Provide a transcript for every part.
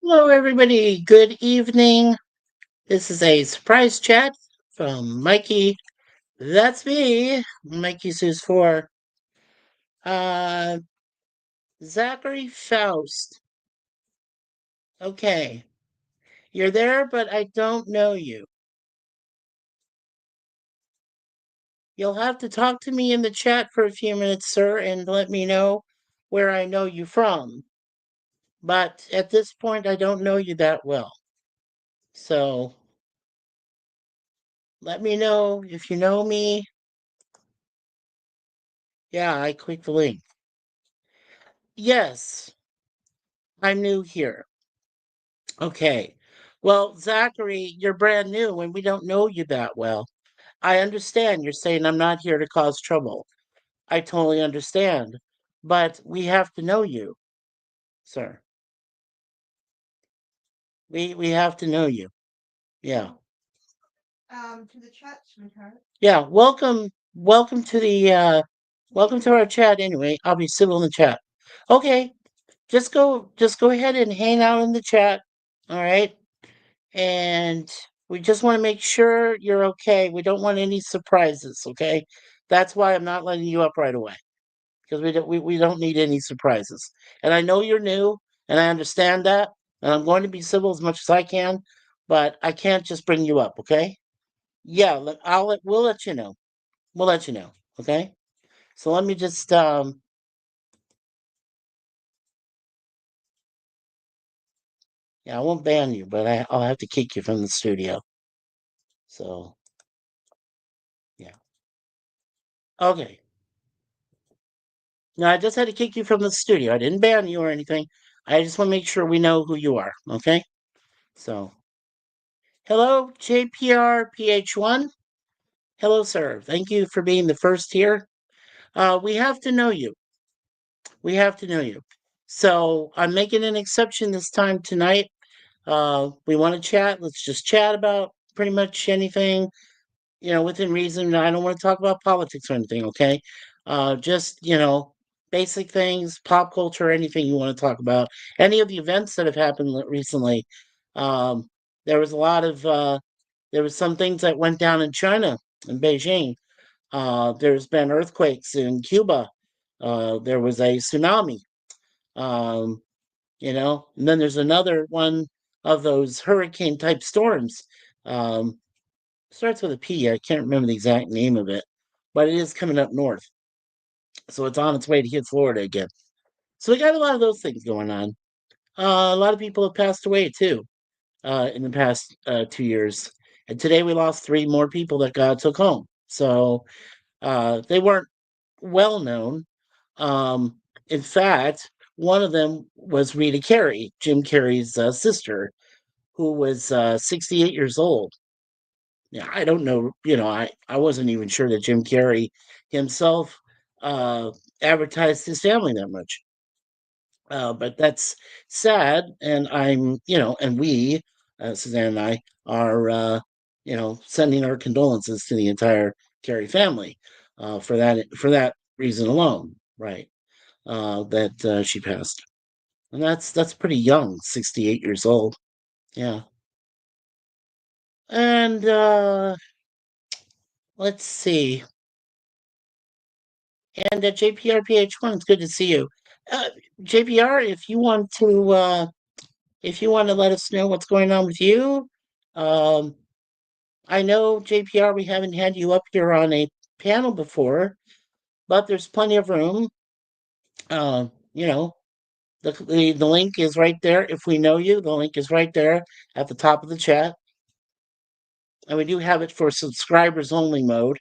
Hello, everybody. Good evening. This is a surprise chat from Mikey. That's me, Mikey Zeus 4. Uh, Zachary Faust. Okay, you're there, but I don't know you. You'll have to talk to me in the chat for a few minutes, sir, and let me know where I know you from. But at this point, I don't know you that well. So let me know if you know me. Yeah, I clicked the link. Yes, I'm new here. Okay. Well, Zachary, you're brand new and we don't know you that well. I understand you're saying I'm not here to cause trouble. I totally understand. But we have to know you, sir. We have to know you. Yeah. Yeah, welcome to the welcome to our chat anyway. I'll be civil in the chat. Okay. Just go ahead and hang out in the chat. All right. And we just want to make sure you're okay. We don't want any surprises, okay? That's why I'm not letting you up right away because we don't need any surprises. And I know you're new, and I understand that, and I'm going to be civil as much as I can, but I can't just bring you up, okay? Yeah, we'll let you know. We'll let you know, okay? So let me just yeah, I won't ban you, but I'll have to kick you from the studio. So yeah, okay. No, I just had to kick you from the studio. I didn't ban you or anything. I just want to make sure we know who you are. Okay. So, hello, JPRPH1. Hello, sir. Thank you for being the first here. We have to know you. We have to know you. So, I'm making an exception this time tonight. We want to chat. Let's just chat about pretty much anything, within reason. I don't want to talk about politics or anything, okay? Just, basic things, pop culture, anything you want to talk about. Any of the events that have happened recently. Um, there was a lot of, there was some things that went down in China, in Beijing. There's been earthquakes in Cuba. There was a tsunami. Um, and then there's another one of those hurricane type storms. Um, Starts with a P. I can't remember the exact name of it, but it is coming up north. So it's on its way to hit Florida again. So we got a lot of those things going on. A lot of people have passed away too in the past 2 years. And today we lost three more people that God took home. So they weren't well known. Um, in fact, one of them was Rita Carey, Jim Carrey's sister, who was 68 years old. Yeah, I don't know, I wasn't even sure that Jim Carrey himself uh, advertised his family that much. But that's sad, and and we, Suzanne and I, are, sending our condolences to the entire Carey family for that reason alone, right? That she passed, and that's pretty young, 68 years old. Yeah, and let's see. And JPRPH1, it's good to see you. Uh, JPR, if you want to let us know what's going on with you, um, I know JPR, we haven't had you up here on a panel before, but there's plenty of room. Uh, you know, the link is right there. If we know you, the link is right there at the top of the chat, and we do have it for subscribers only mode.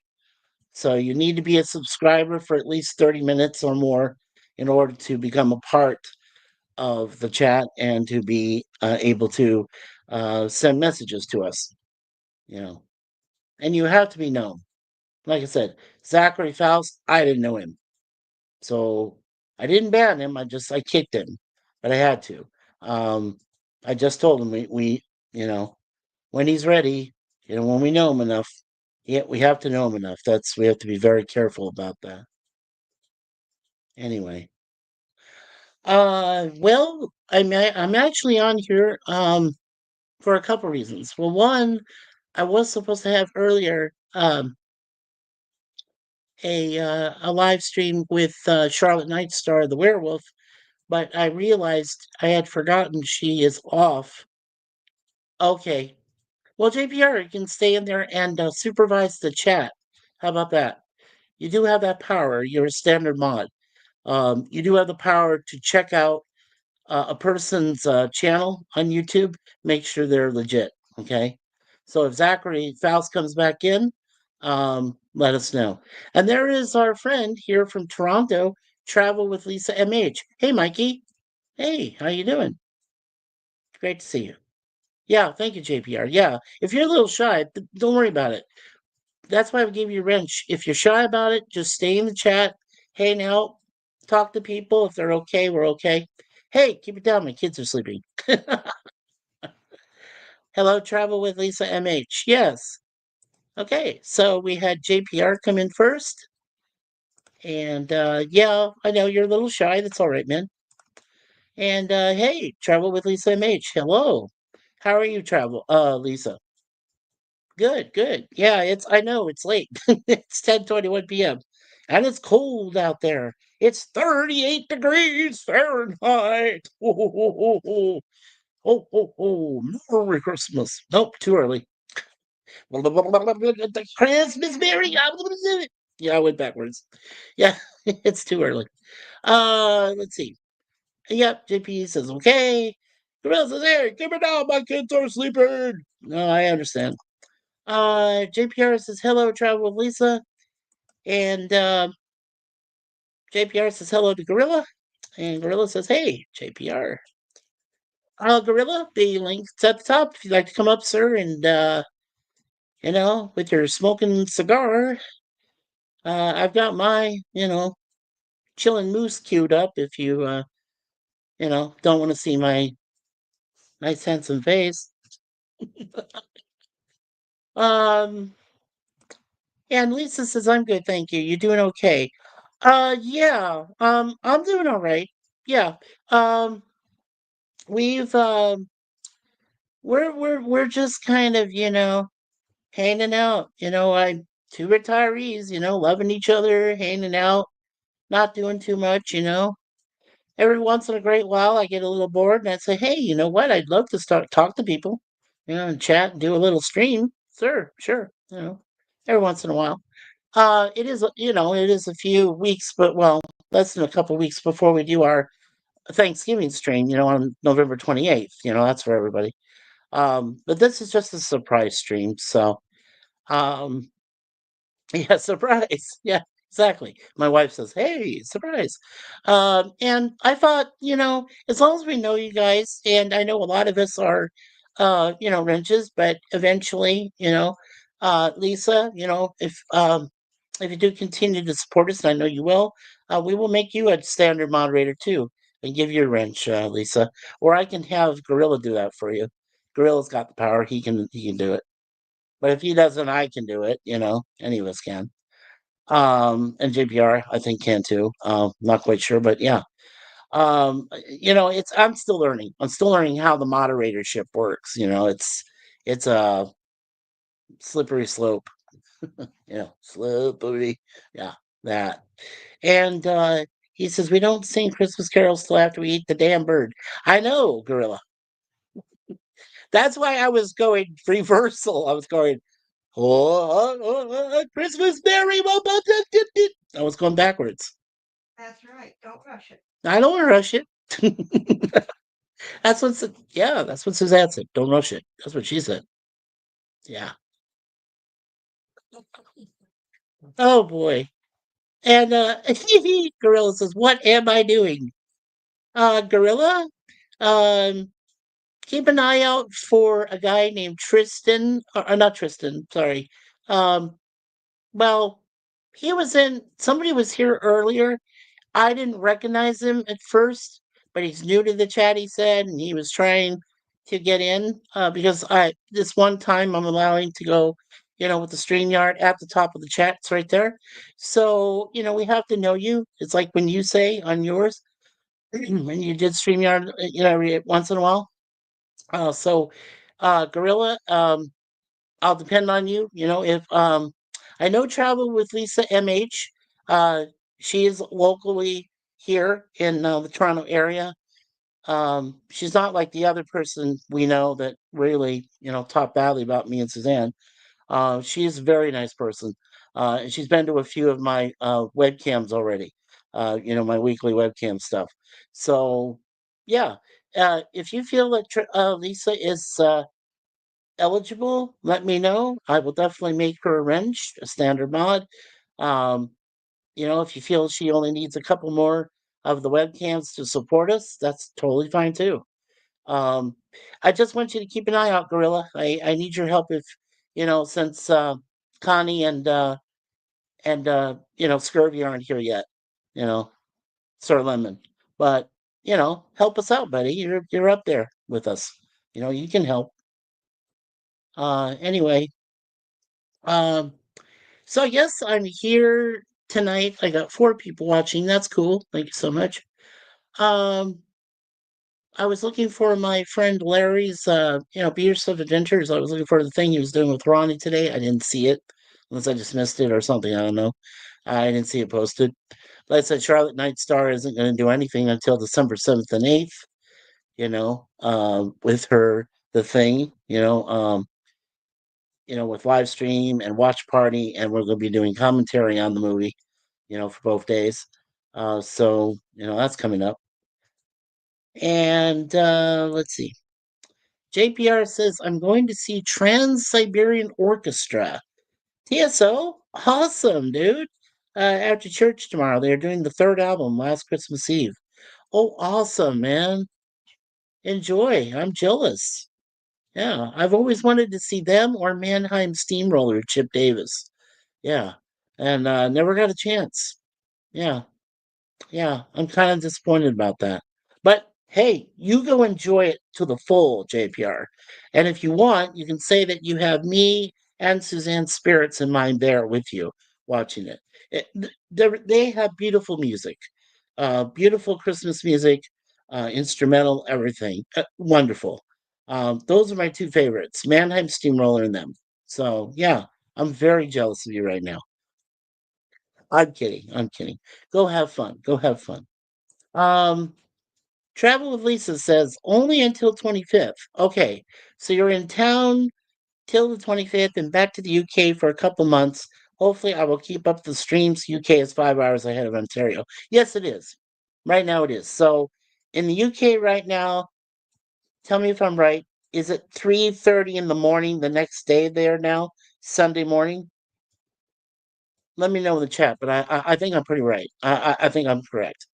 So you need to be a subscriber for at least 30 minutes or more in order to become a part of the chat and to be able to send messages to us, you know. And you have to be known. Like I said, Zachary Faust, I didn't know him. So I didn't ban him. I kicked him, but I had to. Um, I just told him you know, when he's ready, when we know him enough, yeah, we have to know him enough. We have to be very careful about that. Anyway, Well, I'm actually on here for a couple reasons. Well, one, I was supposed to have earlier a live stream with Charlotte Nightstar, the werewolf, but I realized I had forgotten she is off. Okay. Well, JPR, you can stay in there and supervise the chat. How about that? You do have that power. You're a standard mod. You do have the power to check out a person's channel on YouTube. Make sure they're legit. Okay. So if Zachary Faust comes back in, let us know. And there is our friend here from Toronto, Travel with Lisa MH. Hey, Mikey. Hey, how you doing? Great to see you. Yeah, thank you, JPR. Yeah, if you're a little shy, don't worry about it. That's why we gave you a wrench. If you're shy about it, just stay in the chat, hang out, talk to people. If they're okay, we're okay. Hey, keep it down. My kids are sleeping. Hello, Travel with Lisa MH. Yes. Okay, so we had JPR come in first. And yeah, I know you're a little shy. That's all right, man. And hey, Travel with Lisa MH. Hello. How are you, Lisa? Good, good. Yeah, I know it's late. It's 10:21 p.m. And it's cold out there. It's 38 degrees Fahrenheit. Ho ho ho ho ho. Ho ho ho. Merry Christmas. Nope, too early. The Christmas Merry. Yeah, I went backwards. Yeah, it's too early. Let's see. Yep, JP says okay. Gorilla says, hey, give it down, my kids are sleeping. No, I understand. JPR says hello, Travel with Lisa, and JPR says hello to Gorilla, and Gorilla says, "Hey, JPR." Gorilla, the link's at the top. If you'd like to come up, sir, and with your smoking cigar, I've got my chilling moose queued up. If you don't want to see my nice handsome face, um. And Lisa says, I'm good, thank you. You doing okay? Yeah, I'm doing all right. Yeah. Um, we've we're just kind of, hanging out. I two retirees, loving each other, hanging out, not doing too much. Every once in a great while I get a little bored and I say, hey, you know what? I'd love to start talk to people, and chat and do a little stream. Sure. Every once in a while. It is, it is a few weeks, but well, less than a couple weeks before we do our Thanksgiving stream, on November 28th. That's for everybody. But this is just a surprise stream. So, um, yeah, surprise. Yeah, exactly. My wife says, "Hey, surprise." And I thought, as long as we know you guys, and I know a lot of us are, wrenches, but eventually, Lisa, if you do continue to support us, and I know you will, we will make you a standard moderator too, and give you a wrench, Lisa. Or I can have Gorilla do that for you. Gorilla's got the power; he can do it. But if he doesn't, I can do it. Any of us can. And JPR, I think can too. Not quite sure, but yeah. It's I'm still learning. I'm still learning how the moderatorship works. It's a slippery slope. Slippery. Yeah, that. And he says we don't sing Christmas carols till after we eat the damn bird. I know, Gorilla. That's why I was going reversal. I was going, Christmas Merry. I was going backwards. That's right. Don't rush it. I don't want to rush it. That's what Suzanne said. Don't rush it. That's what she said. Yeah. Oh boy. And Gorilla says, "What am I doing?" Gorilla, um, keep an eye out for a guy named Tristan, or not Tristan. Sorry. Um, well, somebody was here earlier. I didn't recognize him at first, but he's new to the chat, he said, and he was trying to get in because this one time I'm allowing to go, with the StreamYard at the top of the chat. It's right there. So, we have to know you. It's like when you say on yours, and you did StreamYard, every once in a while. So, Gorilla, I'll depend on you. If I know travel with Lisa MH. Uh, she is locally here in the Toronto area. She's not like the other person we know that really, talk badly about me and Suzanne. She is a very nice person. And she's been to a few of my webcams already, my weekly webcam stuff. So, yeah, if you feel that Lisa is eligible, let me know. I will definitely make her a wrench, a standard mod. Um, if you feel she only needs a couple more of the webcams to support us, that's totally fine too. Um, I just want you to keep an eye out, Gorilla. I need your help if since Connie and Scurvy aren't here yet. You know, Sir Lemon, but help us out, buddy. You're up there with us. You can help. Anyway, um, so I guess I'm here tonight. I got 4 people watching. That's cool. Thank you so much. Um, I was looking for my friend Larry's, Beers of Adventures. I was looking for the thing he was doing with Ronnie today. I didn't see it, unless I just missed it or something. I don't know. I didn't see it posted. But I said Charlotte Nightstar isn't going to do anything until December 7th and 8th, with her, the thing, with live stream and watch party. And we're going to be doing commentary on the movie, for both days. So, that's coming up. And let's see. JPR says, I'm going to see Trans Siberian Orchestra. TSO? Awesome, dude. After church tomorrow, they're doing the 3rd album, Last Christmas Eve. Oh, awesome, man. Enjoy. I'm jealous. Yeah, I've always wanted to see them or Mannheim Steamroller, Chip Davis. Yeah, and never got a chance. Yeah. Yeah, I'm kind of disappointed about that. But hey, you go enjoy it to the full, JPR. And if you want, you can say that you have me and Suzanne Spirits in mind there with you watching it. They have beautiful music, beautiful Christmas music, instrumental, everything. Wonderful. Those are my 2 favorites, Mannheim Steamroller and them. So, yeah, I'm very jealous of you right now. I'm kidding. I'm kidding. Go have fun. Go have fun. Um, Travel with Lisa says only until 25th. Okay, so you're in town till the 25th and back to the UK for a couple months. Hopefully, I will keep up the streams. UK is 5 hours ahead of Ontario. Yes, it is. Right now, it is. So, in the UK right now, tell me if I'm right. Is it 3:30 in the morning the next day there now, Sunday morning? Let me know in the chat. But I think I'm pretty right. I think I'm correct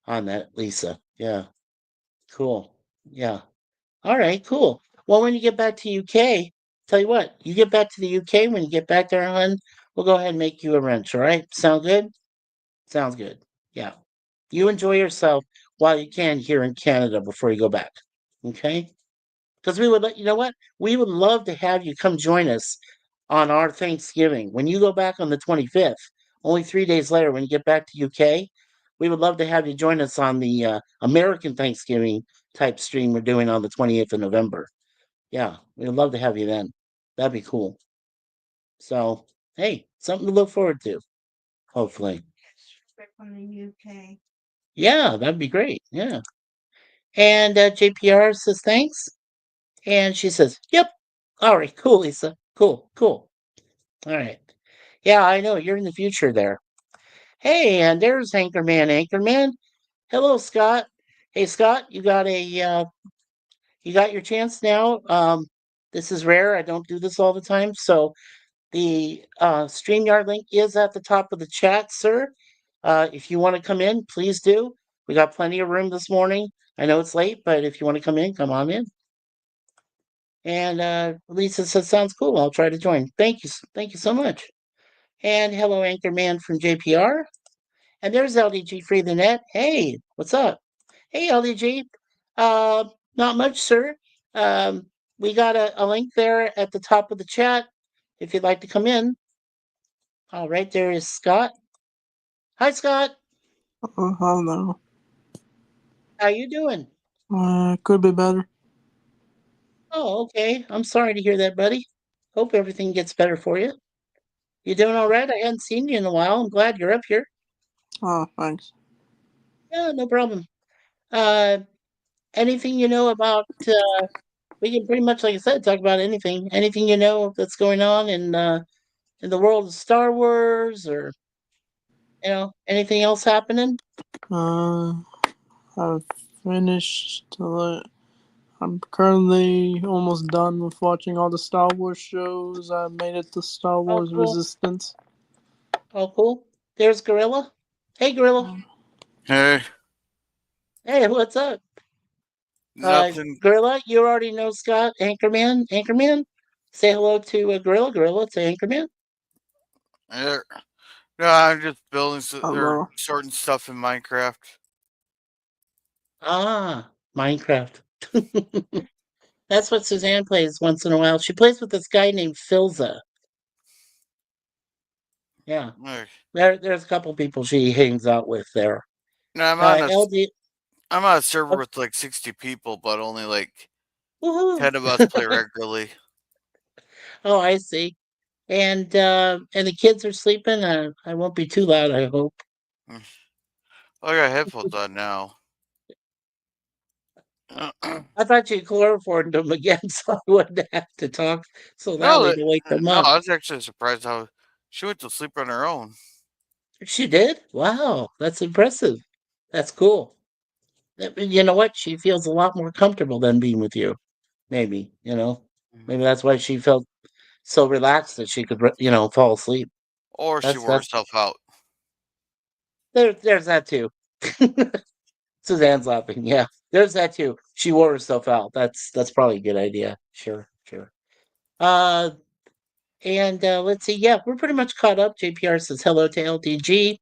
on that, Lisa. Yeah, cool. Yeah. All right, cool. Well, when you get back to UK, tell you what, you get back to the UK, when you get back there, hun, we'll go ahead and make you a wrench, all right? Sound good? Sounds good. Yeah. You enjoy yourself while you can here in Canada before you go back. Okay? Because you know what? We would love to have you come join us on our Thanksgiving. When you go back on the 25th, only 3 days later, when you get back to UK, we would love to have you join us on the American Thanksgiving type stream we're doing on the 28th of November. Yeah, we'd love to have you then. That'd be cool. So, hey, something to look forward to, hopefully. Trip from the UK. Yeah, that'd be great. Yeah. And JPR says thanks. And she says, yep. All right, cool, Lisa. Cool, cool. All right. Yeah, I know you're in the future there. Hey, and there's Anchorman. Anchorman. Hello, Scott. Hey, Scott, you got your chance now. This is rare. I don't do this all the time, so the StreamYard link is at the top of the chat, sir. If you want to come in, please do. We got plenty of room this morning. I know it's late, but if you want to come in, come on in. And Lisa says, sounds cool. I'll try to join. Thank you. Thank you so much. And hello, Anchorman from JPR. And there's LDG Free the Net. Hey, what's up? Hey, LDG. Uh, Not much, sir. Um, we got a link there at the top of the chat if you'd like to come in. All right, there is Scott. Hi, Scott. Oh, hello. How you doing? Could be better. Oh, okay. I'm sorry to hear that, buddy. Hope everything gets better for you. You doing all right? I hadn't seen you in a while. I'm glad you're up here. Thanks. Yeah, no problem. Uh, anything you know about? We can pretty much, like I said, talk about anything. Anything you know that's going on in the world of Star Wars, or anything else happening? Uh, I've finished. I'm currently almost done with watching all the Star Wars shows. I made it to Star Oh, Wars cool. Resistance. Oh, cool. There's Gorilla. Hey, Gorilla. Hey, Hey, what's up? nothing. Gorilla, you already know Scott Anchorman. Anchorman, say hello to Gorilla. Gorilla, say Anchorman. Er, No, I'm just building or Hello. sorting stuff in Minecraft. Ah, Minecraft. That's what Suzanne plays once in a while. She plays with this guy named Filza. Yeah, Er, there's a couple people she hangs out with there. No, LD. I'm on a server Oh, with like 60 people, but only like woohoo. 10 of us play regularly. Oh, I see. And the kids are sleeping. I won't be too loud, I hope. I got headphones on now. I thought you chloroformed them again, so I wouldn't have to talk so no, loudly to wake them up. I was actually surprised how she went to sleep on her own. She did? Wow, that's impressive. That's cool. You know what? She feels a lot more comfortable than being with you. Maybe. Maybe that's why she felt so relaxed that she could, fall asleep. Or she That's wore herself out. there's that too. Suzanne's laughing. Yeah, there's that too. She wore herself out. That's probably a good idea. Sure, sure. Uh, and let's see. Yeah, we're pretty much caught up. JPR says hello to LTG.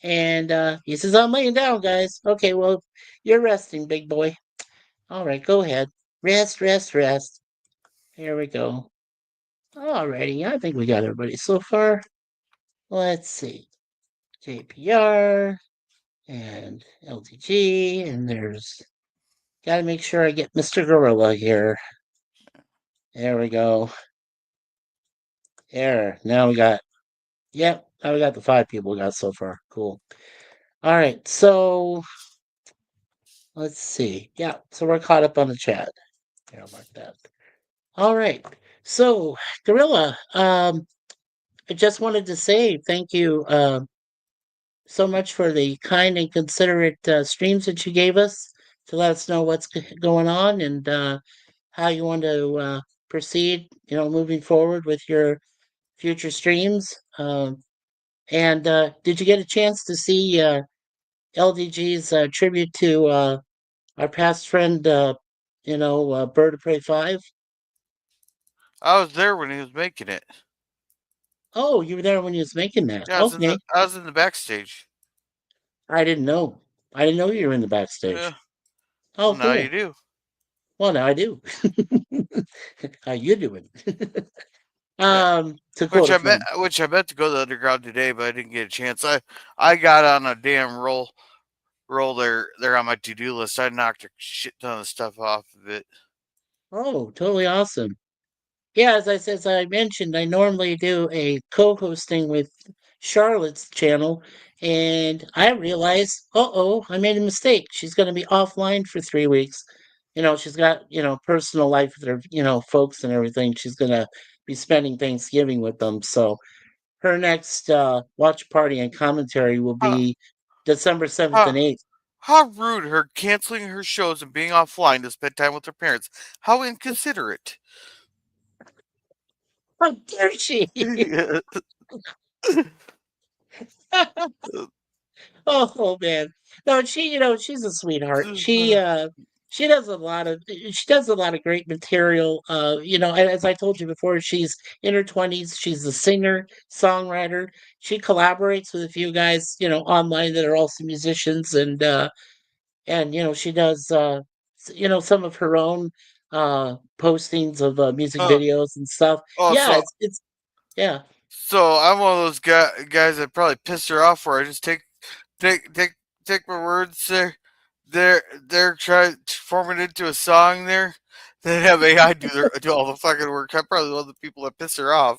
And he says, I'm laying down, guys. Okay, well, you're resting, big boy. All right, go ahead. Rest, rest, rest. Here we go. Alrighty, I think we got everybody so far. Let's see. JPR and LTG, and there's gotta make sure I get Mr. Gorilla here. There we go. There. Now we got now we got the 5 people we got so far. Cool. Alright, so let's see. Yeah, so we're caught up on the chat. Here, I'll mark that. All right. So, Gorilla, I just wanted to say thank you so much for the kind and considerate streams that you gave us to let us know what's going on and how you want to proceed, moving forward with your future streams. And did you get a chance to see LDG's tribute to our past friend, Bird of Prey 5? I was there when he was making it. Oh, you were there when he was making that. Yeah, Okay. I was in the backstage. I didn't know. I didn't know you were in the backstage. Yeah. Oh, Well, now cool. you do. Well, now I do. How you doing? Yeah. To quote a friend. Which I meant to go to the underground today, but I didn't get a chance. I got on a damn roll there on my to do list. I knocked a shit ton of stuff off of it. Oh, totally awesome. Yeah, as I mentioned, I normally do a co-hosting with Charlotte's channel, and I realized, I made a mistake. She's going to be offline for 3 weeks. She's got personal life with her folks and everything. She's going to be spending Thanksgiving with them. So her next watch party and commentary will How, be December 7th and how, 8th. how rude her canceling her shows and being offline to spend time with her parents. How inconsiderate. How dare she? Oh man. No, she's a sweetheart. She does a lot of great material. As I told you before, she's in her 20s. She's a singer, songwriter. She collaborates with a few guys, online that are also musicians, and she does some of her own postings of music uh, videos and stuff. oh, Yeah, so it's yeah. so I'm one of those guys that probably pissed her off. Where I just take my words there they're trying to form it into a song there. Then have AI do all the fucking work. I'm probably one of the people that piss her off.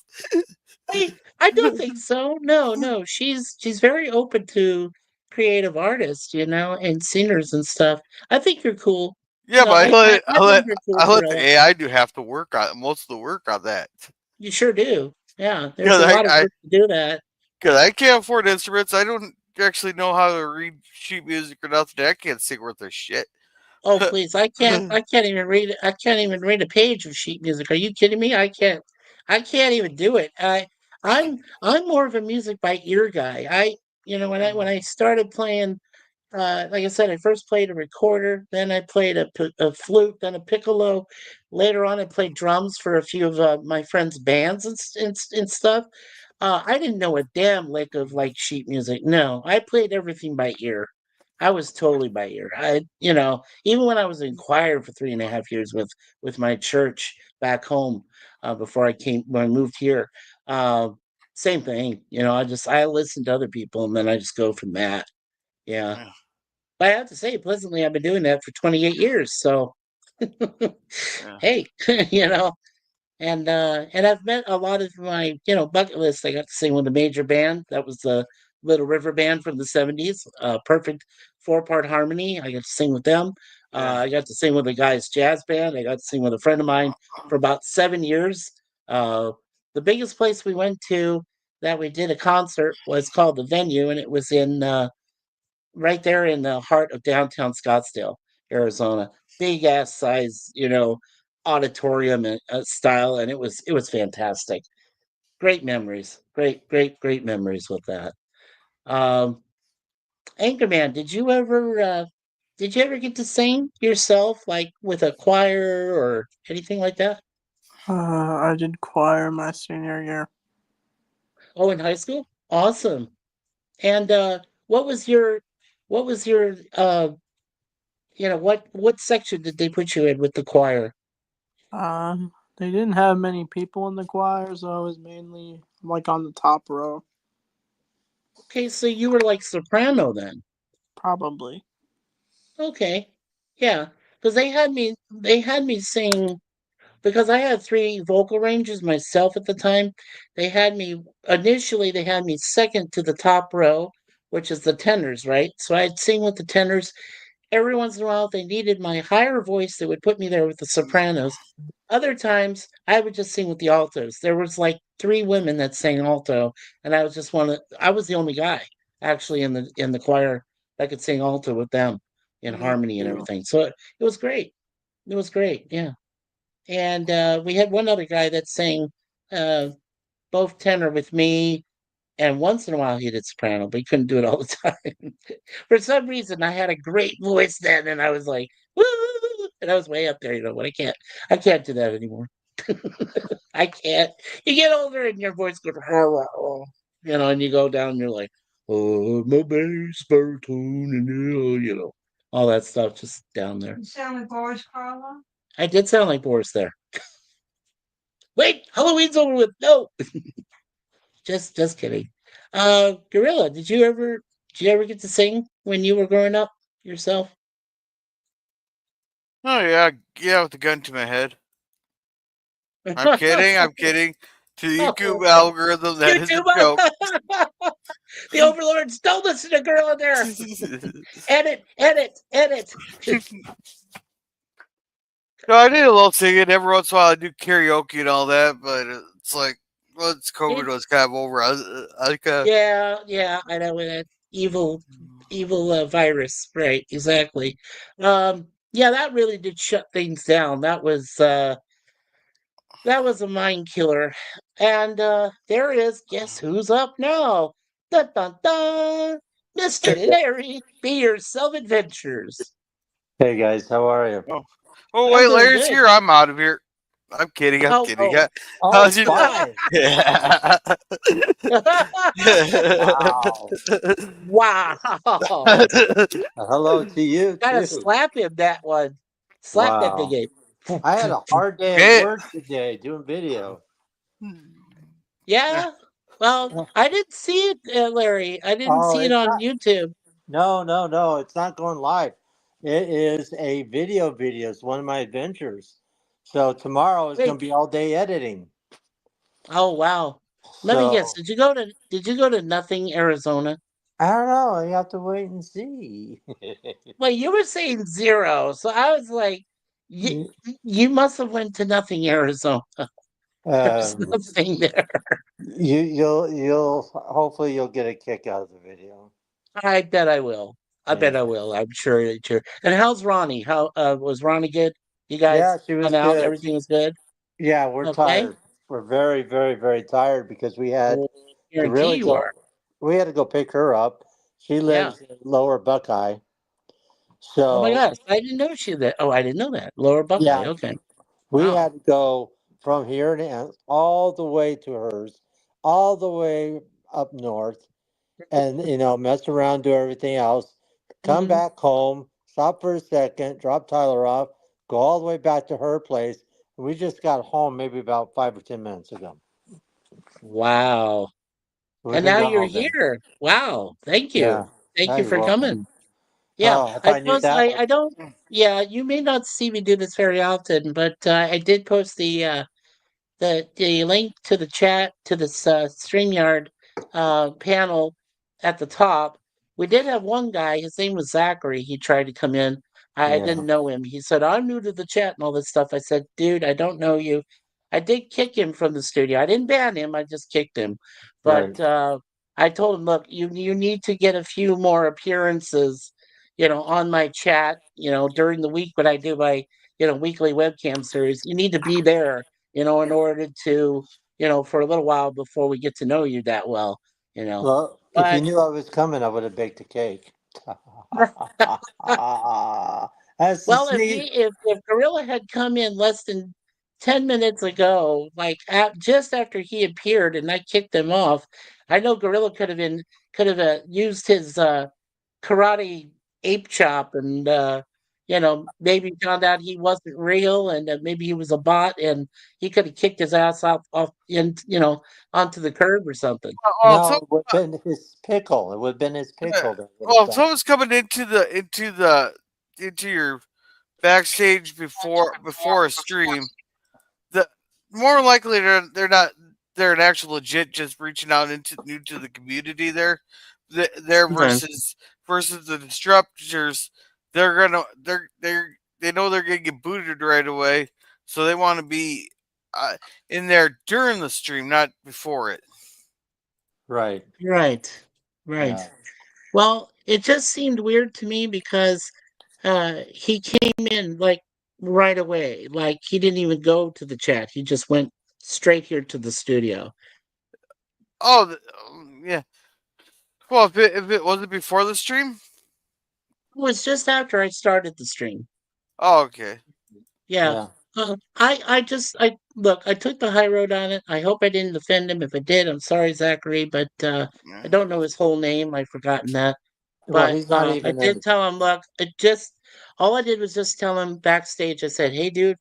I don't think so. No. She's very open to creative artists, and singers and stuff. I think you're cool. Yeah, but I think you're cool, I let Gorilla. the AI do half the work on most of the work on that. You sure do. Yeah, there's Because a lot of work to do that. I can't afford instruments. I don't actually know how to read sheet music or nothing. I can't sing worth a shit. Oh, please. I can't even read I can't even read a page of sheet music. Are you kidding me? I can't even do it. I'm more of a music by ear guy. When I started playing, like I said, I first played a recorder, then I played a flute, then a piccolo. Later on, I played drums for a few of my friends' bands and stuff. I didn't know a damn lick of like sheet music. No, I played everything by ear. I was totally by ear. Even when I was in choir for 3.5 years with my church back home, when I moved here, uh, same thing. I listen to other people and then I just go from that. Yeah. Yeah. But I have to say, pleasantly, I've been doing that for 28 years. So, Yeah. hey, and I've met a lot of my bucket list. I got to sing with a major band. That was the Little River Band from the '70s. Perfect 4-part harmony. I got to sing with them. Yeah. I got to sing with a guy's jazz band. I got to sing with a friend of mine for about 7 years. The biggest place we went to that we did a concert was called the Venue, and it was in right there in the heart of downtown Scottsdale, Arizona. Big ass size, auditorium and style, and it was fantastic. Great memories, great memories with that. Um, Anchorman, did you ever get to sing yourself, like with a choir or anything like that? I did choir my senior year. Oh, in high school, awesome. And what was your what was your what section did they put you in with the choir? They didn't have many people in the choir, so I was mainly like on the top row, Okay, so you were like soprano then. probably. Okay. Yeah, because they had me sing because I had three vocal ranges myself at the time. They had me second to the top row, which is the tenors, right? So I'd sing with the tenors. Every once in a while, if they needed my higher voice, they would put me there with the sopranos. Other times, I would just sing with the altos. There was like three women that sang alto, and I was just I was the only guy actually in the choir that could sing alto with them in Me harmony and too. everything. So it was great. It was great. Yeah. And we had one other guy that sang uh, both tenor with me, and once in a while he did soprano, but he couldn't do it all the time. For some reason, I had a great voice then, and I was like, woo, and I was way up there, but I can't do that anymore. I can't. You get older and your voice goes, oh, and you go down and you're like, oh, my bass, baritone, and all that stuff just down there. You sound like Boris Karloff. I did sound like Boris there. Wait, Halloween's over with. No, just kidding. Gorilla, did you ever get to sing when you were growing up yourself? Oh yeah, with the gun to my head. I'm kidding. I'm kidding. To the YouTube algorithm, that is a YouTube. joke. The overlords, don't listen to Gorilla there. Edit. No, I did a little singing. Every once in a while, I do karaoke and all that, but it's like once COVID was kind of over, Yeah, I know that evil virus, right? Exactly. Yeah, that really did shut things down. That was a mind killer. And there is, guess who's up now? Dun dun dun! Mr. Larry, be yourself adventures. Hey guys, how are you? oh I'm wait, doing Larry's good. here. I'm out of here. I'm kidding. I'm kidding. Oh. Oh, How's your fine. Yeah. Wow. Hello to you Gotta too. slap him that one. Slap that big Wow. ape. I had a hard day Hey. at work today doing video. Yeah. Well, I didn't see it, Larry. I didn't Oh, see it it's on not. YouTube. No. It's not going live. It is a video. It's one of my adventures. So tomorrow is Wait. going to be all day editing. Oh wow. Let me guess. So Did you go to Nothing, Arizona? I don't know. You have to wait and see. Well, you were saying 0, so I was like, you, you must have went to Nothing, Arizona. There's um, nothing there. you'll hopefully you'll get a kick out of the video. I bet I will. I bet I Yeah. will. I'm sure. And how's Ronnie? How was Ronnie good? You Yeah, guys she was hung out, good. everything was good? Yeah, we're Okay. tired. We're very, very, very tired because we had Well, to guarantee really you go. are. We had to go pick her up. She Yeah. lives in Lower Buckeye. Oh my So gosh, I didn't know she that. Oh, I didn't know that. Lower Buckeye. yeah, Okay. we Wow. had to go from here to all the way to hers, all the way up north, and mess around, do everything else. Come Mhm. back home, stop for a second, drop Tyler off, go all the way back to her place. We just got home maybe about 5 or 10 minutes ago. Wow. We've And been now gone you're all day. here. Wow. Thank you. Yeah. Thank Oh, you you're for welcome. coming. Yeah. Oh, if I I knew post that. I don't yeah, you may not see me do this very often, but I did post the link to the chat to this StreamYard panel at the top. We did have one guy, his name was Zachary. He tried to come in. I Yeah. didn't know him. He said, I'm new to the chat and all this stuff. I said, dude, I don't know you. I did kick him from the studio. I didn't ban him, I just kicked him. But Right. I told him, look, you need to get a few more appearances, on my chat, during the week when I do my, weekly webcam series. You need to be there in order to, for a little while before we get to know you that well. Well, if you But knew I was coming, I would have baked a cake. That's the well, sneak. if Gorilla had come in less than 10 minutes ago, like just after he appeared and I kicked him off, I know Gorilla could have used his karate ape chop and maybe found out he wasn't real and maybe he was a bot and he could have kicked his ass off in onto the curb or something. Well, so No, it would have been his pickle. It would have been his pickle that would have well, done. someone's coming into your backstage before a stream. The more likely they're not they're an actual legit just reaching out into new to the community there Okay. versus the disruptors. They know they're gonna get booted right away, so they want to be in there during the stream, not before it. Right. Right. Right. Yeah. Well, it just seemed weird to me because he came in like right away. Like he didn't even go to the chat. He just went straight here to the studio. Oh, yeah. Well, if it wasn't before the stream. It was just after I started the stream. Oh, okay. Yeah. Yeah. I look, I took the high road on it. I hope I didn't offend him. If I did, I'm sorry, Zachary, but I don't know his whole name. I've forgotten that. Well, But he's not I even in did the. tell him, look, all I did was just tell him backstage. I said, hey, dude,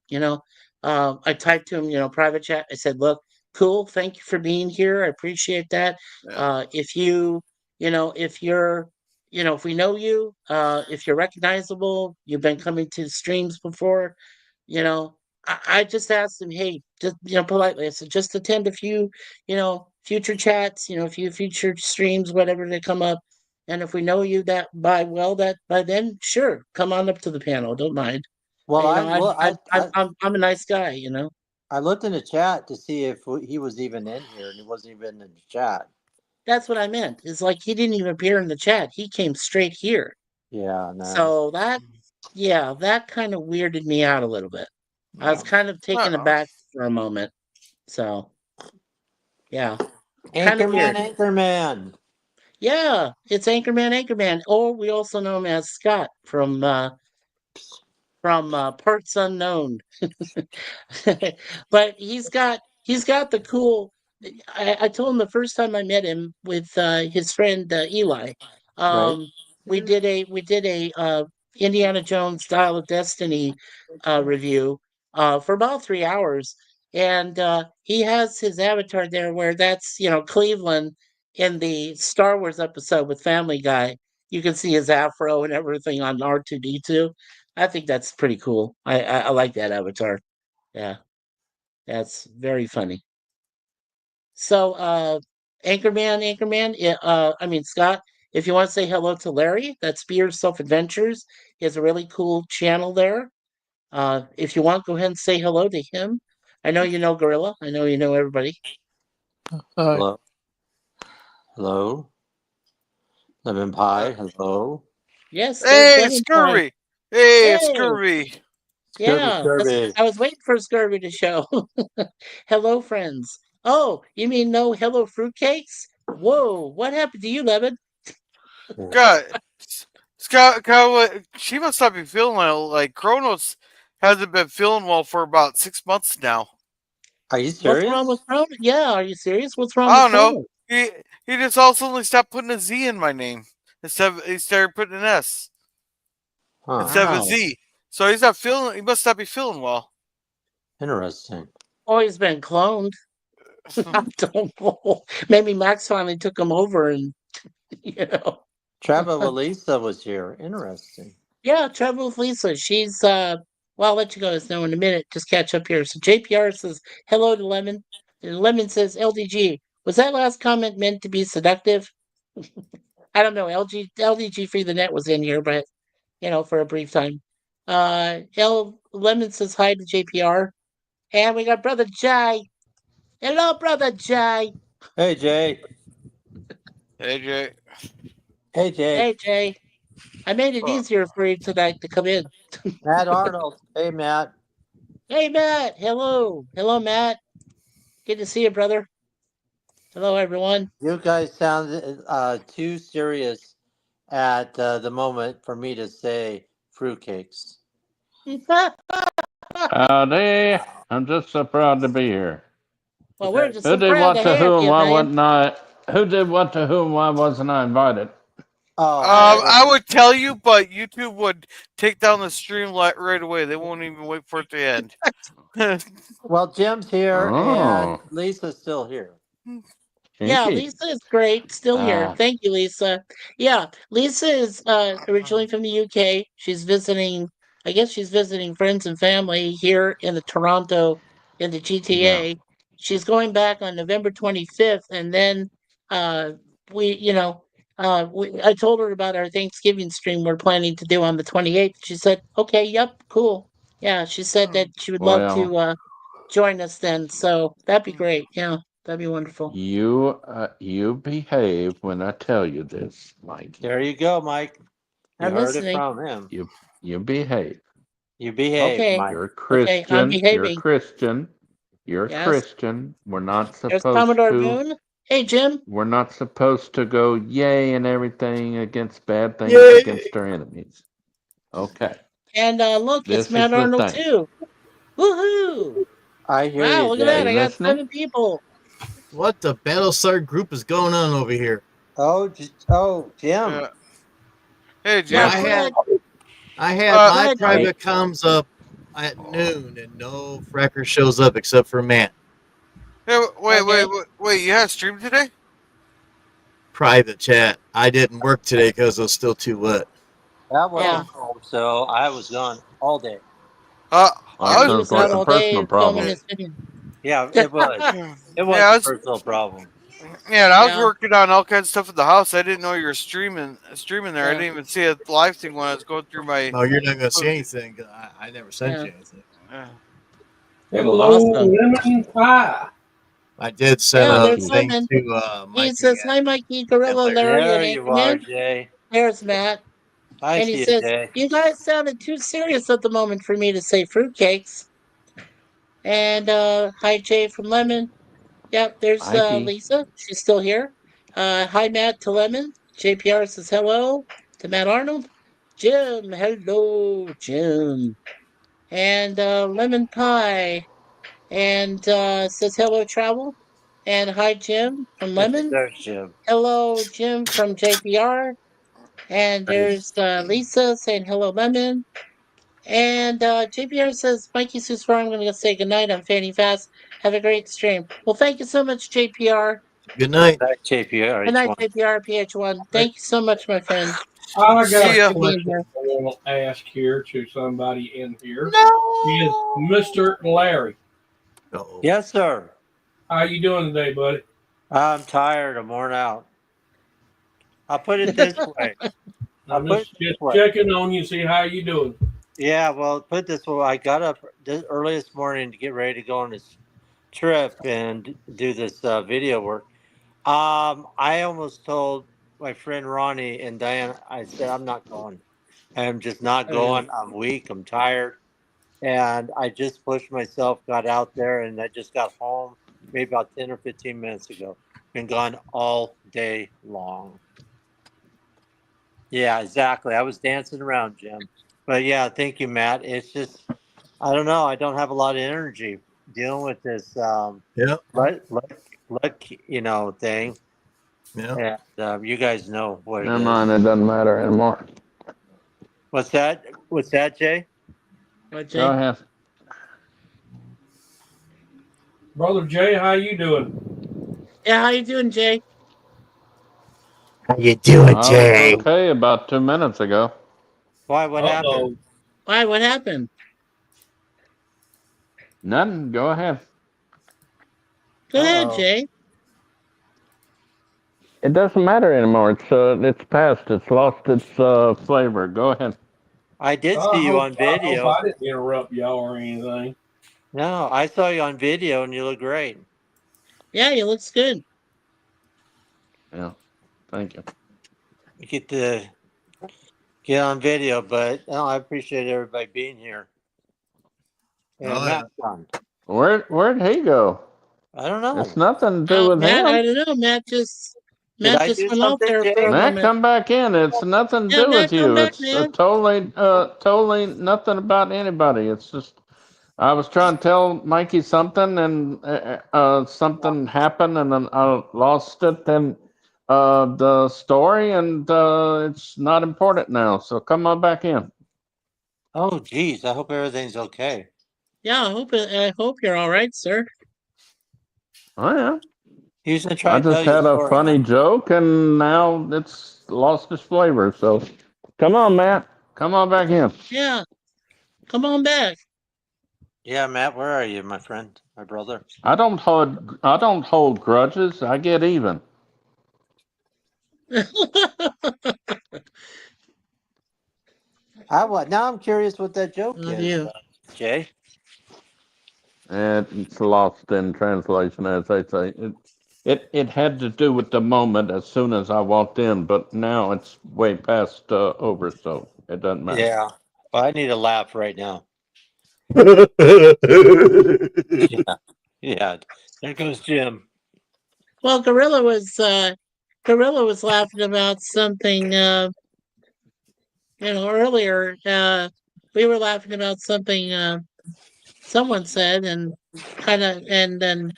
I typed to him, private chat. I said, look, cool. Thank you for being here. I appreciate that. Yeah. If you, if you're, if we know you, if you're recognizable, you've been coming to streams before, I just asked him, hey, just, politely, I said, just attend a few, future chats, a few future streams, whatever they come up. And if we know you that by then, sure, come on up to the panel. Don't mind. Well, I'm a nice guy. I looked in the chat to see if he was even in here, and he wasn't even in the chat. That's what I meant. It's like he didn't even appear in the chat. He came straight here. Yeah. No. So that kind of weirded me out a little bit. I was kind of taken Well, aback for a moment. So, yeah, kind of weird. Anchorman. Yeah, it's Anchorman, or we also know him as Scott from Parts Unknown. But he's got the cool. I told him the first time I met him with his friend Eli. Right. We did a Indiana Jones Dial of Destiny review for about 3 hours, and he has his avatar there where that's Cleveland in the Star Wars episode with Family Guy, you can see his afro and everything on R2D2. I think that's pretty cool. I like that avatar. Yeah, that's very funny. So, Anchorman, I mean, Scott, if you want to say hello to Larry, that's Beer Self Adventures. He has a really cool channel there. If you want, go ahead and say hello to him. I know you know Gorilla. I know you know everybody. Hello. Hello. Lemon pie. Hello. Yes, there's Hey, Lemon Pie. Scurvy. Hey, Hey. Scurvy. Yeah, Scurvy. I was waiting for Scurvy to show. Hello, friends. Oh, you mean no hello fruitcakes? Whoa, what happened to you, Lemon? God, Scott, she must not be feeling well. Like Kronos hasn't been feeling well for about 6 months now. Are you What's serious? wrong with Cronus? Yeah, are you serious? What's wrong I with don't know. Cronus? He just all suddenly stopped putting a Z in my name. He started putting an S Huh. instead of a Wow. Z. So he's not feeling. He must not be feeling well. Interesting. Always been cloned. I don't know. Maybe Max finally took him over and, you know. Trevor Lisa was here. Interesting. Yeah, Travel with Lisa. She's well, I'll let you guys know in a minute. Just catch up here. So JPR says hello to Lemon. And Lemon says LDG. Was that last comment meant to be seductive? I don't know. LDG Free the Net was in here, but you know, for a brief time. Lemon says hi to JPR. And we got Brother Jai. Hello, Brother Jai. Hey Jay. Hey Jay. Hey Jay. Hey Jay. I made it easier for you tonight to come in. Matt Arnold. Hey Matt. Hey Matt. Hello. Hello, Matt. Good to see you, brother. Hello, everyone. You guys sound too serious at the moment for me to say fruitcakes. Howdy. I'm just so proud to be here. Well, we're Okay. just Who so did proud what to to have whom? you, Why man. wasn't I? Who did what to whom? Why wasn't I invited? Oh, I would tell you, but YouTube would take down the stream right away. They won't even wait for it to end. well, Jim's here and Oh, Lisa's still here. Yeah, kinky. Lisa is great. Still here. Ah. Thank you, Lisa. Yeah, Lisa is originally from the UK. She's visiting, I guess she's visiting friends and family here in the Toronto, in the GTA. She's going back on November 25th, and then uh, I told her about our Thanksgiving stream we're planning to do on the 28th. She said, okay, yep, cool. Yeah, she said that she would love Well, to join us then. So that'd be great. Yeah, that'd be wonderful. you behave when I tell you this, Mike. There you go, Mike. You I'm heard listening. it from him. You behave. You behave, Okay. Mike. You're a Okay, I'm Christian. You're a behaving. Christian. You're a Yes. Christian. We're not There's supposed Commodore to. Boone. Hey, Jim. We're not supposed to go yay and everything against bad things Yay. against our enemies. Okay. And look, This it's Matt is the Arnold thing. too. Woohoo! I hear Wow, you, look at Jay. that. I got listening? 7 people. What the Battlestar group is going on over here? Oh, Jim. Yeah. Hey Jim. Yeah, I go had- ahead. I had Uh, my ahead, private comms up at noon, and no fracker shows up except for Matt. Hey, wait, Okay. wait! You had a stream today? Private chat. I didn't work today because it was still too wet. That wasn't Yeah. home, so I was gone all day. I Well, was- He was sounds like out a all day personal filming problem. his video. Yeah, it was. It was Yeah, I a was- personal problem. Yeah, and I was Yeah. working on all kinds of stuff at the house. I didn't know you were streaming there. I Yeah. didn't even see a live thing when I was going through my. No, you're not going to see anything. 'Cause I never sent Yeah. you anything. Hello, Awesome. lemon pie. I did send Yeah, a there's thing Lemon. to He Mikey. says, hi, Mikey, Gorilla, and Larry, There and you are, Anchorman. Jay. There's Matt. I And see he you, says, Jay. you guys sounded too serious at the moment for me to say fruitcakes. And hi, Jay from Lemon. Yep, there's Mikey. Lisa. She's still here. Hi, Matt to Lemon. JPR says hello to Matt Arnold. Jim, hello, Jim. And Lemon Pie. And says hello, Travel. And hi, Jim from Lemon. There's Jim. Hello, Jim from JPR. And there's Lisa saying hello, Lemon. And JPR says, Mikey Susfar, I'm going to say goodnight. I'm fanning fast. Have a great stream. Well, thank you so much, JPR. Good night. That JPR. Good night, JPR PH1. Thank you so much, my friend. I got See ya. a question I want to ask here to somebody in here. Is No. Mr. Larry. Uh-oh. Yes, sir. How you doing today, buddy? I'm tired. I'm worn out. I'll put it this way. I'll I'm put just it this way. checking on you, see how you doing. Yeah, well, put it this way. I got up early this morning to get ready to go on this trip and do this video work. I almost told my friend Ronnie and Diane, I said, I'm not going. I'm just not Oh, yeah. going. I'm weak. I'm tired. And I just pushed myself, got out there, and I just got home maybe about 10 or 15 minutes ago. Been gone all day long. Yeah, exactly. I was dancing around, Jim. But yeah, thank you, Matt. It's just, I don't know. I don't have a lot of energy dealing with this Yeah. luck, thing. Yeah. And you guys know what it Never is. mind, it doesn't matter anymore. What's that? What's that, Jay? What, Go Jay? ahead. Brother Jay, how you doing? Yeah, how you doing, Jay? How you doing, I Jay? was okay about 2 minutes ago. Why? What happened? Uh-oh. Why? What happened? Nothing. Go ahead. Go ahead, Uh-oh. Jay. It doesn't matter anymore. It's past. It's lost its flavor. Go ahead. I did I see you hope- on video. I hope I didn't interrupt y'all or anything. No, I saw you on video and you look great. Yeah, he looks good. Yeah. Thank you. You get to get on video, but no, I appreciate everybody being here. And Oh, yeah. Matt's on. Where'd he go? I don't know. It's nothing to do with Matt, I him. don't know. Matt just Did I do went out something, there for Jay? a Matt, moment. come back in. It's nothing to Yeah, do Matt, with come you. back, It's man. totally nothing about anybody. It's just I was trying to tell Mikey something, and something happened, and then I lost it. And the story, and it's not important now. So come on back in. Oh, geez. I hope everything's okay. Yeah, I hope you're all right, sir. Oh yeah. He was going to try I to tell just you had a a story. funny joke, and now it's lost its flavor. So, come on, Matt. Come on back in. Yeah, come on back. Yeah, Matt, where are you, my friend, my brother? I don't hold grudges. I get even. Now I'm curious what that joke Love is, you. Jay. It's lost in translation, as they say. It had to do with the moment as soon as I walked in, but now it's way past over, so it doesn't matter. Yeah. Well, I need a laugh right now. Yeah. There goes Jim. Well, Gorilla was laughing about something. Earlier. We were laughing about something someone said, and then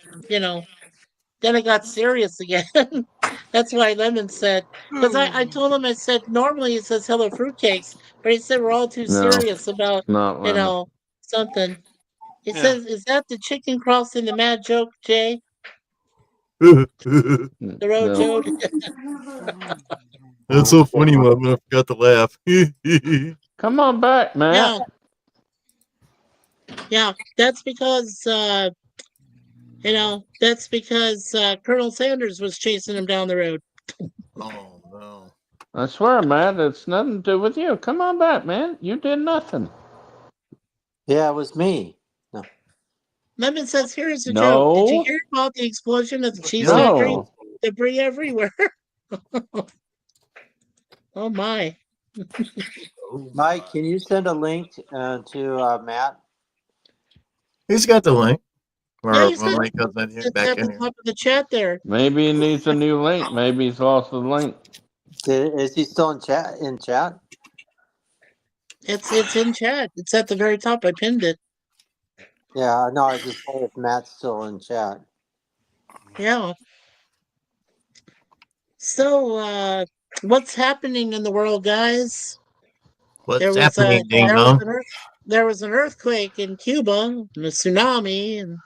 then it got serious again. That's why Lemon said, because I told him, I said normally it says hello fruitcakes, but he said we're all too No, serious about not lemon. something. He Yeah. says, is that the chicken crossing the mad joke, Jay? The road No. joke. That's so funny, Mom. I forgot to laugh. Come on back, Matt. Yeah, that's because Colonel Sanders was chasing him down the road. Oh, no. I swear, Matt, it's nothing to do with you. Come on back, man. You did nothing. Yeah, it was me. No. Lemon says, here's the No. joke. Did you hear about the explosion at the cheese factory? No. Debris everywhere. Oh my. Mike, can you send a link to Matt? He's got the link. Or Yeah, he's got- when he comes in here, It's back at in the here. top of the chat there. Maybe he needs a new link. Maybe he's lost the link. Is he still in chat? It's in chat. It's at the very top. I pinned it. Yeah, no, I just wonder if Matt's still in chat. Yeah. So what's happening in the world, guys? What's There was happening, Ding there Dong? was an earthquake in Cuba, and a tsunami, and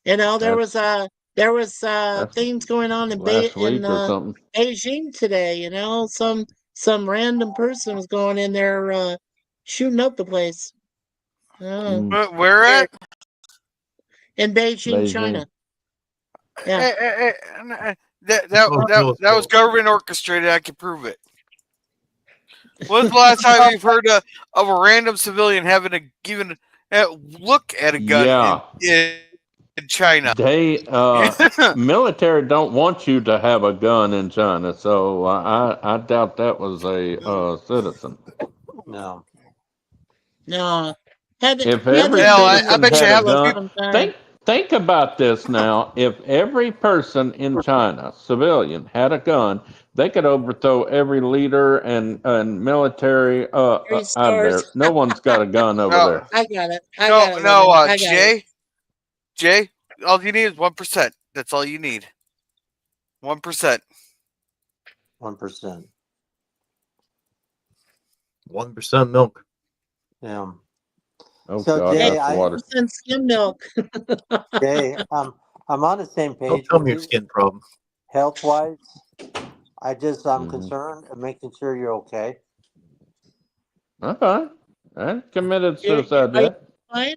there was That's things going on in last week or something. Beijing today. Some some random person was going in there shooting up the place. Oh, Where at? in Beijing, Beijing. China. Yeah. That was government orchestrated. I can prove it. When's the last time you've heard of a random civilian having a look at a gun in China? They military don't want you to have a gun in China, so I doubt that was a citizen. No. No. If we every haven't Hell, been I in bet you China have for a gun, long time. think about this now. If every person in China, civilian, had a gun, they could overthrow every leader and military out Three of stars. there. No one's got a gun over No, there. I got it. I got it. Lennon. I got it. Jay, all you need is 1%. That's all you need. 1%. 1%. 1% milk. Yeah. Oh So, God, Jay, that's water. 1% skim milk. Jay, I'm on the same Don't page tell with me your you, skin problem. health-wise. I'm Mhm. concerned and making sure you're okay. Okay, I ain't committed You're- suicide are you yet. fine?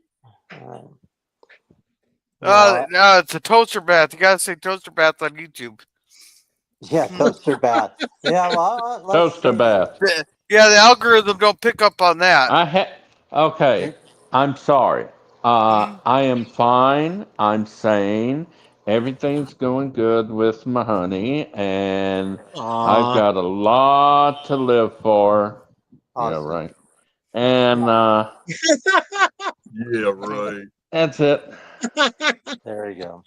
No, it's a toaster bath. You gotta say toaster bath on YouTube. Yeah, toaster bath. Yeah, well, let's Toaster face bath. Yeah, the algorithm don't pick up on that. Okay. I'm sorry. Mhm. I am fine. I'm sane. Everything's going good with my honey, and I've Aw. got a lot to live for. Awesome. Yeah, right. And Yeah, right. that's it. There you go.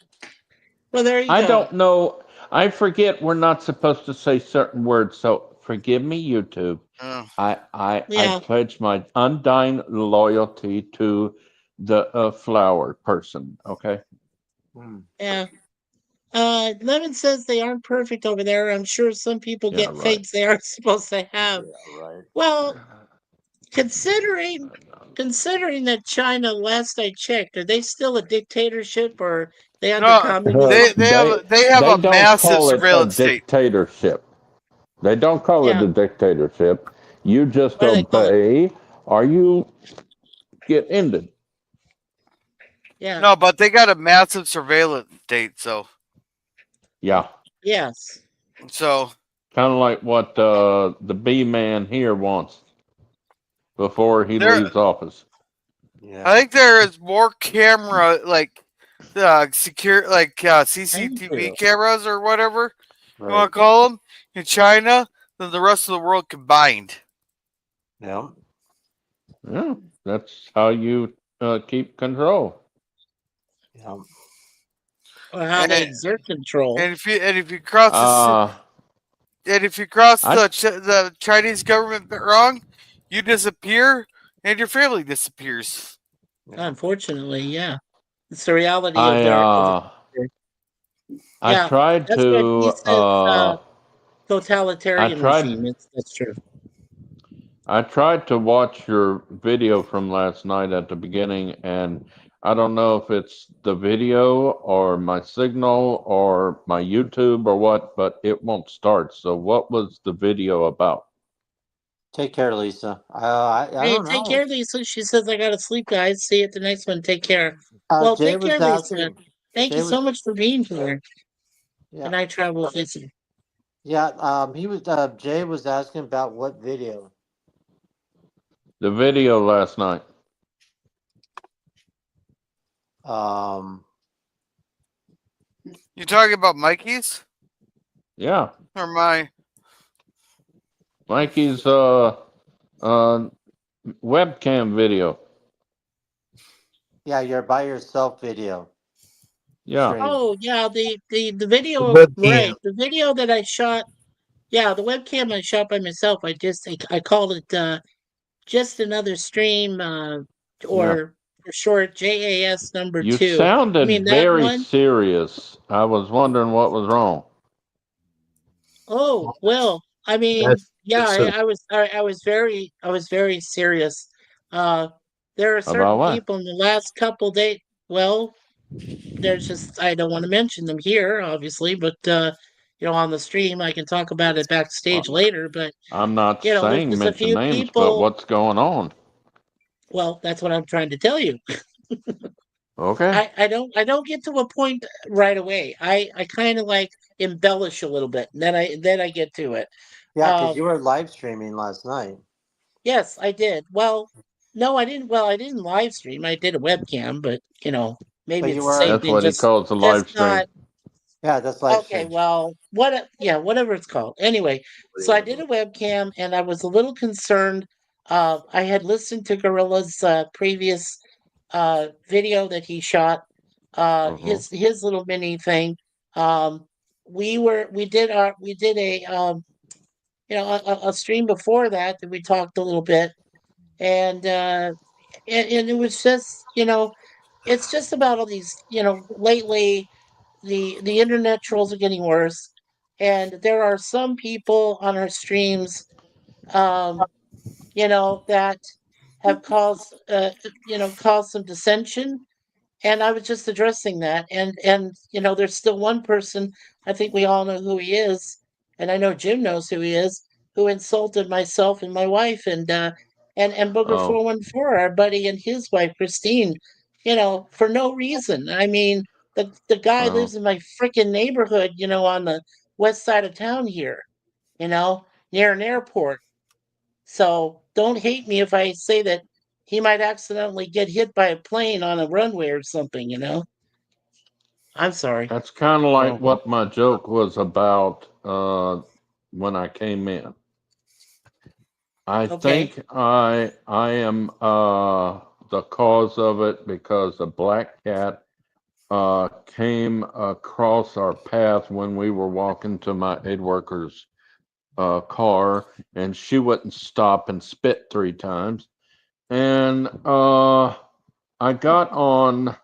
Well, there you I go. don't know. I forget we're not supposed to say certain words, so forgive me, YouTube. Oh. I Yeah. pledge my undying loyalty to the flower person. Okay. Yeah. Lemon says they aren't perfect over there. I'm sure some people Yeah, get right. fates they aren't supposed to have. Yeah, right. Well, considering that China, last I checked, are they still a dictatorship or are they under No, communism? they have a don't massive call it a surveillance state. dictatorship. They don't call Yeah. it a dictatorship. You just What do they call it? obey, or you get ended. Yeah. No, but they got a massive surveillance state. So Yeah. Yes. Kind of like what the B man here wants before he There- leaves office. Yeah. I think there is more camera secure CCTV cameras or whatever you want Right. to call them in China than the rest of the world combined. Yeah. Yeah, that's how you keep control. Yeah. Or how they exert control. And if you cross the Chinese government wrong, you disappear and your family disappears. Unfortunately, yeah. It's the reality of their. I Yeah, tried that's what he to. says, totalitarian tried- regime. That's true. I tried to watch your video from last night at the beginning, and I don't know if it's the video or my signal or my YouTube or what, but it won't start. So, what was the video about? Take care, Lisa. I Hey, don't take know. care, Lisa. She says I gotta sleep, guys. See you at the next one. Take care. Well, Jay take was care, Lisa. asking. Thank Jay you was- so much for being here. Yeah. And I travel with you. Yeah. He was. Jay was asking about what video. The video last night. You talking about Mikey's Yeah, or my? Mikey's webcam video. Yeah, you're by yourself video. Yeah. Stream. Oh yeah, the video, The webcam. right? The video that I shot. Yeah, the webcam I shot by myself. I called it just another stream, or for short JAS number You 2. sounded I mean, that very one? serious. I was wondering what was wrong. Oh well, I mean, That's- yeah, that's so- I was very serious. There are certain About what? people in the last couple days. Well, there's just I don't want to mention them here, obviously, but on the stream. I can talk about it backstage later, but I'm not there's saying just a mention few names, but people. what's going on? Well, that's what I'm trying to tell you. Okay. I don't get to a point right away. I kind of like embellish a little bit, and then I get to it. Yeah, because Um, you were live streaming last night. yes, I did. Well, no, I didn't. Well, I didn't live stream. I did a webcam, but maybe But it's you the were. same That's thing. what he calls a live Just stream. not. Yeah, that's live Okay, stream. well, yeah, whatever it's called. Anyway, so I did a webcam, and I was a little concerned. I had listened to Gorilla's previous video that he shot, Mhm. his little mini thing. Um, we did a a stream before that we talked a little bit, and and it was just it's just about all these lately the internet trolls are getting worse, and there are some people on our streams um that have caused caused some dissension, and I was just addressing that, and there's still one person, I think we all know who he is, and I know Jim knows who he is, who insulted myself and my wife, and Booger Oh, 414, our buddy, and his wife Christine, for no reason. I mean, the guy well, lives in my freaking neighborhood, on the west side of town here, you know, near an airport. So don't hate me if I say that he might accidentally get hit by a plane on a runway or something. I'm sorry. that's kind of like So, what my joke was about when I came in. I okay. think I am the cause of it because a black cat came across our path when we were walking to my aid worker's car, and she wouldn't stop and spit 3 times. And I got on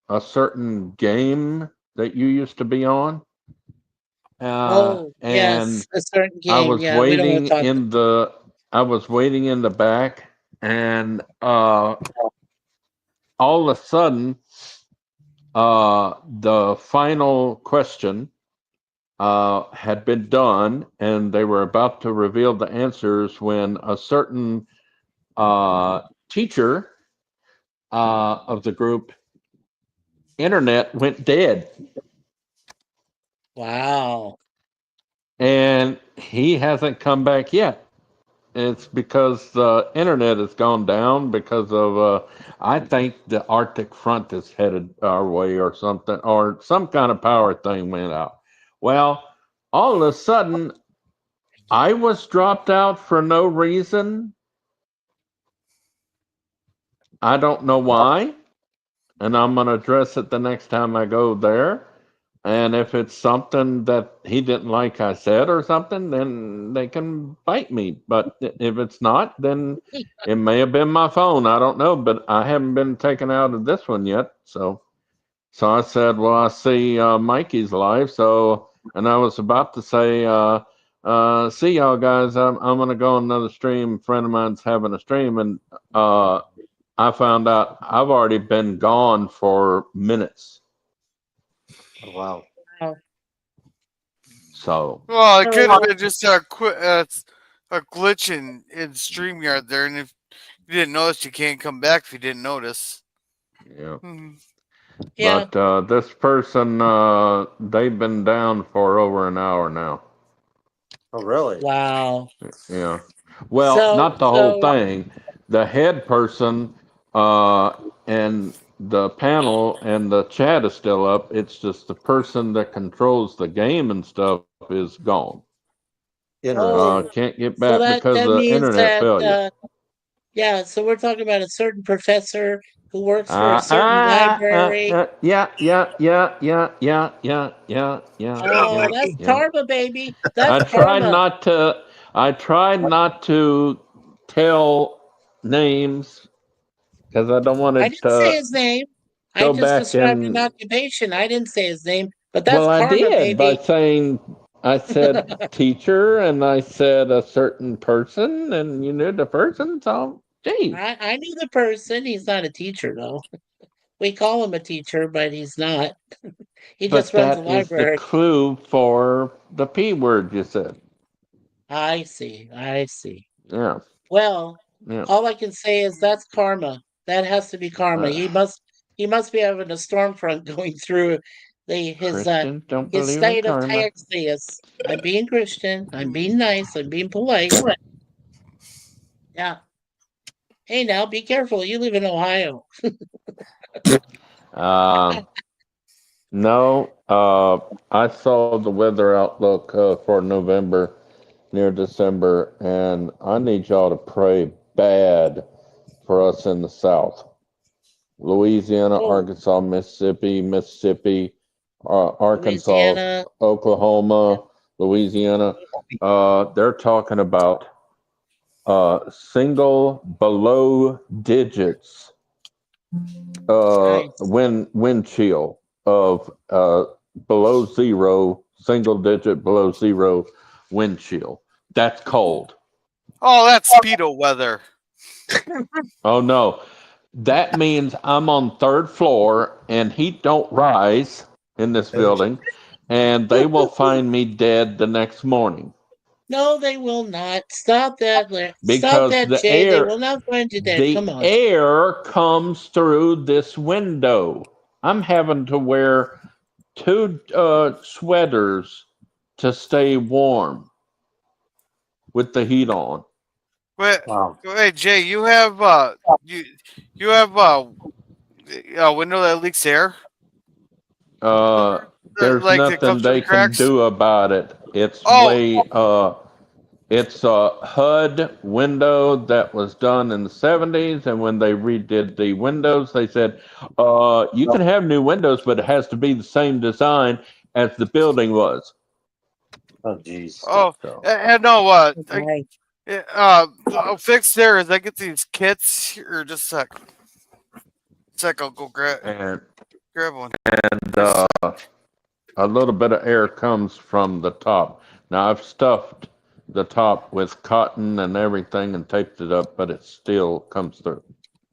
a certain game that you used to be on, Oh, and yes, a certain I game. was Yeah, we don't want waiting to talk. in the back, and all of a sudden, the final question had been done, and they were about to reveal the answers when a certain teacher of the group internet went dead, Wow. and he hasn't come back yet. It's because the internet has gone down because of I think the Arctic front is headed our way or something, or some kind of power thing went out. Well, all of a sudden I was dropped out for no reason. I don't know why, and I'm going to address it the next time I go there. And if it's something that he didn't like I said or something, then they can bite me. But if it's not, then it may have been my phone. I don't know, but I haven't been taken out of this one yet. So I said, well, I see Mikey's live. So, and I was about to say, see y'all guys. I'm gonna go on another stream. A friend of mine's having a stream, and I found out I've already been gone for minutes. Oh, wow. Wow. So Well, it Oh, could have been just a glitch in StreamYard there, and if you didn't notice, you can't come back if you didn't notice. yeah. yeah. But this person, they've been down for over an hour now. Oh, really? Wow. Yeah. Well, So, not the whole thing. The head person and the panel and the chat is still up. It's just the person that controls the game and stuff is gone. Interesting. Can't get so back that because that of means internet that failure. yeah. So we're talking about a certain professor who works for a certain library. Yeah. Oh, that's Yeah. karma, baby. I That's tried karma. not to. I tried not to tell names because I don't want I it didn't say to his name. I go just back described an and. occupation. I didn't say his name, but that's Well, I karma, did by baby. saying I said teacher and I said a certain person and you knew the person. So, geez. I knew the person. He's not a teacher, though. We call him a teacher, but he's not. He But just runs a that is the library. clue for the P word you said. I see. I see. Yeah. Well, Yeah. all I can say is that's karma. That has to be karma. Uh, He must be having a storm front going through Christians don't his believe in state of karma. Texas. I'm being Christian. I'm being nice. I'm being polite. Yeah. Hey, now be careful. You live in Ohio. No, I saw the weather outlook for November near December, and I need y'all to pray bad for us in the South. Louisiana, Oh. Arkansas, Mississippi, Arkansas, Louisiana. Oklahoma, Louisiana. They're talking about single below digits Nice. wind chill of below zero, single digit below zero wind chill. That's cold. Oh, that's speedo weather. Oh no. That means I'm on third floor and heat don't rise in this building, and they will find me dead the next morning. No, they will not. Stop that. Stop Because that, the Jay. They air- will not find you dead. The Come on. air comes through this window. I'm having to wear 2 sweaters to stay warm with the heat on. Wait, Wow. wait, Jay, you have you have a window that leaks air. There's Like it nothing comes through they the can cracks? do about it. It's Oh. it's a HUD window that was done in the 70s, and when they redid the windows, they said, you can have new windows, but it has to be the same design as the building was. Oh, jeez. Oh, So, and no, Okay. I'll fix there is I get these kits here. Just a sec. I'll go grab and one. a little bit of air comes from the top. Now, I've stuffed the top with cotton and everything and taped it up, but it still comes through.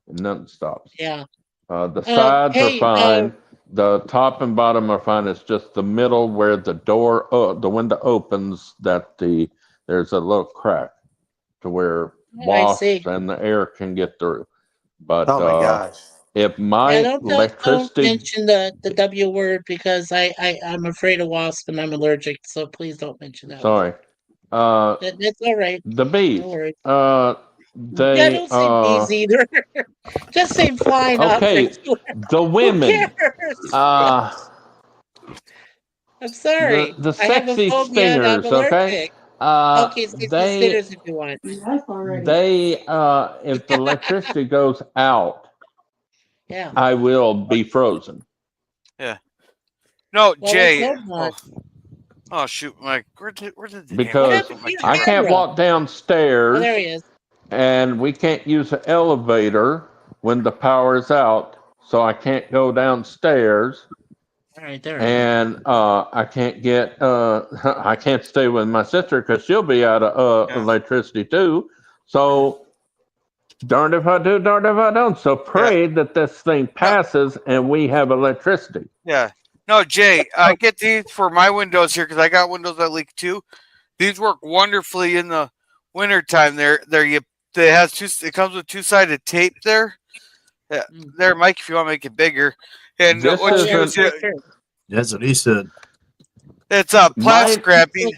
And nothing stops. Yeah. The sides hey, are fine. The top and bottom are fine. It's just the middle where the door, the window opens, that there's a little crack to where wasp see. and the air can get through. But Oh my gosh. if my Yeah, don't electricity, mention the W word because I'm afraid of wasp and I'm allergic. So please don't mention that. sorry, That's all right. the bees, No worries. they, Yeah, don't say bees either. Just say flying okay, objects. the Who women, cares? I'm sorry. the I have a sexy phobia and I'm stingers, okay? allergic. Okay, say They, stickers if you want. if the electricity goes out, Yeah. I will be frozen. No, Well, Jay. let's hope not. Oh shoot, Mike. Where did the Because happened to you? I can't walk Oh, downstairs, there he is. and we can't use the elevator when the power's out, so I can't go downstairs, All right, there. and I can't get I can't stay with my sister because she'll be out of Yeah. electricity too. So darned if I do, darned if I don't. So pray that this thing passes and we have electricity. Yeah. No, Jay, I get these for my windows here because I got windows that leak too. These work wonderfully in the wintertime. It comes with 2-sided tape there. Yeah, there, Mike, if you want to make it bigger. And This what you isn't- do is That's what he said. it's plastic wrapping.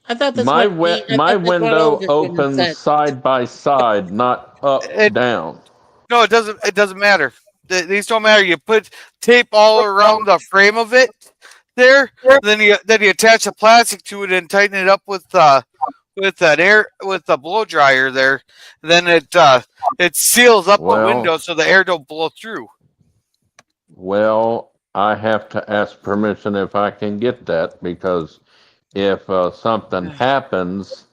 I thought that's My what my window Otis would have opens said. side by side, not up down. No, it doesn't matter. These don't matter. You put tape all around the frame of it there. Then you attach the plastic to it and tighten it up with the blow dryer there. Then it seals up the window so the air don't blow through. Well, I have to ask permission if I can get that, because if something happens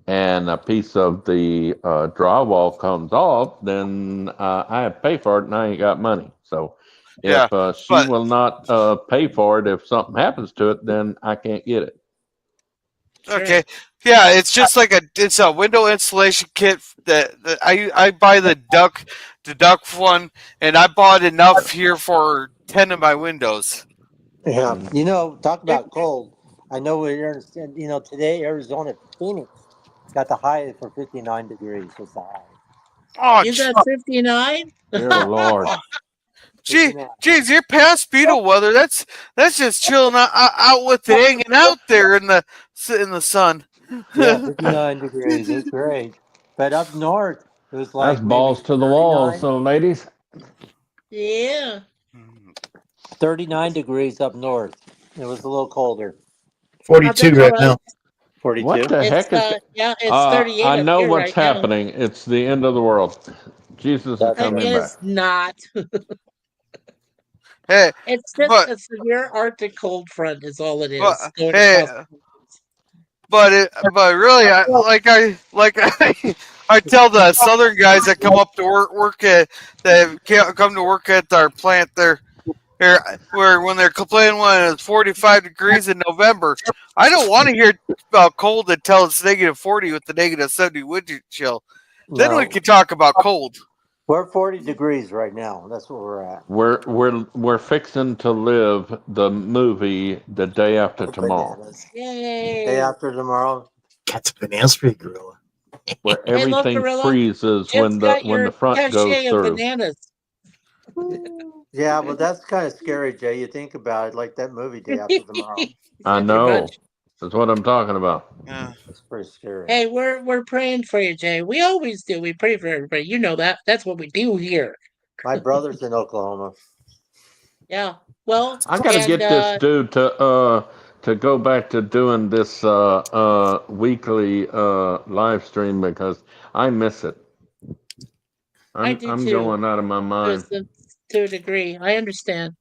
and a piece of the drywall comes off, then I have to pay for it, and I ain't got money. So if she will not pay for it, if something happens to it, then I can't get it. Okay, Yeah, it's just like it's a window installation kit that I buy the duck one, and I bought enough here for 10 of my windows. Yeah, talk about cold. I know we're in, today Arizona, Phoenix got the high for 59 degrees. Was the high. Oh, You got 59? Dear Lord. Gee, 59. geez, you're past beetle weather. That's just chilling out with it, hanging out there in the sun. Yeah, 59 degrees. It's great. But up north, it was That's like maybe balls to the wall, 39, so ladies. Yeah. 39 degrees up north. It was a little colder. 42 right now. 42. What the It's heck is yeah, it's 38 I up know here what's right now. happening. It's the end of the world. Jesus is That's coming It right. back. is not. Hey, It's just but a severe Arctic cold front is all it but is. Going hey, across. but really, I tell the southern guys that come up to work at that come to work at our plant there. Where when they're complaining when it's 45 degrees in November, I don't want to hear about cold until it's negative 40 with the negative 70 wind chill. Then we No, can talk about cold. we're 40 degrees right now. That's where we're at. We're fixing to live the movie The Day After Tomorrow, Bananas. Yay! Day after tomorrow. Got the bananas for you, Gorilla. where Hey, look, everything Gorilla. freezes It's when got the your front goes cachet of through. bananas. Yeah, well, that's kind of scary, Jay. You think about it, like that movie Day After Tomorrow. I Pretty know. much. That's what I'm talking about. Yeah. It's pretty scary. Hey, we're praying for you, Jay. We always do. We pray for everybody. You know that. That's what we do here. My brother's in Oklahoma. Yeah. Well, I gotta and get this dude to go back to doing this weekly live stream because I miss it. I do I'm too. going out of my mind. To a degree. I understand.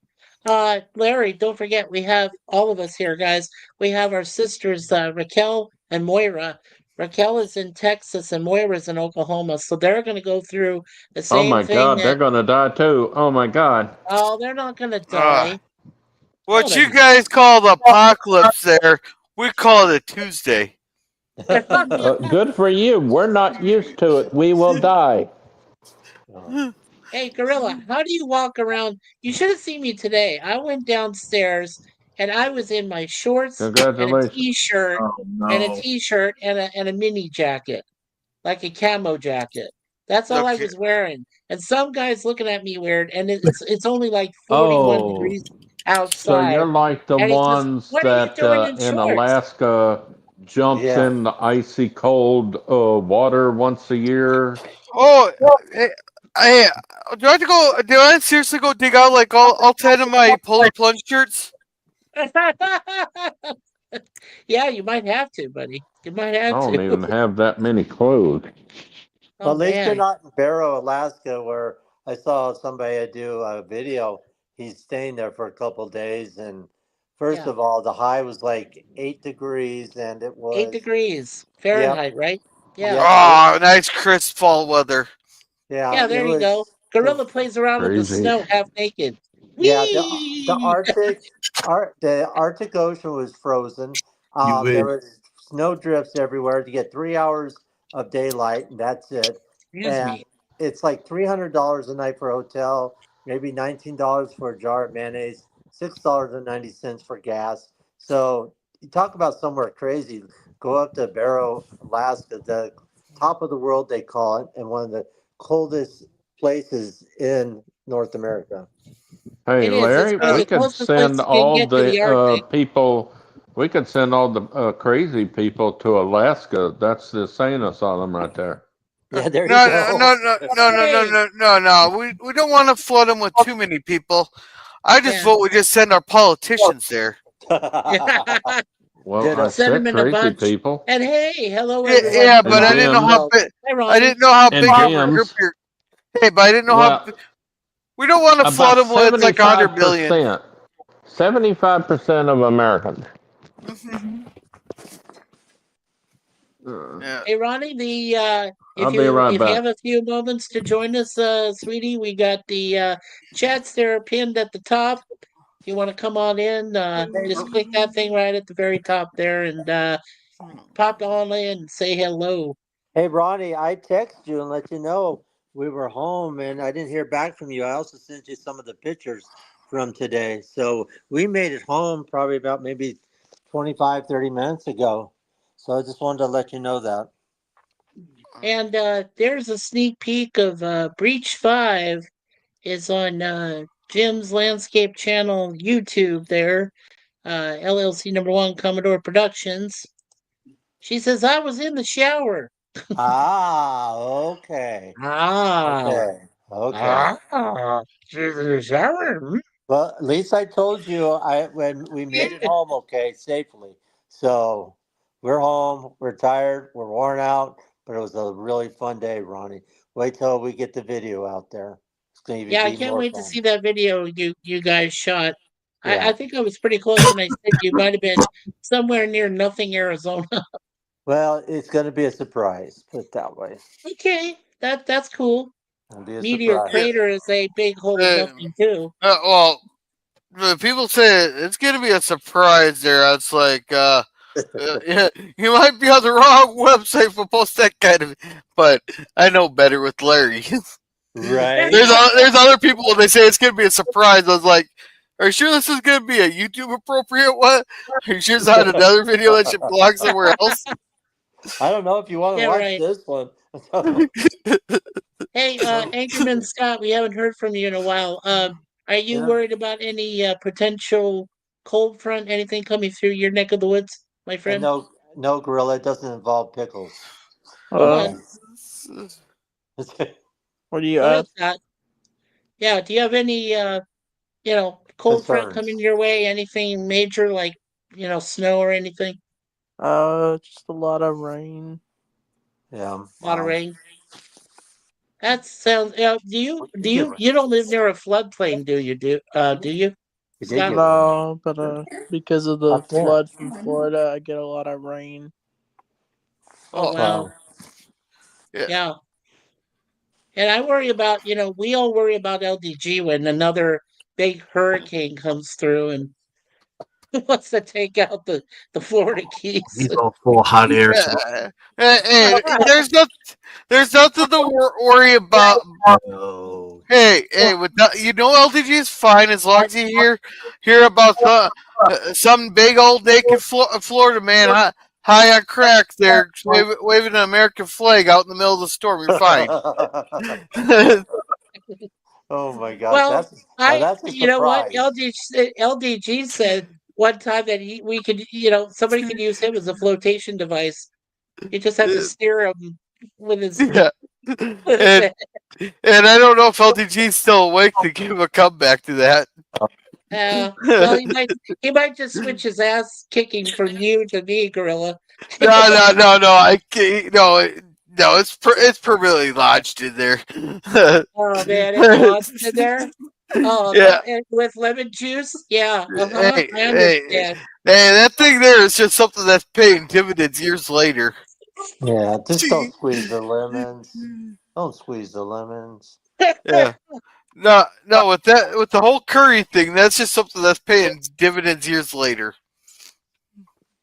Larry, don't forget we have all of us here, guys. We have our sisters Raquel and Moira. Raquel is in Texas and Moira's in Oklahoma, so they're going to go through the Oh same my thing God, they're that. gonna die too. Oh my God. Oh, they're not going to die. What they're you not. guys call the apocalypse there, we call it a Tuesday. Good for you. We're not used to it. We will die. Hey, Gorilla, how do you walk around? You should have seen me today. I went downstairs and I was in my shorts and a Congratulations. t-shirt Oh and a no. t-shirt and a mini jacket, like a camo jacket. That's all I Okay. was wearing. And some guy's looking at me weird, and it's only like 41 Oh, degrees so you're outside. like the And he says, ones "What are you that doing in in shorts?" Alaska jumps Yeah. in the icy cold water once a year. Oh, hey, do I have to go? Do I seriously go dig out like all 10 of my polar plunge shirts? Yeah, you might have to, buddy. You might I have don't to. even have that many clothes. Well, Oh at least you're man. not in Barrow, Alaska, where I saw somebody do a video. He's staying there for a couple of days, and first Yeah. of all, the high was like 8 degrees, and it 8 was degrees yep, Fahrenheit, right? Yeah. yep, Oh, nice crisp fall weather. yeah. Yeah, It there you go. was the Gorilla plays around in the Crazy. snow half naked. yeah the Whee! the Arctic Ocean was frozen. You There would. was snow drifts everywhere. You get 3 hours of daylight, and that's it. Excuse And me. it's like $300 a night for a hotel, maybe $19 for a jar of mayonnaise, $6.90 for gas. So you talk about somewhere crazy. Go up to Barrow, Alaska, the top of the world they call it, and one of the coldest places in North America. Hey, It is. It's Larry, one of we the could closest places send you can all get to the the Arctic. people. We could send all the crazy people to Alaska. That's the insane asylum right there. Yeah, there you No, go. no. We don't want to flood them with too many people. I just Yeah. vote we just send our politicians there. Well, Ditto. I Send them said in a crazy bunch. people. And hey, hello Yeah, everyone. yeah, And but I didn't know how Jim. big. Hi, I Ronnie. didn't know how And big of a group Jim's. you're. Hey, but I didn't know how. Well, We don't want to flood about them with like 100 billion. 75% of Americans. Yeah. Hey, Ronnie. I'll be right If you back. have a few moments to join us, sweetie, we got the chats there pinned at the top. If you want to come on in, just click that thing right at the very top there, and pop on in and say hello. Hey, Ronnie, I text you and let you know we were home and I didn't hear back from you. I also sent you some of the pictures from today. So we made it home probably about maybe 25, 30 minutes ago. So I just wanted to let you know that. And there's a sneak peek of Breach 5 is on Jim's Landscape Channel YouTube there. LLC number 1 Commodore Productions. She says, I was in the shower. Okay. Okay. She's in the shower. Well, at least I told you when we made it home okay, safely. So we're home, we're tired, we're worn out, but it was a really fun day, Ronnie. Wait till we get the video out there. It's gonna even Yeah, I be can't more wait fun. to see that video you guys shot. Yeah. I think I was pretty close when I said you might have been somewhere near Nothing, Arizona. Well, it's gonna be a surprise, put it that way. Okay, that's cool. It'll be a Meteor surprise. Crater is a big hole of nothing too. Well, the people say it's gonna be a surprise there. It's like, yeah, you might be on the wrong website for post that kind of, but I know better with Larry. Right. There's other people when they say it's gonna be a surprise. I was like, are you sure this is gonna be a YouTube appropriate one? Are you sure it's not another video that should belong somewhere else? I don't know if you want to Yeah, watch right. this one. Hey, Anchorman Scott, we haven't heard from you in a while. Are you Yeah. worried about any potential cold front, anything coming through your neck of the woods, my And friend? no, Gorilla, it doesn't involve pickles. Uh, Okay. what do you Go ahead, ask? Scott. Yeah, do you have any cold front Concerns. coming your way? Anything major like, snow or anything? Just a lot of rain. Yeah. A lot of wow. rain. That sounds. You don't live near a floodplain, do you? Do you? We did Scott? get rain. No, but because of the Up there. flood from Florida, I get a lot of rain. Oh, Oh, wow. Yeah. And I worry about, we all worry about LDG when another big hurricane comes through and wants to take out the Florida Keys. He's all full of hot air. So Hey, there's nothing to worry about. no. Hey, LTG is fine as long as you hear about some big old naked Florida man high on crack there waving an American flag out in the middle of the storm. You're fine. Oh my gosh, Well, that's a you know what? surprise. LDG said one time that we could, somebody could use him as a flotation device. You just have to steer him with his. Yeah. With his head. And I don't know if LTG's still awake to give a comeback to that. Well, he might just switch his ass kicking from you to me, Gorilla. No, I can't. No, it's permanently lodged in there. Oh man, it's lodged in there. Oh Yeah. and with lemon juice. Yeah, Hey, I understand. Hey, that thing there is just something that's paying dividends years later. Yeah, just don't squeeze the lemons. Don't squeeze the lemons. Yeah. No, with the whole curry thing, that's just something that's paying dividends years later.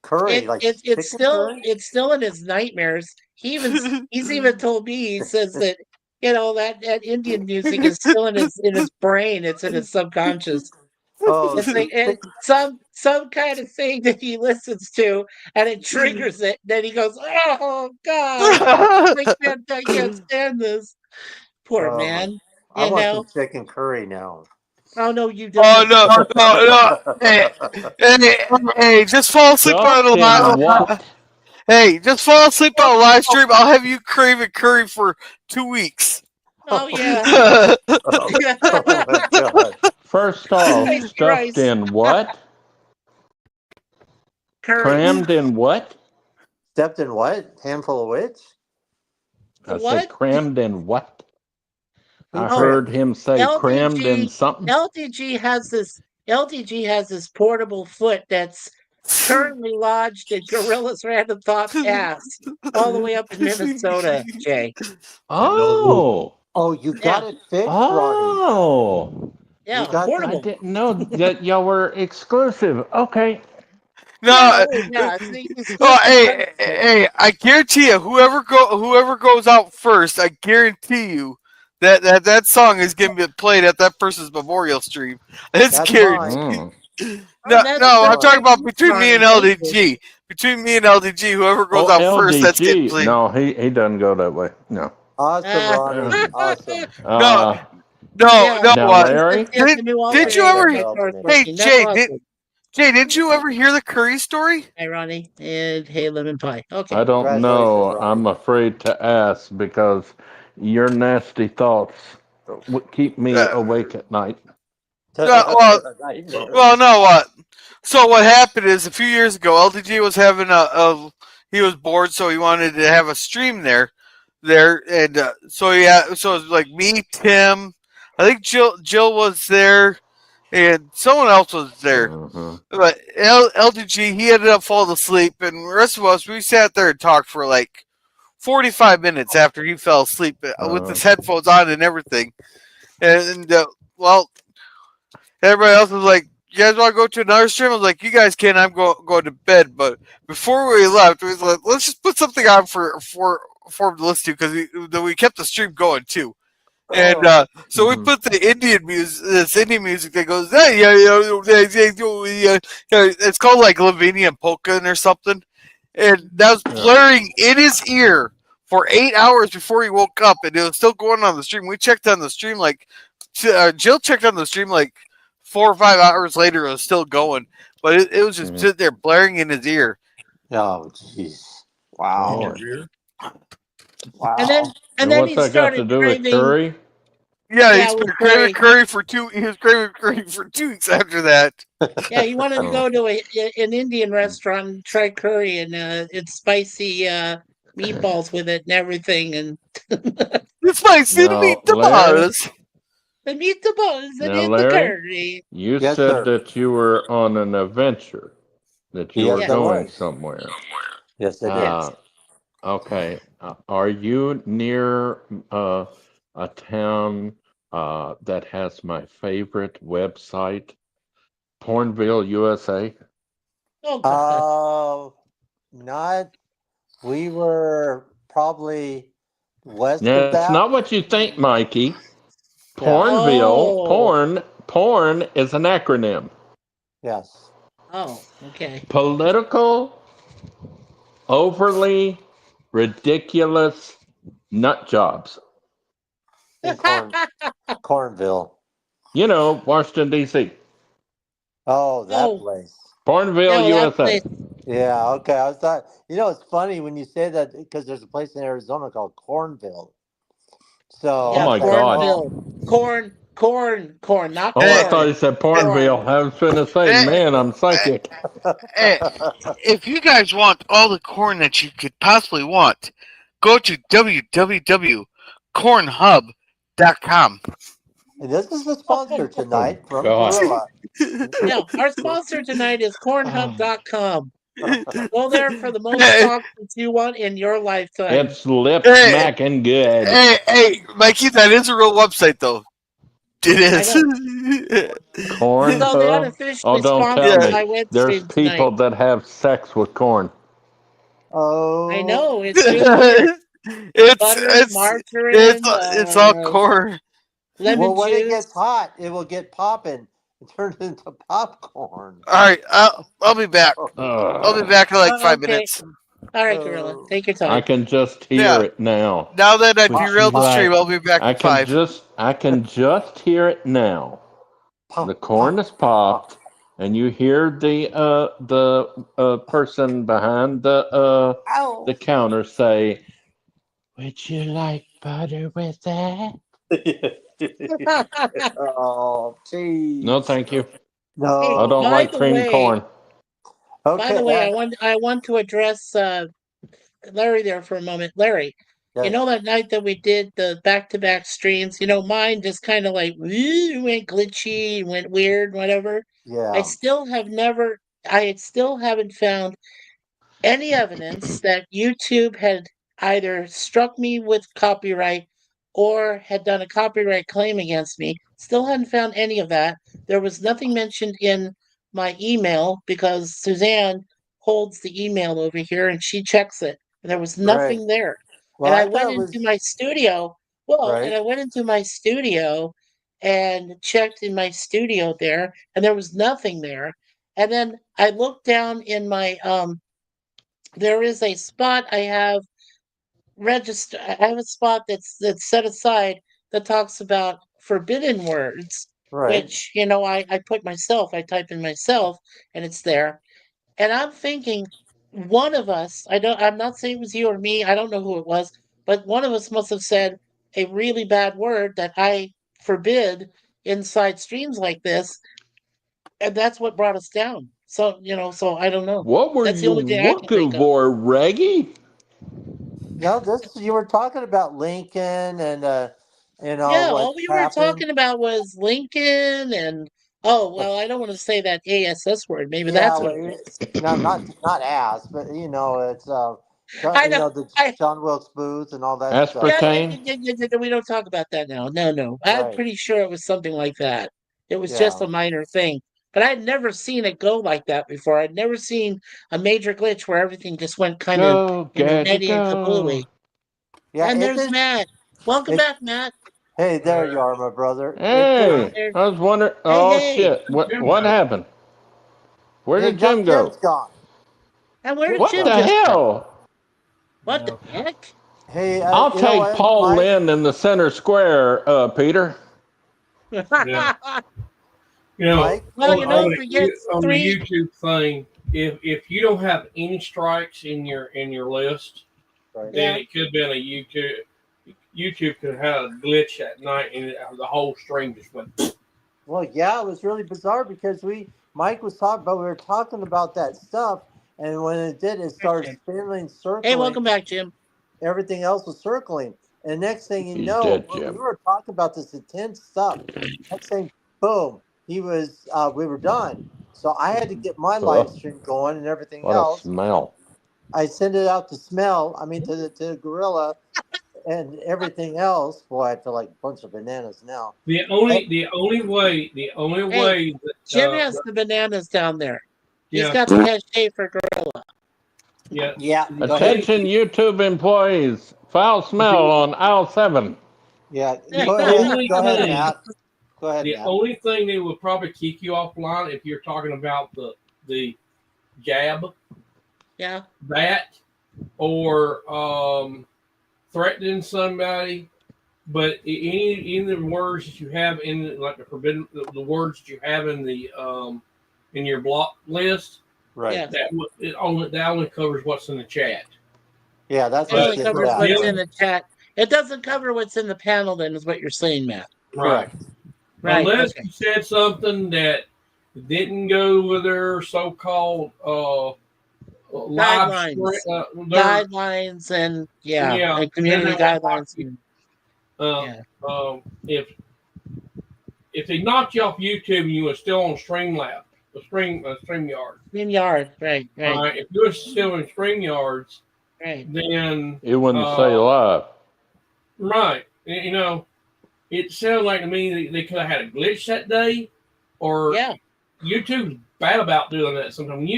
Curry, It's chicken curry? it's still in his nightmares. He's even told me, he says that that Indian music is still in his brain. It's in his subconscious. Oh, It's like some kind of thing that he listens to, and it triggers it. Then he goes, "Oh God, I can't stand this." Poor Oh, man. I You want know? some chicken curry now. Oh no, you don't. Oh no! Hey, just fall asleep on the Justin, live. what? Hey, just fall asleep on a live stream. I'll have you craving curry for 2 weeks. Oh yeah. Oh my god. First off, Christ, stuffed Christ. in what? Curry. Crammed in what? Stepped in what? Handful of which? I What? said crammed in what? I Oh, heard him say crammed in LDG something. LDG has this portable foot that's currently lodged in Gorilla's Random Thoughts ass all the way up in Minnesota, Jay. Oh, Oh, you got it fixed, Ronnie. oh! Yeah, You got I portable. didn't know that y'all were exclusive. Okay. No, yeah. See, he's oh, just hey, I guarantee you, whoever goes out first, I guarantee you that song is going to be played at that person's memorial stream. It's That's guaranteed. mine. No, that's no, I'm fine. talking about between me and Ronnie. Thank you. LDG. Between me and LDG, whoever goes Oh, out first, that's getting LDG. played. No, he doesn't go that way. No. Awesome, Ronnie. Awesome. No, Yeah. no. Now, What? Larry? It's the new Did you alternator. ever? My car's Hey, working. That's awesome. Jay, did you ever hear the Curry story? Hey, Ronnie. And hey, lemon pie. Okay. I don't know. Congratulations, I'm afraid to ask because your nasty thoughts keep me awake at night. Nightmare. Well, no, what? So what happened is a few years ago, LDG was having he was bored, so he wanted to have a stream there, and so it was like me, Tim, I think Jill was there, and someone else was there. Mhm. But LDG, he ended up falling asleep, and the rest of us, we sat there and talked for like 45 minutes after he fell asleep with his headphones on and everything. And well, everybody else was like, "You guys want to go to another stream?" I was like, "You guys can. I'm going to bed." But before we left, we was like, "Let's just put something on for him to listen to," because we kept the stream going too. And so we put the Indian music, this Indian music that goes, "Hey, it's called like Lavinia Polka or something," and that was blaring in his ear for 8 hours before he woke up, and it was still going on the stream. We checked on the stream like Jill checked on the stream like 4 or 5 hours later. It was still going, but it was just sitting there blaring in his ear. Oh, jeez. Wow. Wow. And then what's he that got started to do craving. with Curry? Yeah, Yeah, he's with been craving Curry. curry for two. He was craving curry for 2 weeks after that. Yeah, he wanted to go to an Indian restaurant and try curry, and it's spicy meatballs with it and everything, and It's spicy Now, meatballs. the meatballs and Now, in the Larry? curry. You Yes, said sir. that you were on an adventure, that you Yes, were I going was. somewhere. Yes, I did. Yes. Okay. Are you near a town that has my favorite website, Pornville, USA? Oh, God. Not. We were probably west Yeah, of it's that. not what you think, Mikey. Yeah. Pornville, Oh. porn is an acronym. Yes. Oh, okay. Political, overly ridiculous nut jobs. In Cornville. You know, Washington, D.C. Oh, that Oh. place. Pornville, Oh, that USA. place. Yeah. Okay. I was thought. It's funny when you say that because there's a place in Arizona called Cornville. So Yeah, Oh my it's like, God. Cornville. Corn, not Oh, I corn. thought he said Pornville. I was going to say, Hey. man, I'm psychic. Hey, if you guys want all the corn that you could possibly want, go to www.cornhub.com. And this is the sponsor tonight from God. Gorilla. No, our sponsor tonight is cornhub.com. Go there for the most Hey. talk that you want in your lifetime. It's lip Hey. smacking good. Hey, Mikey, that is a real website, though. It is. Corn. So they unofficially Oh, don't tell sponsored me. my web There's stream people tonight. that have sex with corn. Oh. I know, it's really weird. Butter, margarine, it's all corn. lemon Well, when it juice. gets hot, it will get popping and turn into popcorn. All right, I'll be back. I'll be back in like 5 Okay. minutes. All right, Gorilla, take your I time. can just hear Yeah. it now. Now that I But derailed the she's stream, like, I'll be back I in can 5. just hear it now. Pop, The corn pop, is popped, and you hear the person behind the Ow. counter say, "Would you like butter with that?" Oh, geez. No, thank you. No. I don't By like the cream way- corn. Okay. By the way, I want to address Larry there for a moment. Larry, yes. you know that night that we did the back-to-back streams, mine just kind of like went glitchy, went weird, whatever. Yeah. I still haven't found any evidence that YouTube had either struck me with copyright or had done a copyright claim against me. Still hadn't found any of that. There was nothing mentioned in my email because Suzanne holds the email over here, and she checks it, and there was Right. nothing there. Well, And I I went thought it into was my studio. Well, and right. I went into my studio and checked in my studio there, and there was nothing there. And then I looked down in my there is a spot I have register. I have a spot that's set aside that talks about forbidden words, Right. which I put myself. I type in myself, and it's there. And I'm thinking, one of us. I'm not saying it was you or me. I don't know who it was, but one of us must have said a really bad word that I forbid inside streams like this, and that's what brought us down. So so I don't know. What were That's the you only thing I can looking think of. for, Reggie? No, this you were talking about Lincoln and Yeah, what all we were happened. talking about was Lincoln and well, I don't want to say that ASS word. Maybe Yeah, that's what well, it is. not ass, but it's I know. the I John Wilkes Booth and all that stuff. yeah, Aspartame? we don't talk about that now. No. I'm Right. pretty sure it was something like that. It was just Yeah. a minor thing. But I'd never seen it go like that before. I'd never seen a major glitch where everything just went kind of Go, Gadget, nutty and kablooey. go. Yeah. And It there's did. Matt. Welcome It, back, Matt. hey, there you are, my brother. Hey, There. I was wondering. Hey, Oh, hey. shit. What happened? Where Hey, did Jim go? Jim's gone. And where did What Jim the just go? hell? What the heck? Hey, I'll you know take what, Paul Mike? Lynn in the center square, Peter. Yeah. Mike? Well, on forgets the 3. YouTube thing, if you don't have any strikes in your list, Right. then it could have been a YouTube could have had a glitch that night, and the whole stream just went. Well, yeah, it was really bizarre because Mike was talking about, we were talking about that stuff, and when it did, it started spinning, circling. Hey, welcome back, Jim. Everything else was circling. And next thing you He's know, dead, we Jim. were talking about this intense stuff. Next thing, boom, we were done. So I had to get my live stream going and everything What a else. smell. I sent it out to the Gorilla and everything else. Boy, I feel like a bunch of bananas now. The only way that Jim has the bananas down there. He's yeah, got the cachet for Gorilla. yeah. Yeah. The Go ahead. Attention, YouTube employees. Foul smell on aisle 7. Yeah. The Go ahead. only Go ahead, thing- Matt. Go ahead, The Matt. only thing that would probably kick you offline if you're talking about the jab, Yeah. that, or threatening somebody, but any of the words that you have in like the forbidden, the words that you have in the in your block list, Right. Yeah. that only covers what's in the chat. Yeah, that's It only just covers that. what's in the chat. It doesn't cover what's in the panel, then, is what you're saying, Matt. Right. Right. Unless Okay. you said something that didn't go with their so-called live Guidelines. their, Guidelines and and community then they'll guidelines. block And, if they knocked you off YouTube and you were still on StreamYard, StreamYard. Right. all right, if you were still in StreamYards, Right. then It wouldn't say live. right, it sounded like to me they could have had a glitch that day, or Yeah. YouTube's bad about doing that sometimes.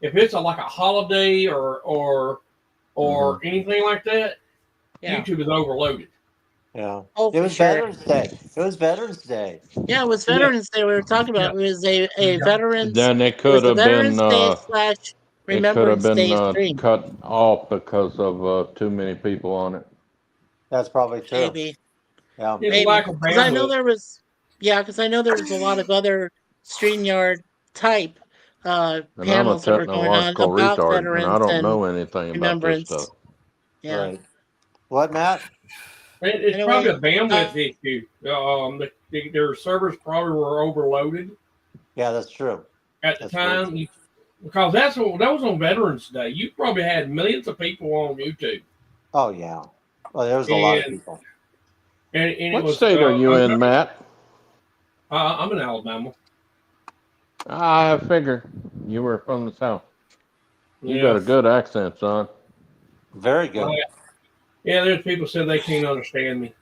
If it's like a holiday or anything like that, Yeah. YouTube is overloaded. Yeah. Oh, It for was sure. Veterans Day. It was Veterans Day. Yeah, it was Veterans Day we were talking about. It was a veterans. Then it It was could the have Veterans been Day / it could have Remembrance Day been stream. cut off because of too many people on it. That's probably true. Maybe. Yeah. It's Maybe. lack of Because I know bandwidth. there was. Yeah, because I know there was a lot of other StreamYard type And I'm a panels that were going on technological about retard, veterans and I don't and know anything about this remembrance. stuff. Yeah. Right. What, Matt? It's Anyway, probably a bandwidth issue. Their servers probably were overloaded Yeah, that's true. at the That's very time. Because that was on Veterans Day. You probably had millions of people on YouTube. Oh, yeah. Well, there was a lot of And- people. And it What was, state are you in, Matt? I'm in Alabama. I figure you were from the South. You Yeah. got a good accent, son. Very good. Yeah, there's people said they can't understand me.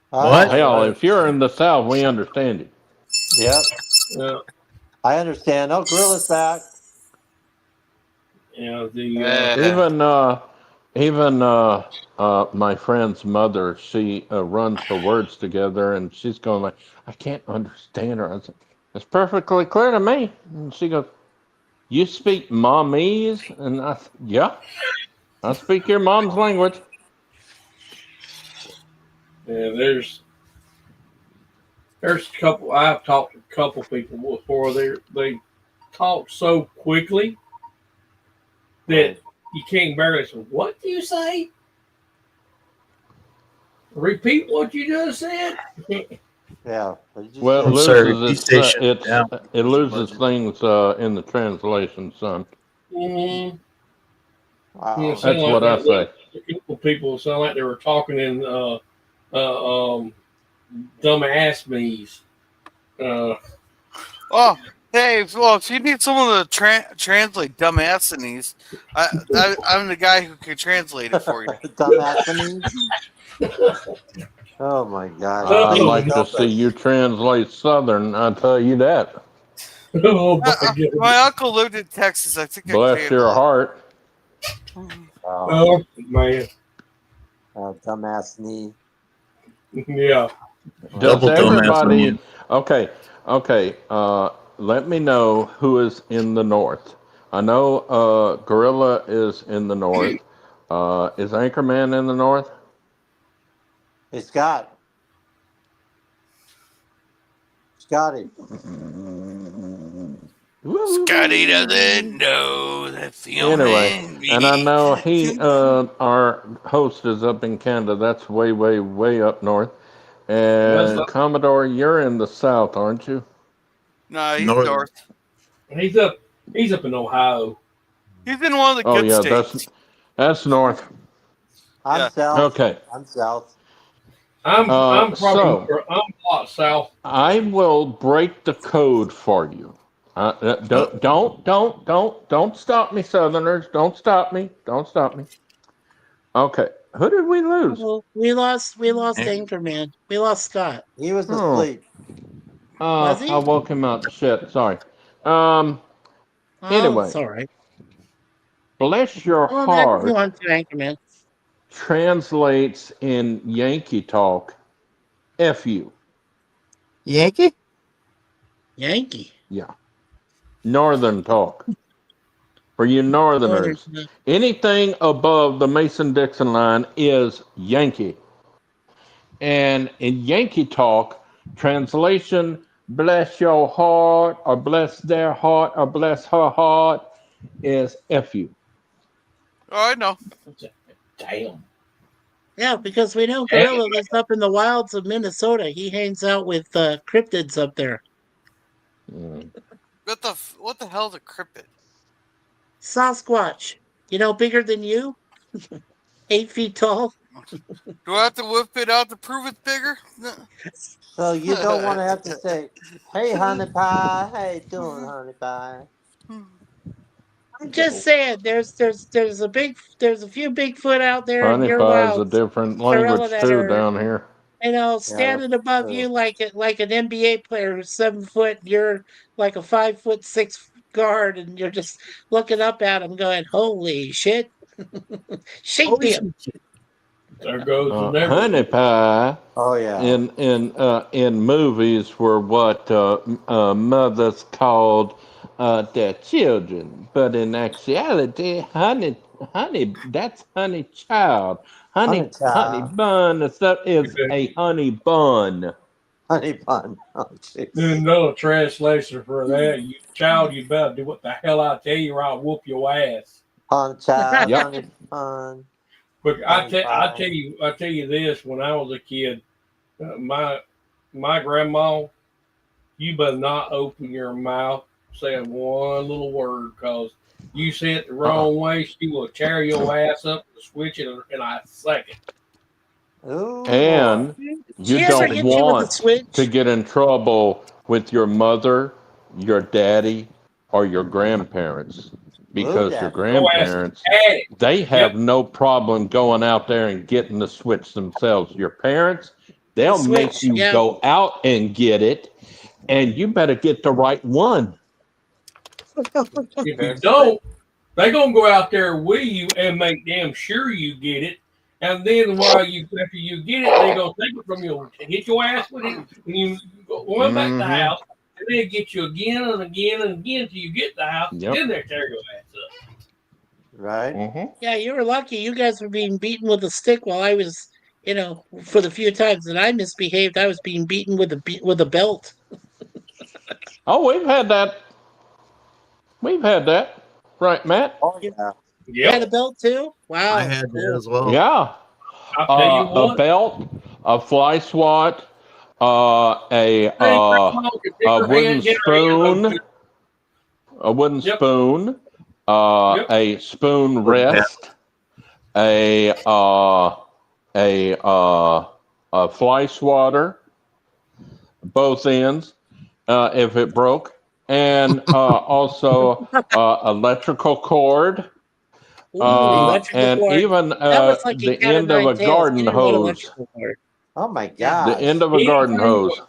What? Hell, if you're in the South, we understand you. Yep. Yeah. I understand. Oh, Gorilla's back. You know, the Even my friend's mother, she runs her words together, and she's going like, I can't understand her. I said, it's perfectly clear to me. And she goes, you speak momese? And I said, yeah, I speak your mom's language. yeah, there's a couple. I've talked to a couple people before. They talk so quickly that Right. you can't barely say, what do you say? Repeat what you just said. Yeah. What did you Well, say? I'm sorry, loses if you say shut its down, it loses budget. things in the translation, son. Mm-hmm. Wow. Sound That's like what I that. say. A couple people sound like they were talking in dumbass me's. Oh, hey, well, if you need someone to translate dumbassinese, I'm the guy who can translate it for you. Dumbassing. Oh my gosh. I'd Please like to help see us. you translate Southern. I tell you that. Oh my God. My uncle lived in Texas. I think I Bless can. your heart. Oh, Oh man. dumbass knee. Yeah. Does Double dumbass on everybody? you. Okay, okay. Let me know who is in the north. I know Gorilla is in the north. Is Anchorman in the north? Hey, Scott. Scotty. Scotty doesn't know the Anyway, filming. and I know he, our host is up in Canada. That's way, way, way up north. That's And Commodore, you're in the south, aren't you? No, he's Northern. north. he's up in Ohio. He's in one of the Oh good yeah, states. that's north. I'm Yeah. south. Okay. I'm south. I'm probably So- I'm a lot south. I will break the code for you. Don't stop me, Southerners. Don't stop me. Don't stop me. Okay. Who did we lose? Oh, we lost Anchor- Anchorman. We lost Scott. He was Oh. asleep. Was he? I woke him up. Shit. Sorry. Oh, Anyway. it's all right. Bless your Well, back if you heart want to Anchorman. translates in Yankee talk. F you. Yankee? Yankee. Yeah. Northern talk. For you Northerners. Anything above the Mason-Dixon line is Yankee. And in Yankee talk, translation, bless your heart, or bless their heart, or bless her heart, is F you. Oh, I know. Damn. Yeah, because we know Gorilla lives up in the wilds of Minnesota. He hangs out with cryptids up there. Mm. What the hell's a cryptid? Sasquatch. You know, bigger than you. 8 feet tall. Do I have to whip it out to prove it's bigger? No. So you don't want to have to say, "Hey, honey pie, how you doing, honey pie?" I'm just saying, there's a few Bigfoot out there in Honey your pie is a wilds, different Gorilla, language that too are, down here. standing above true. you like an NBA player who's 7 foot. You're like a 5'6" guard, and you're just looking up at him, going, "Holy shit!" Shakespeare. There goes the never. Honey pie Oh yeah. in movies were what mothers called their children, but in actuality, honey, that's honey child. Honey child. bun is a honey bun. Honey bun. Oh jeez. Another translation for that. You child, you better do what the hell I tell you, or I'll whoop your ass. Pun child. Yep. Honey pun. But I Honey pie. tell you this. When I was a kid, my grandma, you better not open your mouth saying one little word, cause you say it the wrong way, she will tear your ass up and switch it in a second. Ooh, And boy. you She ever don't hit you with a want switch? to get in trouble with your mother, your daddy, or your grandparents. Because your daddy. grandparents, Had it. they have no problem going out there and getting the switch themselves. Your parents, they'll The make switch, you yeah. go out and get it, and you better get the right one. If you don't, They gonna go out there with you and make damn sure you get it. And then while you after you get it, they gonna take it from you, hit your ass with it, and you go going back to the Mhm. house, and then get you again and again and again till you get to the house. Yep. Then they tear your ass up. Right. Mhm. Yeah, you were lucky. You guys were being beaten with a stick while I was, for the few times that I misbehaved, I was being beaten with a belt. Oh, we've had that. We've had that. Right, Matt? Oh yeah. You had a Yep. belt too? Wow. I had that cool. as well. Yeah. I'll tell you A what. belt, a fly swat, Hey, Grandma could pick a her wooden hand, get her hand spoon, hooked. a wooden Yep. spoon, Yep. a spoon Wooden wrist, a fly swatter, both ends, if it broke, and also electrical cord, Ooh, electrical and cord. even That was like a the cat of end of nine a tails. garden You didn't want hose. electrical cord. Oh my Yeah. The gosh. end of a garden Anything hose.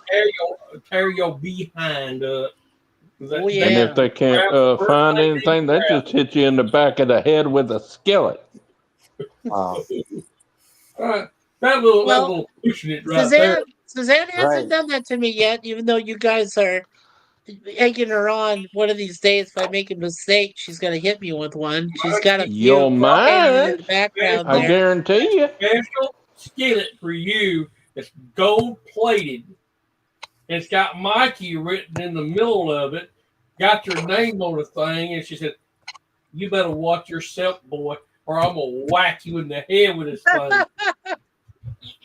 will tear your behind up. Oh, And yeah. if they can't First find thing they anything, they grab. just hit you in the back of the head with a skillet. Wow. That Well, little pushing it right there. Suzanne hasn't Right. done that to me yet, even though you guys are egging her on. One of these days, if I make a mistake, she's going to hit me with one. She's got a few You'll hanging in mind, the background I there. guarantee you. Special skillet for you. It's gold plated. It's got Mikey written in the middle of it. Got your name on the thing, and she said, "You better watch yourself, boy, or I'm gonna whack you in the head with this thing."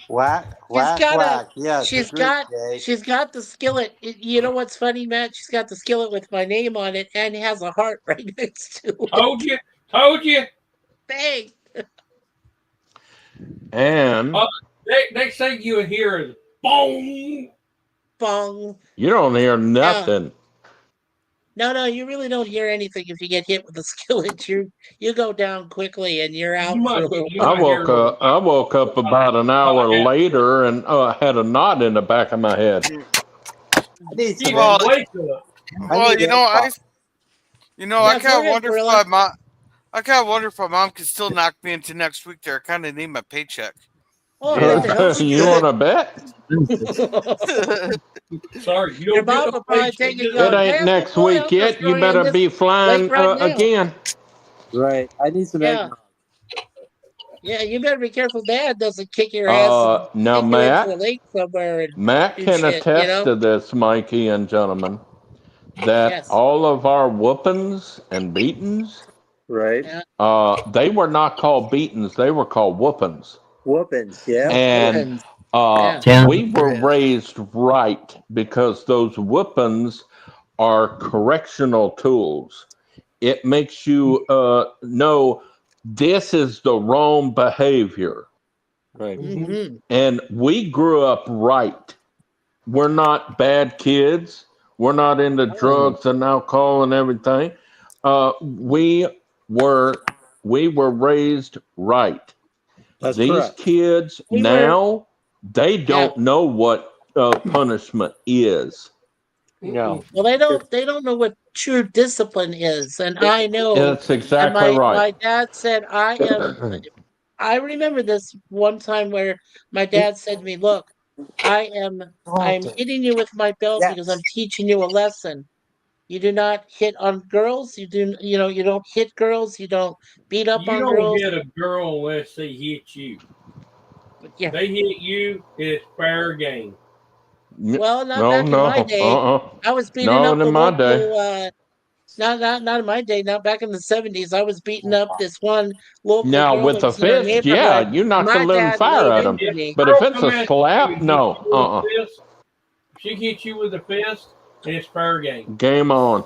Whack, She's whack, got whack. Yes, she's agreed, got Jay. she's got the skillet. You know what's funny, Matt? She's got the skillet with my name on it and has a heart right next to it. Told you. Bang! And Next thing you hear is boom. Bong. you don't hear nothing. No, you really don't hear anything if you get hit with a skillet. You go down quickly and you're out You for a might, little you while. I woke up about an hour later and had a knot in the back of my head. I need some. Well, wake up. Well, need you know, I Yeah, kind go of ahead, wonder if Gorilla. my mom could still knock me into next week. There, I kind of need my paycheck. Oh, what the hell? You want to bet? Sorry, you Your don't mom get will no probably paycheck. take it It going, ain't "Hey, next boy, week I'm yet. just You throwing better this be flying lake right now." again. Right. I need some Yeah. eggnog. Yeah, you better be careful Dad doesn't kick your ass and Now, take you into a Matt, lake somewhere and Matt do can shit, attest to this, Mikey and gentlemen, that Yes. all of our whoopings and beatings, Right. Yeah. they were not called beatings; they were called whoopings. Whoopings. Yeah. And Whoopings. Yeah. Yeah. we were raised right because those whoopings are correctional tools. It makes you know this is the wrong behavior. Right. Mm-hmm. And we grew up right. We're not bad kids. We're not into drugs and alcohol and everything. We were raised right. That's These correct. kids We were- now, they don't know what punishment is. No. Well, they don't know what true discipline is, and I know. That's And exactly my right. dad said I remember this one time where my dad said to me, "Look, I'm hitting you with my belt because I'm Yes. teaching you a lesson. You do not hit on girls. You don't hit girls. You don't beat up You on don't girls." hit a girl unless they hit you. Yeah. They hit you, it's fair game. Well, not back in my day. I was beating No, up in the my local. Not in my day. Not back in the 70s. I was beating up this one local Now girl with that a was in our fist, yeah, neighborhood. you knock the My living dad fire laid at them. into me. But if Girl it's come a at you slap, and hit no, you with a fist, if she hits you with a fist, it's fair game. game on.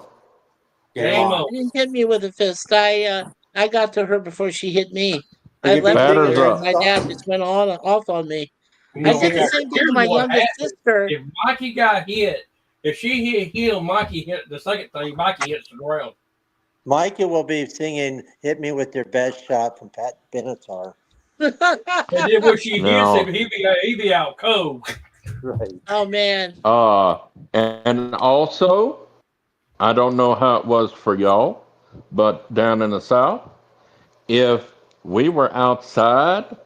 Game on. She didn't hit me with a fist. I got to her before she hit me. And I you'd be left Batters her, up. and my dad just went off on me. I No, did the same thing to here's my what youngest happens. sister. If Mikey got hit, if she hit him, Mikey hit the second thing, Mikey hits the ground. Micah will be singing "Hit Me with Your Best Shot" from Pat Benatar. And then when she No. hits him, he be out cold. Right. Oh man. And also, I don't know how it was for y'all, but down in the South, if we were outside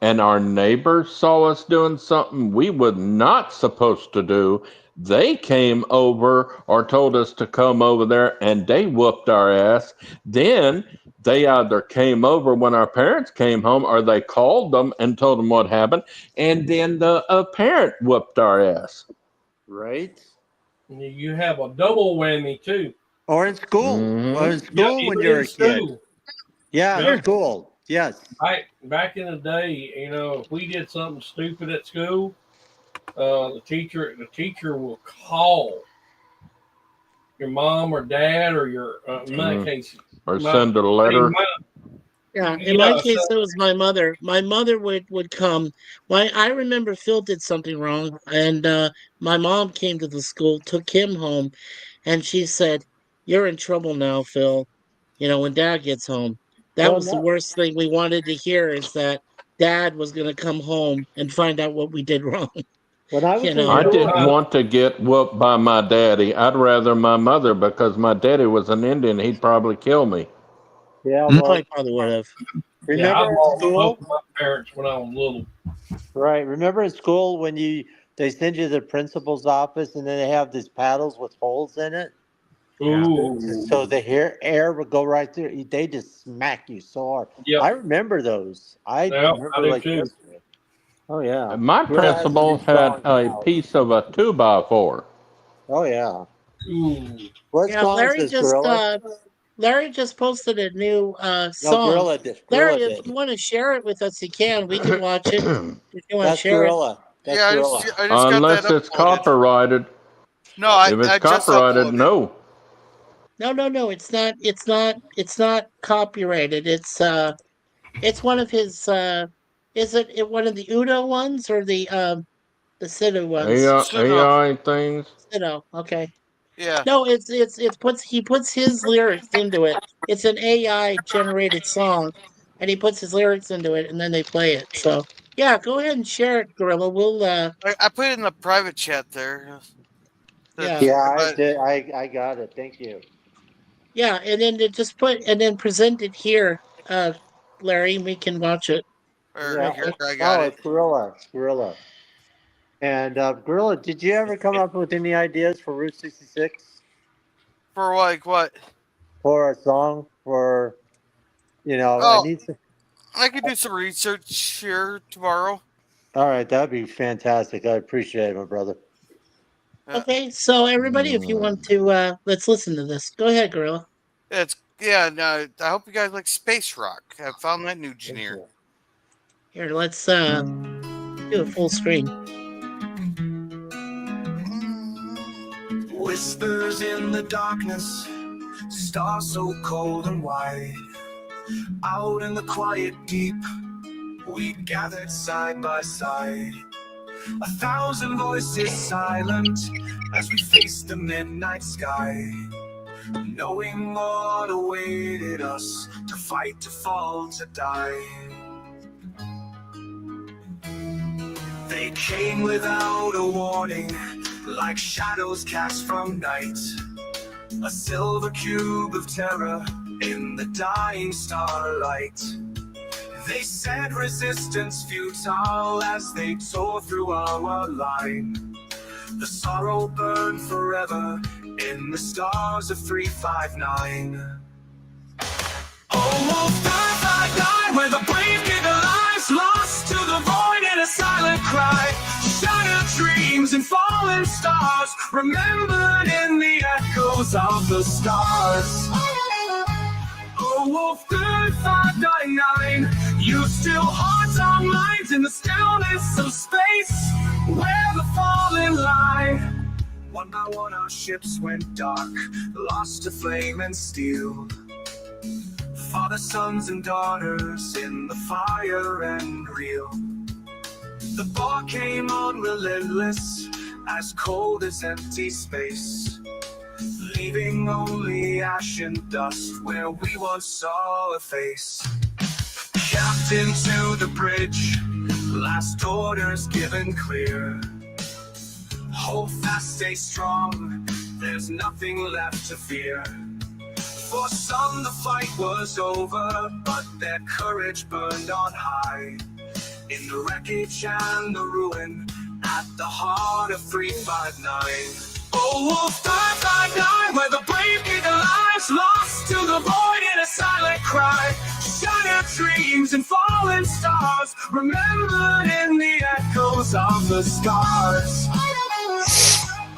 and our neighbors saw us doing something we were not supposed to do, they came over or told us to come over there and they whooped our ass. Then they either came over when our parents came home or they called them and told them what happened. And then the parent whooped our ass. Right? You have a double whammy too. Or in school. Mhm. Or in school when you're a kid. Yeah, Yeah. in school. Yes. Back in the day, if we did something stupid at school, the teacher will call your mom or dad or your in my case Or send a letter. Yeah, in my Yeah, case, it was my mother. My mother would come. I remember Phil did something wrong, and my mom came to the school, took him home, and she said, "You're in trouble now, Phil. When Dad gets home." That Well, was the no, worst thing we wanted to hear, is that Dad was going to come home and find out what we did wrong. when I was in I middle didn't want to get whooped by my daddy. I'd rather my mother, because my daddy was an Indian. He'd probably kill me. Yeah, Oh, well, I probably would have. I remember in lost school? both of my parents when I was little. Right. Remember in school when they send you to the principal's office and then they have these paddles with holes in it? Ooh, So the air would go right through. They just smack you so hard. yep. I remember those. I Yeah, remember I do like too. yesterday. Oh yeah. My Gorilla has principal new had songs a now. piece of a 2x4. Oh yeah. Ooh. What Yeah, song is this, Gorilla? Larry just posted a new No, song. Gorilla did. Larry, Gorilla if did. you want to share it with us, you can. We can watch it if you want to That's share it. Gorilla. That's Yeah, Gorilla. I just got Unless that it's uploaded. copyrighted. No, I If it's just copyrighted, uploaded. no. No, it's not. It's not copyrighted. It's one of his. Is it one of the Udo ones or the Sido ones? AI things. Sido. Okay. Yeah. No, he puts his lyrics into it. It's an AI generated song, and he puts his lyrics into it, and then they play it. So yeah, go ahead and share it, Gorilla. We'll I put it in the private chat there. Yeah. Yeah, I But- did. I got it. Thank you. yeah, and then present it here, Larry, and we can watch it. Yeah. Here, I got Oh, it. it's Gorilla. It's Gorilla. And Gorilla, did you ever come up with any ideas for Route 66 For like what? for a song? For I Oh. need to. I could do some research here tomorrow. All right, that'd be fantastic. I appreciate it, my brother. Okay, so everybody, if you want to, let's listen to this. Go ahead, Gorilla. No, I hope you guys like Space Rock. I found that new engineer. Here, let's do a full screen. Whispers in the darkness, stars so cold and wide. Out in the quiet deep, we gathered side by side. 1,000 voices silent as we faced the midnight sky, knowing what awaited us, to fight, to fall, to die. They came without a warning, like shadows cast from night, a silver cube of terror in the dying starlight. They said resistance futile as they tore through our line. The sorrow burned forever in the stars of 359. Oh, Wolf 359, where the brave give their lives, lost to the void in a silent cry. Shattered dreams and fallen stars, remembered in the echoes of the stars. Oh, Wolf 599, you still haunt our minds in the stillness of space, where the fallen lie. One by one our ships went dark, lost to flame and steel. Father, sons, and daughters in the fire and reel. The bar came on relentless, as cold as empty space, leaving only ash and dust where we once saw a face. Captain to the bridge, last orders given clear. Hold fast, stay strong, there's nothing left to fear. For some, the fight was over, but their courage burned on high. In the wreckage and the ruin, at the heart of 359. Oh, Wolf 359, where the brave give their lives, lost to the void in a silent cry. Shattered dreams and fallen stars, remembered in the echoes of the scars.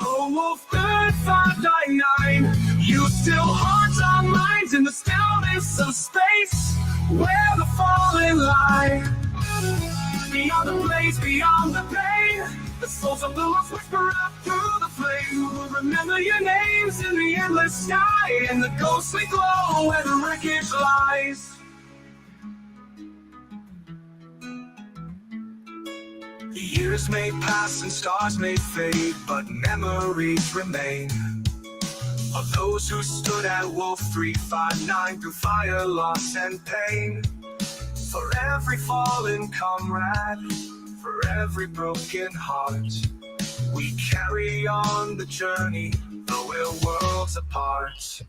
Oh, Wolf 359, you still haunt our minds in the stillness of space, where the fallen lie. Beyond the blaze, beyond the pain, the souls of the lost whisper out through the flame. We'll remember your names in the endless sky, in the ghostly glow where the wreckage lies. The years may pass and stars may fade, but memories remain of those who stood at Wolf 359 through fire, loss, and pain. For every fallen comrade, for every broken heart, we carry on the journey, though we're worlds apart.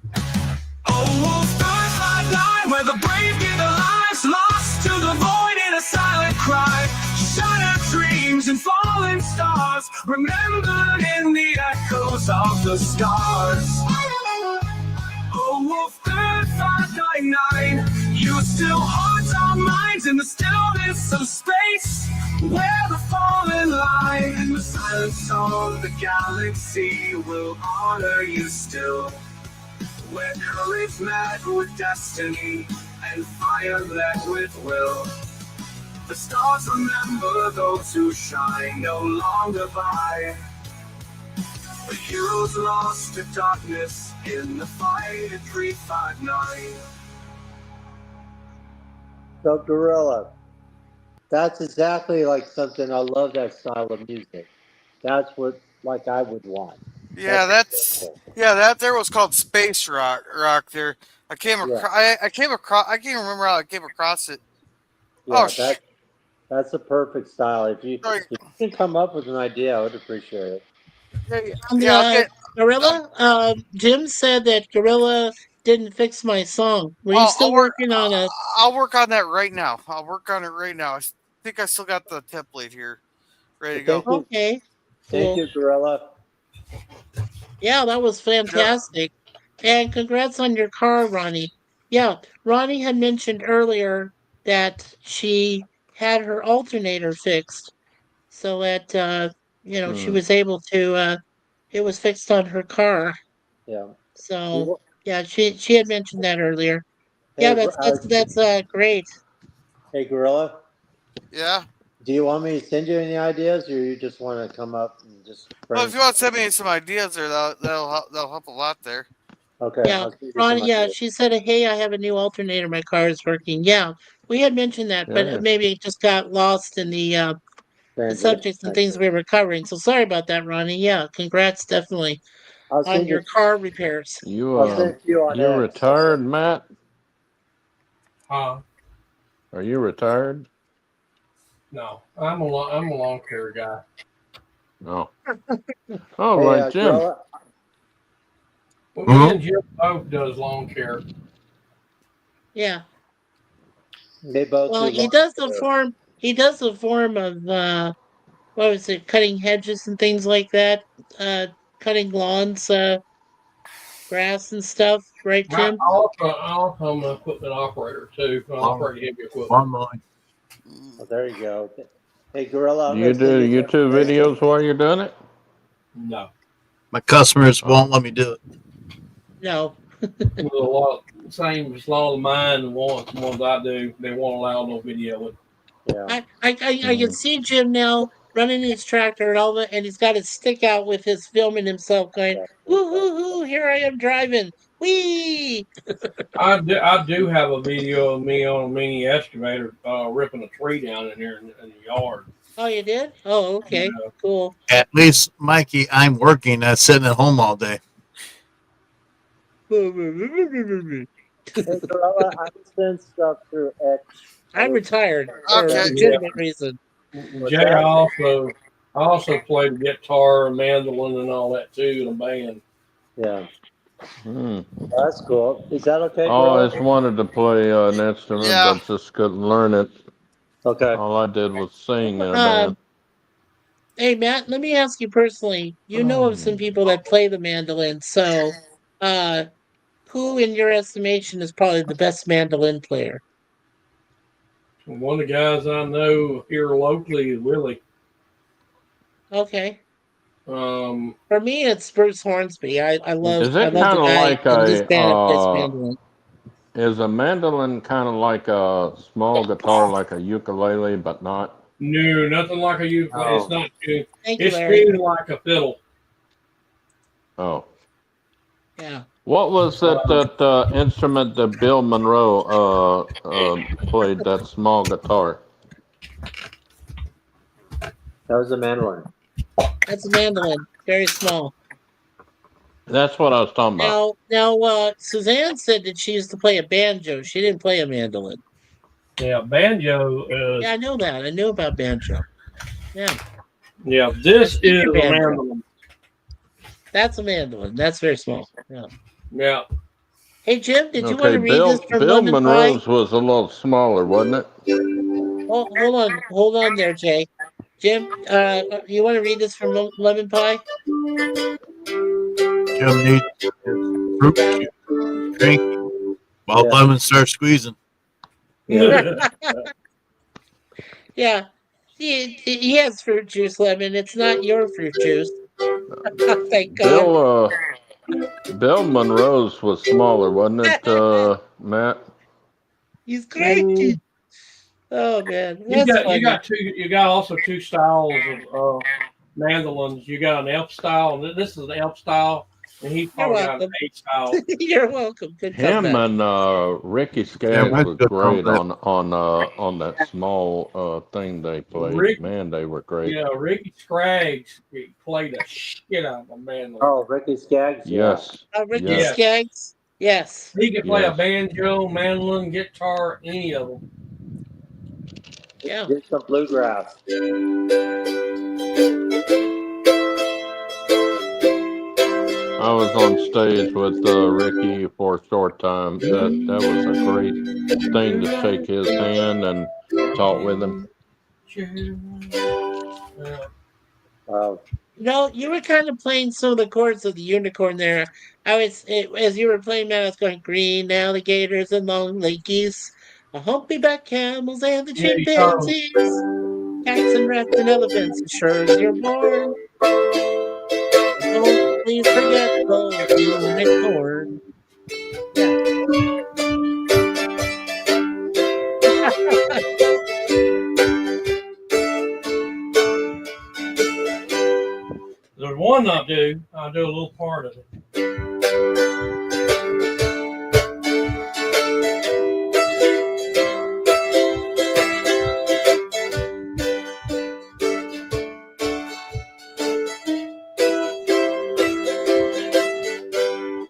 Oh, Wolf 359, where the brave give their lives, lost to the void in a silent cry. Shattered dreams and fallen stars, remembered in the echoes of the scars. Oh, Wolf 359, you still haunt our minds in the stillness of space, where the fallen lie. And the silence of the galaxy will honor you still, where courage met with destiny and fire led with will. The stars remember those who shine no longer by. The heroes lost to darkness in the fight at 359. So Gorilla, that's exactly like something. I love that style of music. That's what like I would want. Yeah, that there was called space rock there. I came across. I came across. I can't remember how I came across it. Yeah, Oh, that's a perfect style. If you can come up with an idea, I would appreciate it. Okay. Gorilla, Jim said that Gorilla didn't fix my song. Were you still working on it? I'll work on that right now. I'll work on it right now. I think I still got the template here, ready to go. Okay. Thank you, Gorilla. Yeah, that was fantastic. And congrats on your car, Ronnie. Yeah, Ronnie had mentioned earlier that she had her alternator fixed so that she was able to it was fixed on her car. Yeah. So yeah, she had mentioned that earlier. Hey, Yeah, that's great. Hey, Gorilla. Yeah. Do you want me to send you any ideas, or you just want to come up and just? Well, if you want to send me some ideas there, that'll help a lot there. Okay. Yeah, Ronnie. Yeah, she said, "Hey, I have a new alternator. My car is working." Yeah, we had mentioned that, but maybe it just got lost in the subjects and things we were covering. So sorry about that, Ronnie. Yeah, congrats, definitely on your car repairs. You retired, Matt? Huh? Are you retired? No, I'm a lawn care guy. No. Oh, right, Jim. Well, me and Jim both does lawn care. Yeah. They both. Well, he does the form. He does the form of what was it? Cutting hedges and things like that. Cutting lawns, grass and stuff. Right, Jim? Also, I'm an equipment operator too. I operate heavy equipment. Online. Oh, there you go. Hey, Gorilla. You do YouTube videos while you're doing it? No. My customers won't let me do it. No. With a lot, same as a lot of mine, the ones I do, they won't allow no video. Yeah. I can see Jim now running his tractor and all that, and he's got his stick out with his filming himself, going, "Woo hoo hoo! Here I am driving, wee!" I do have a video of me on a mini excavator ripping a tree down in here in the yard. Oh, you did? Oh, okay, cool. At least, Mikey, I'm working. I'm sitting at home all day. Hey, Gorilla, I send stuff through X. I'm retired for a legitimate reason. Jay, I also play the guitar and mandolin and all that too in a band. Yeah. Hmm. That's cool. Is that okay, I always Gorilla? wanted to play an instrument, Yeah. but just couldn't learn it. Okay. All I did was sing in a band. Hey Matt, let me ask you personally. You know of some people that play the mandolin, so who in your estimation is probably the best mandolin player? One of the guys I know here locally is Willie. Okay. Um, For me it's Bruce Hornsby. I love Is I it love kind the of guy like in this a band that plays mandolin. is a mandolin kind of like a small guitar, like a ukulele, but not? no, nothing like a ukulele. Oh. It's not tuned. Thank you, It's Larry. tuned like a fiddle. Oh, Yeah. what was that instrument that Bill Monroe played? That small guitar. That was a mandolin. That's a mandolin. Very small. That's what I was talking about. Now Suzanne said that she used to play a banjo. She didn't play a mandolin. Yeah, banjo is. Yeah, I know that. I knew about banjo. Yeah. Yeah, this Teach is your a banjo. mandolin. That's a mandolin. That's very small. Yeah. Yeah. Hey Jim, did you want Okay, to read this from Bill Lemon Pie? Monroe's was a little smaller, wasn't it? Oh, hold on there, Jay. Jim, you want to read this from Lemon Pie? Jim needs his fruit juice to drink while lemons start squeezing. Yeah. He has fruit juice, Lemon. It's not your fruit juice. Thank God. Bill Monroe's was smaller, wasn't it, Matt? He's crazy. Oh man, You that's funny. you got also two styles of mandolins. You got an elf style, and this is the elf style, and he probably got an A style. You're welcome. Good Him comeback. and Ricky Skaggs mine's was good great comeback. on that small thing they played. Man, they were great. Yeah, Ricky Scraggs played the shit out of a mandolin. Oh, Ricky Skaggs. Yes. Ricky Yes. Skaggs. Yes. He could play a Yes. banjo, mandolin, guitar, any of them. Yeah. Did some bluegrass. I was on stage with Ricky for a short time. That was a great thing to shake his hand and talk with him. No, you were kind of playing some of the chords of the unicorn there. As you were playing that, I was going green alligators and long legged geese, humpback camels and the Yeah, you saw 'em. chimpanzees, cats and rats and elephants, as sure as you're born. Don't please forget the unicorn. There's one I'll do a little part of it.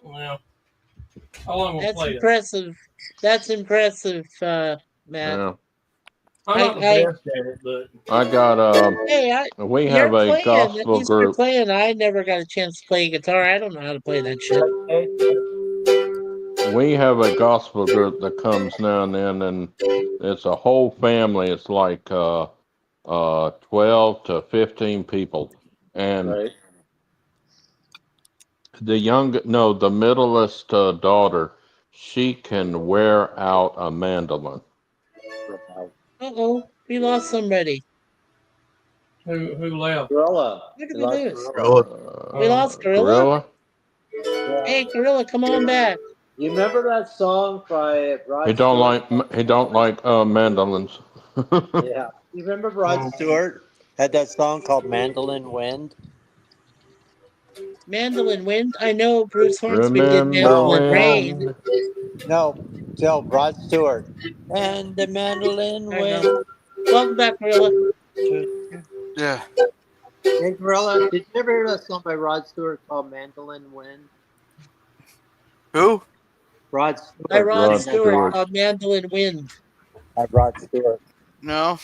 Well, how long will That's play it? impressive. That's impressive, Matt. Yeah. I'm not the I- best at it, but I got Hey, we you're have a playing. At gospel least you're group. playing. I never got a chance to play guitar. I don't know how to play that shit. We have a gospel group that comes now and then, and it's a whole family. It's like 12 to 15 people, and Right. the middlest daughter, she can wear out a mandolin. Uh-oh, we lost somebody. who left? Gorilla. What did We we lost lose? Gorilla. We lost Gorilla? Yeah. Hey, Gorilla, come on back. You remember that song by Rod He don't Stewart? like mandolins. Yeah. You remember Rod Stewart had that song called Mandolin Wind? Mandolin Wind. I know Bruce Hornsby did Remember Mandolin when- Rain. No, tell Rod Stewart. And the mandolin I wind. know. Welcome back, Gorilla. Yeah. Hey, Gorilla, did you ever hear that song by Rod Stewart called Mandolin Wind? Who? Rod Stewart. By Rod Rod Stewart Stewart. called Mandolin Wind. By Rod Stewart. No.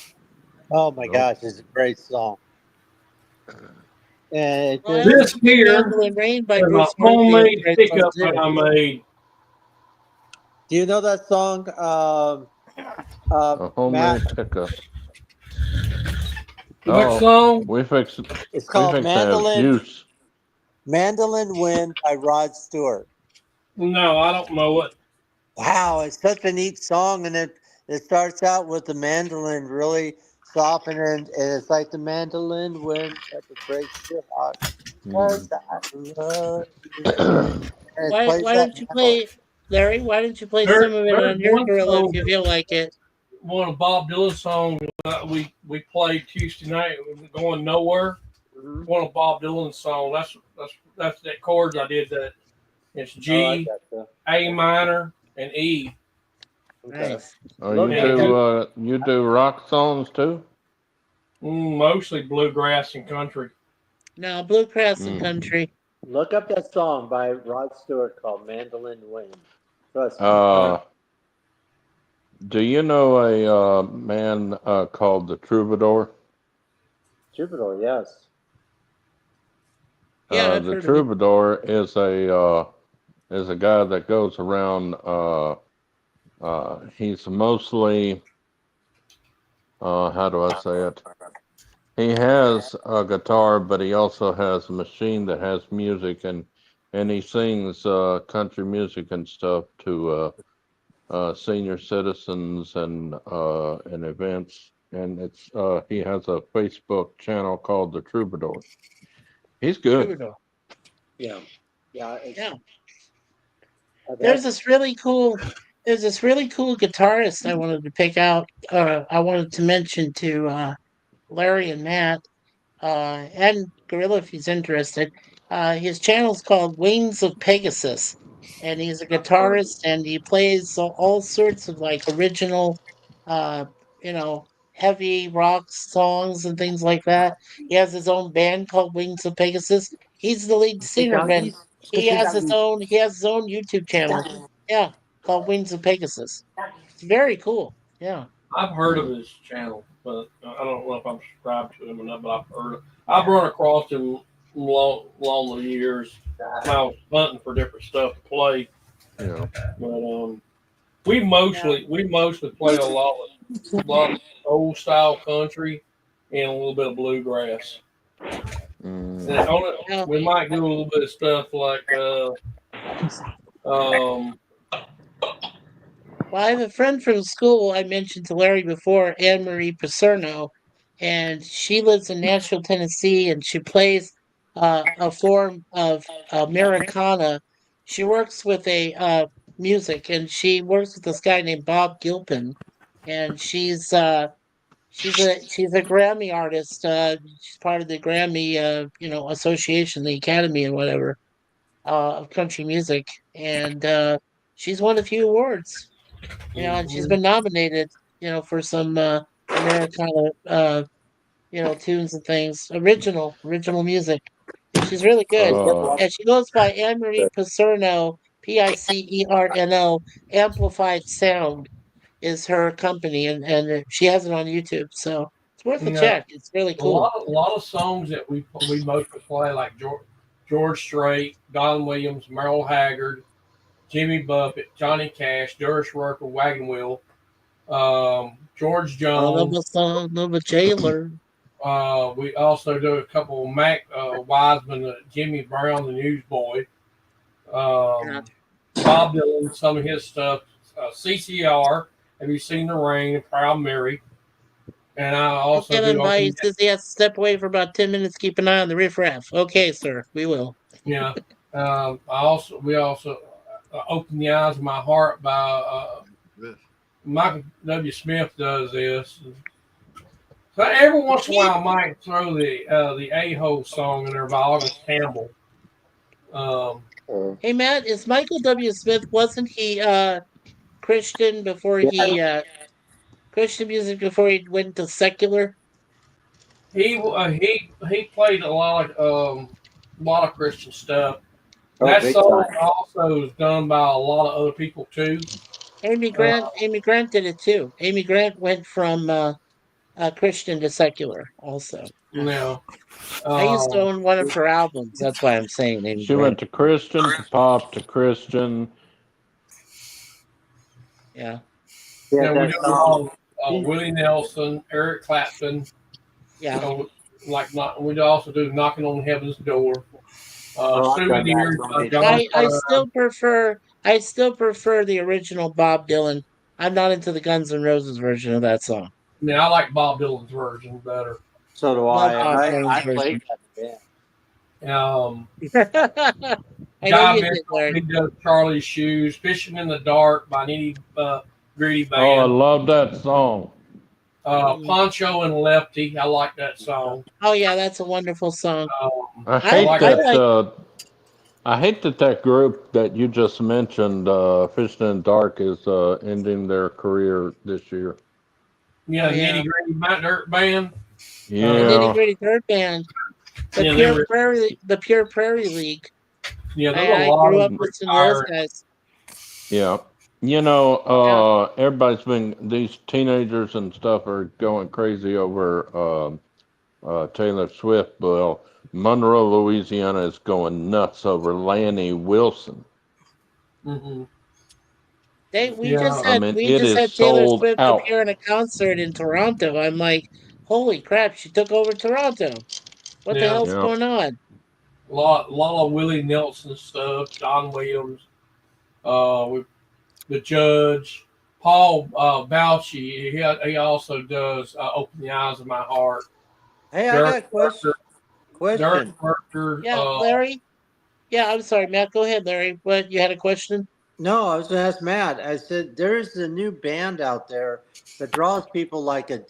Oh my Nope. gosh, it's a great song. And it Well, just, This here Mandolin Rain by is a Bruce Springsteen. homemade Great song, pickup too. that I made. do you know that song? A homemade Matt, pickup. What Oh, song? we fix it's we called fix to have Mandolin juice. Mandolin Wind by Rod Stewart. No, I don't know it. Wow, it's such a neat song, and it starts out with the mandolin really softened, and it's like the mandolin wind that breaks your heart. Mm. 'Cause I love you. And it Why plays that don't you mandolin. play, Larry? Why don't you play There, some of it there's on your one gorilla song, if you feel like it? one of Bob Dylan's songs that we played Tuesday night. Going nowhere. Mhm. One of Bob Dylan's songs. That's that chords I did that. It's Oh, I G, gotcha. A minor, and E. Okay. Nice. Oh, Look at it. you do rock songs too? Mostly bluegrass and country. No, bluegrass and Mm. country. Look up that song by Rod Stewart called Mandolin Wind. Trust me. Do you know a man called the Troubadour? Troubadour, yes. Yeah, I've The heard of it. Troubadour is a guy that goes around. He's mostly how do I say it? He has a guitar, but he also has a machine that has music, and he sings country music and stuff to senior citizens and events. And it's he has a Facebook channel called the Troubadour. He's good. Troubadour. Yeah. Yeah. Yeah. I've There's had- this really cool guitarist I wanted to pick out. I wanted to mention to Larry and Matt, and Gorilla if he's interested. His channel's called Wings of Pegasus, and he's a guitarist and he plays all sorts of like original, uh, heavy rock songs and things like that. He has his own band called Wings of Pegasus. He's the lead singer, but he has his own YouTube channel. Yeah, called Wings of Pegasus. It's very cool. Yeah. I've heard of his channel, but I don't know if I'm subscribed to him or not. But I've heard of. I've run across him along the years. When I was hunting for different stuff to play, Yeah. but we mostly play a lot of old style country and a little bit of bluegrass. Mm. And on it, we might do a little bit of stuff like Well, I have a friend from school I mentioned to Larry before, Anne Marie Paserno, and she lives in Nashville, Tennessee, and she plays a form of Americana. She works with a music, and she works with this guy named Bob Gilpin, and she's a Grammy artist. She's part of the Grammy association, the Academy, and whatever of country music, and she's won a few awards. And she's been nominated, for some Americana, tunes and things, original music. She's really good, and she goes by Anne Marie Paserno, Picerno. Amplified Sound is her company, and she has it on YouTube, so it's worth a check. It's really a cool. lot of songs that we mostly play, like George Strait, Don Williams, Merle Haggard, Jimmy Buffett, Johnny Cash, Doris Rucker, Wagon Wheel, George Jones. Son of a jailer. We also do a couple of Mac Wiseman, Jimmy Brown, the Newsboy, Bob Dylan, some of his stuff, CCR. Have you seen the rain? Proud Mary. And I also Kevin do. He says he has to step away for about 10 minutes. Keep an eye on the riffraff. Okay, sir, we will. Yeah. We also Open the Eyes of My Heart by Michael W. Smith does this. So every once in a while, I might throw the A-Hole song in there by August Campbell. Hey, Matt, is Michael W. Smith, wasn't he Christian before he Christian music before he went to secular? He played a lot of Christian stuff. That song also is done by a lot of other people too. Amy Grant did it too. Amy Grant went from Christian to secular also. No. I used to Um, own one of her albums. That's why I'm saying Amy She Grant. went to Christian, to pop, to Christian. Yeah. Yeah, now we that do song. all Willie Nelson, Eric Clapton. Yeah. We also do Knocking on Heaven's Door. Oh, I've done that Souvenirs so by many John times. I Prine. still prefer the original Bob Dylan. I'm not into the Guns N' Roses version of that song. I mean, I like Bob Dylan's version better. So do Love I. Bob I Dylan's played version. that band. I know Guy you did, Mitchell, he Larry. does Charlie's Shoes, Fishing in the Dark by Nitty Gritty Oh, I Band. love that song. Poncho and Lefty, I like that song. Oh yeah, that's a wonderful song. I I hate like that. like I hate that group that you just mentioned, Fishing in the Dark, is ending their career this year. Yeah, Oh, yeah. Nitty Gritty Dirt Band. the Yeah, Nitty Gritty Dirt Band, the Yeah, Pure Prairie League. Yeah, there's a I lot grew of up listening to those guys. yeah. Everybody's been, these teenagers and stuff are going crazy over Taylor Swift. Well, Monroe, Louisiana is going nuts over Lanny Wilson. Mm-hmm. We Yeah, just I had mean, we it just is had Taylor sold Swift out. appear in a concert in Toronto. I'm like, holy crap, she took over Toronto. What the Yeah. hell's Yeah. going on? A lot of Willie Nelson stuff, John Williams, with the Judge, Paul Bauchi. He also does Open the Eyes of My Heart. Hey, I got a question. Derek Mercer. Yeah, Larry. Yeah, I'm sorry, Matt. Go ahead, Larry. What, you had a question? No, I was going to ask Matt. I said there's a new band out there that draws people like a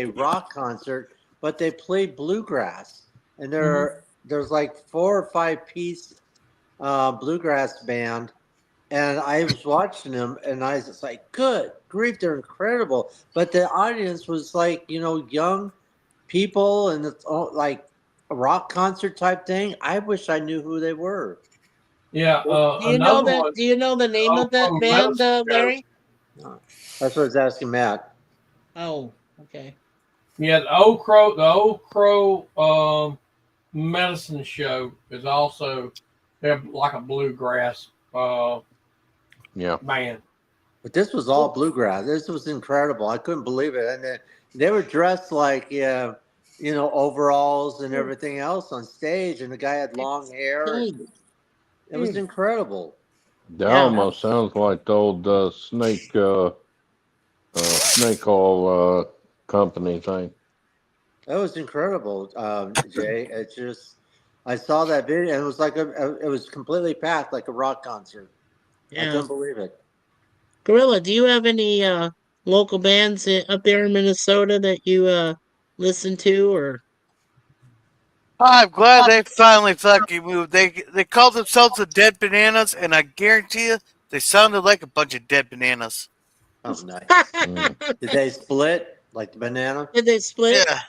rock concert, but they play bluegrass, and there's like 4 or 5 piece bluegrass band, and I was watching them, and I was just like, good grief, they're incredible. But the audience was like, young people, and it's all like a rock concert type thing. I wish I knew who they were. Yeah. Do you know that? Do you know the name of that from band, Medicine Show. Larry? That's what I was asking Matt. Oh, okay. Yeah, the Old Crow Medicine Show is also, they're like a bluegrass Yeah. band. But this was all bluegrass. This was incredible. I couldn't believe it. And they were dressed like, overalls and everything else on stage. And the guy had long hair. It was incredible. That Yeah. almost sounds like the old snake oil company thing. That was incredible, Jay. It's just, I saw that video, and it was like it was completely packed, like a rock concert. I Yeah. couldn't believe it. Gorilla, do you have any local bands up there in Minnesota that you listen to, or? I'm glad they finally fucking moved. They called themselves the Dead Bananas, and I guarantee you, they sounded like a bunch of dead bananas. Oh, nice. Did they split like the banana? Did they split? Yeah.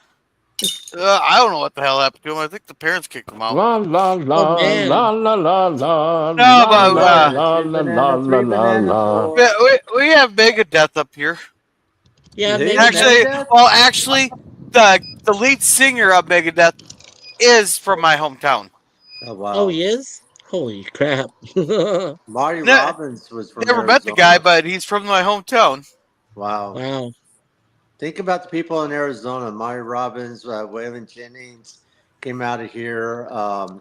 I don't know what the hell happened to them. I think the parents kicked them out. La la la man. la la la la No, la but, la la Three la banana, la three la banana, la. four. Yeah, we have Megadeth up here. Yeah, They- Megadeth. Actually, the lead singer of Megadeth is from my hometown. Oh, wow. Oh, he is? Holy crap. Marty Ne- Robbins was from Never met the Arizona. guy, but he's from my hometown. Wow. Wow. Think about the people in Arizona. Marty Robbins, Waylon Jennings came out of here.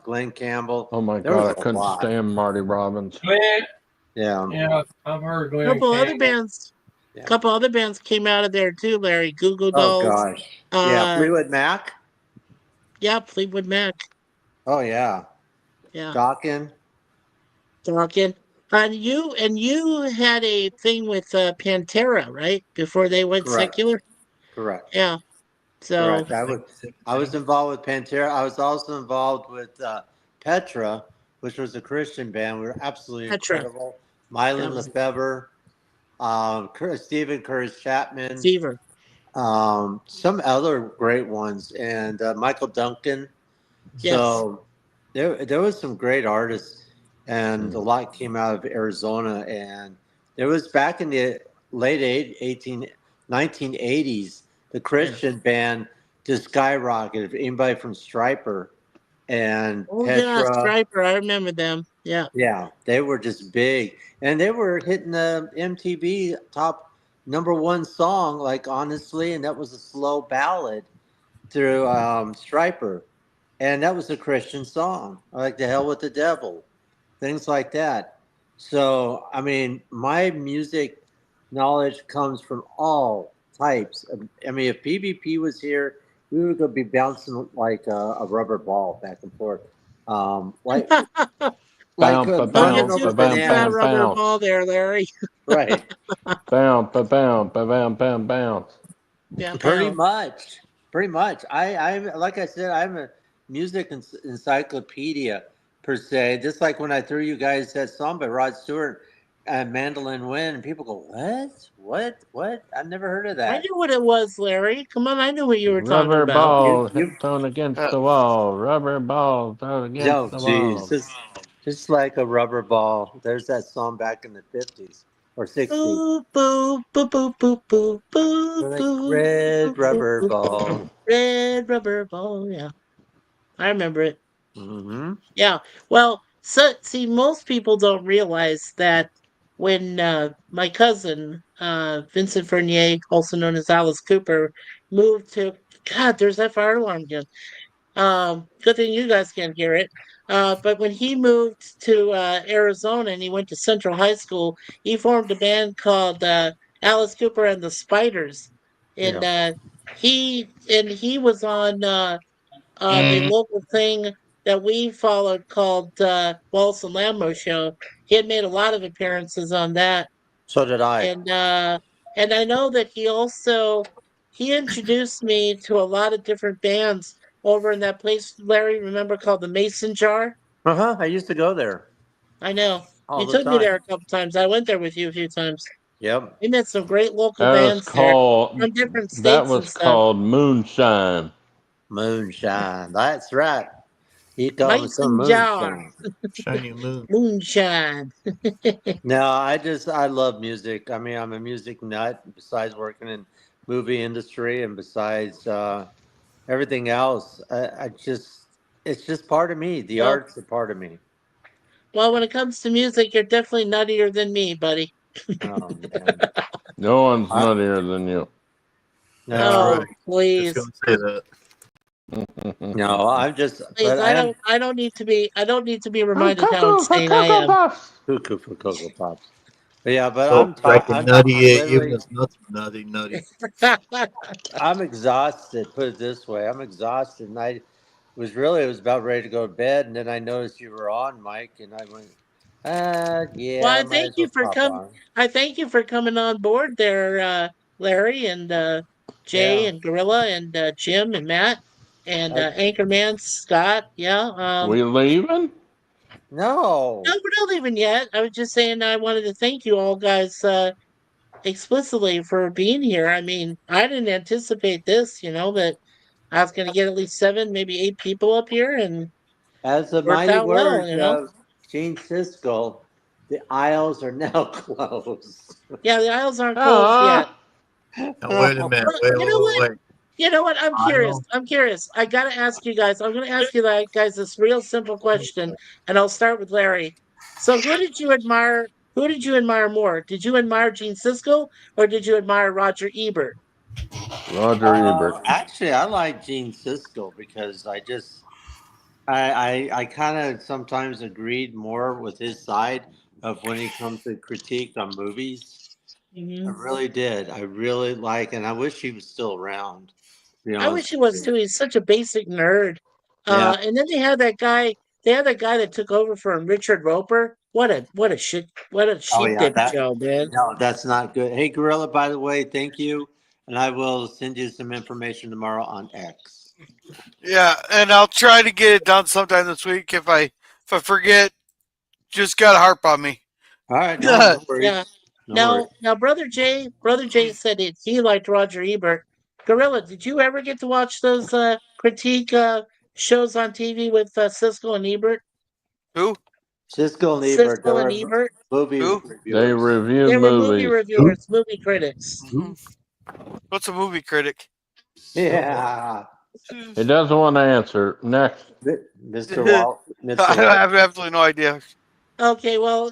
Glenn Campbell. Oh my There was God, I a couldn't lot. stand Marty Robbins. Glenn, Yeah. yeah, I've heard Glenn. Couple other Campbell. bands. Yeah. Couple other bands came out of there too, Larry. Goo Goo Oh, Dolls. gosh. Yeah. Uh, Fleetwood Mac. yeah, Fleetwood Mac. Oh, yeah. Yeah. Dawkins. Talking. And you had a thing with Pantera, right? Before they went Correct. secular? Correct. Yeah. So Correct. I was involved with Pantera. I was also involved with Petra, which was a Christian band. We were absolutely Petra. incredible. Mylan That was- Lefebvre, Stephen Curtis Chapman, Seaver. some other great ones, and Michael Duncan. Yes. So there was some great artists, and a lot came out of Arizona. And there was back in the late 1980s, the Christian band just skyrocket. If anybody from Striper and Oh yeah, Petra, Striper. I remember them. Yeah. yeah, they were just big, and they were hitting the MTV top #1 song. Like honestly, and that was a slow ballad through Striper, and that was a Christian song. Like "The Hell with the Devil," things like that. So I mean, my music knowledge comes from all types. I mean, if PvP was here, we would go be bouncing like a rubber ball back and forth. Like Bounce, Don't bounce, get too bounce, close to that bounce, rubber bounce. ball there, Larry. right. Bounce, bounce, bounce, bounce, bounce. Yeah, Pretty pound. much. Pretty much. I'm like I said, I'm a music encyclopedia per se. Just like when I threw you guys that song by Rod Stewart, Mandolin Wind, and people go, What? I've never heard of I that. knew what it was, Larry. Come on, I knew what you were talking Rubber about. ball You, thrown against Uh, the wall. Rubber ball thrown against no, the geez, wall. just like a rubber ball. There's that song back in the 50s or 60s. Boo, boo, boo, boo, boo, boo, boo, Like boo, red boo, rubber boo, ball. red rubber ball. Yeah, I remember it. Mm-hmm. Yeah. Well, so see, most people don't realize that when my cousin Vincent Fernier, also known as Alice Cooper, moved to God, there's that fire alarm again. Good thing you guys can't hear it. But when he moved to Arizona and he went to Central High School, he formed a band called Alice Cooper and the Spiders, and Yeah. he was on the local thing that we followed called Wallace and Lambo Show. He had made a lot of appearances on that, So did I. and I know that he introduced me to a lot of different bands over in that place, Larry, remember, called the Mason Jar? I used to go there I know. all You the took me there time. a couple times. I went there with you a few times. Yep. We met some great local That was bands there called. from different That states and was stuff. called moonshine. Moonshine. That's right. He called me some Mason Jar, moonshine. Shiny moon. moonshine. No, I love music. I mean, I'm a music nut. Besides working in movie industry and besides everything else, it's just part of me. The Well, art's a part of me. well, when it comes to music, you're definitely nuttier than me, buddy. Oh man. No one's I, nuttier than you. That's Oh, no, right. Just please. gonna say that. no. I'm just. Please, But I don't need to be I'm reminded how cuckoo for insane I Cocoa am. Puffs. cuckoo for Cocoa Pops. But yeah, but So freaking I'm nutty at you. literally. It's nuts, nutty. I'm exhausted. Put it this way, I'm exhausted, and it was about ready to go to bed, and then I noticed you were on, Mike, and I went, yeah, Well, I might as well pop on. I thank you for coming on board there, Larry and Jay Yeah. and Gorilla and Jim and Matt and I, Anchorman Scott. Yeah. We leaving? no. No, we're not leaving yet. I was just saying I wanted to thank you all guys explicitly for being here. I mean, I didn't anticipate this, that I was going to get at least 7, maybe 8 people up here, and As the worked mighty out well. words of Gene Siskel, the aisles are now closed. Yeah, the aisles aren't closed yet. Now wait a minute. Well, Wait, you know what? wait. You know what? I'm I curious. know. I'm curious. I got to ask you guys. I'm going to ask you guys this real simple question, and I'll start with Larry. So, who did you admire? Who did you admire more? Did you admire Gene Siskel or did you admire Roger Ebert? Roger Ebert. Actually, I like Gene Siskel because I kind of sometimes agreed more with his side of when he comes to critique on movies. I really did. I really like, and I wish he was still around. To be I wish honest he with was you. too. He's such a basic nerd. Yeah. And then they had that guy. They had that guy that took over for him, Richard Roper. What a sheep dip show, man. No, that's not good. Hey, Gorilla, by the way, thank you, and I will send you some information tomorrow on X. Yeah, and I'll try to get it done sometime this week. If I forget, just gotta harp on me. All right, no worries. Yeah. No worries. Now, Brother Jay said he liked Roger Ebert. Gorilla, did you ever get to watch those critique shows on TV with Siskel and Ebert? Who? Siskel and Ebert. Siskel and Ebert. Movie Who? They reviewers. review They were movie movies. reviewers, movie critics. What's a movie critic? Yeah. He doesn't want to answer. Next. Mr. Walt. Mr. I Walt. have absolutely no idea. Okay, well,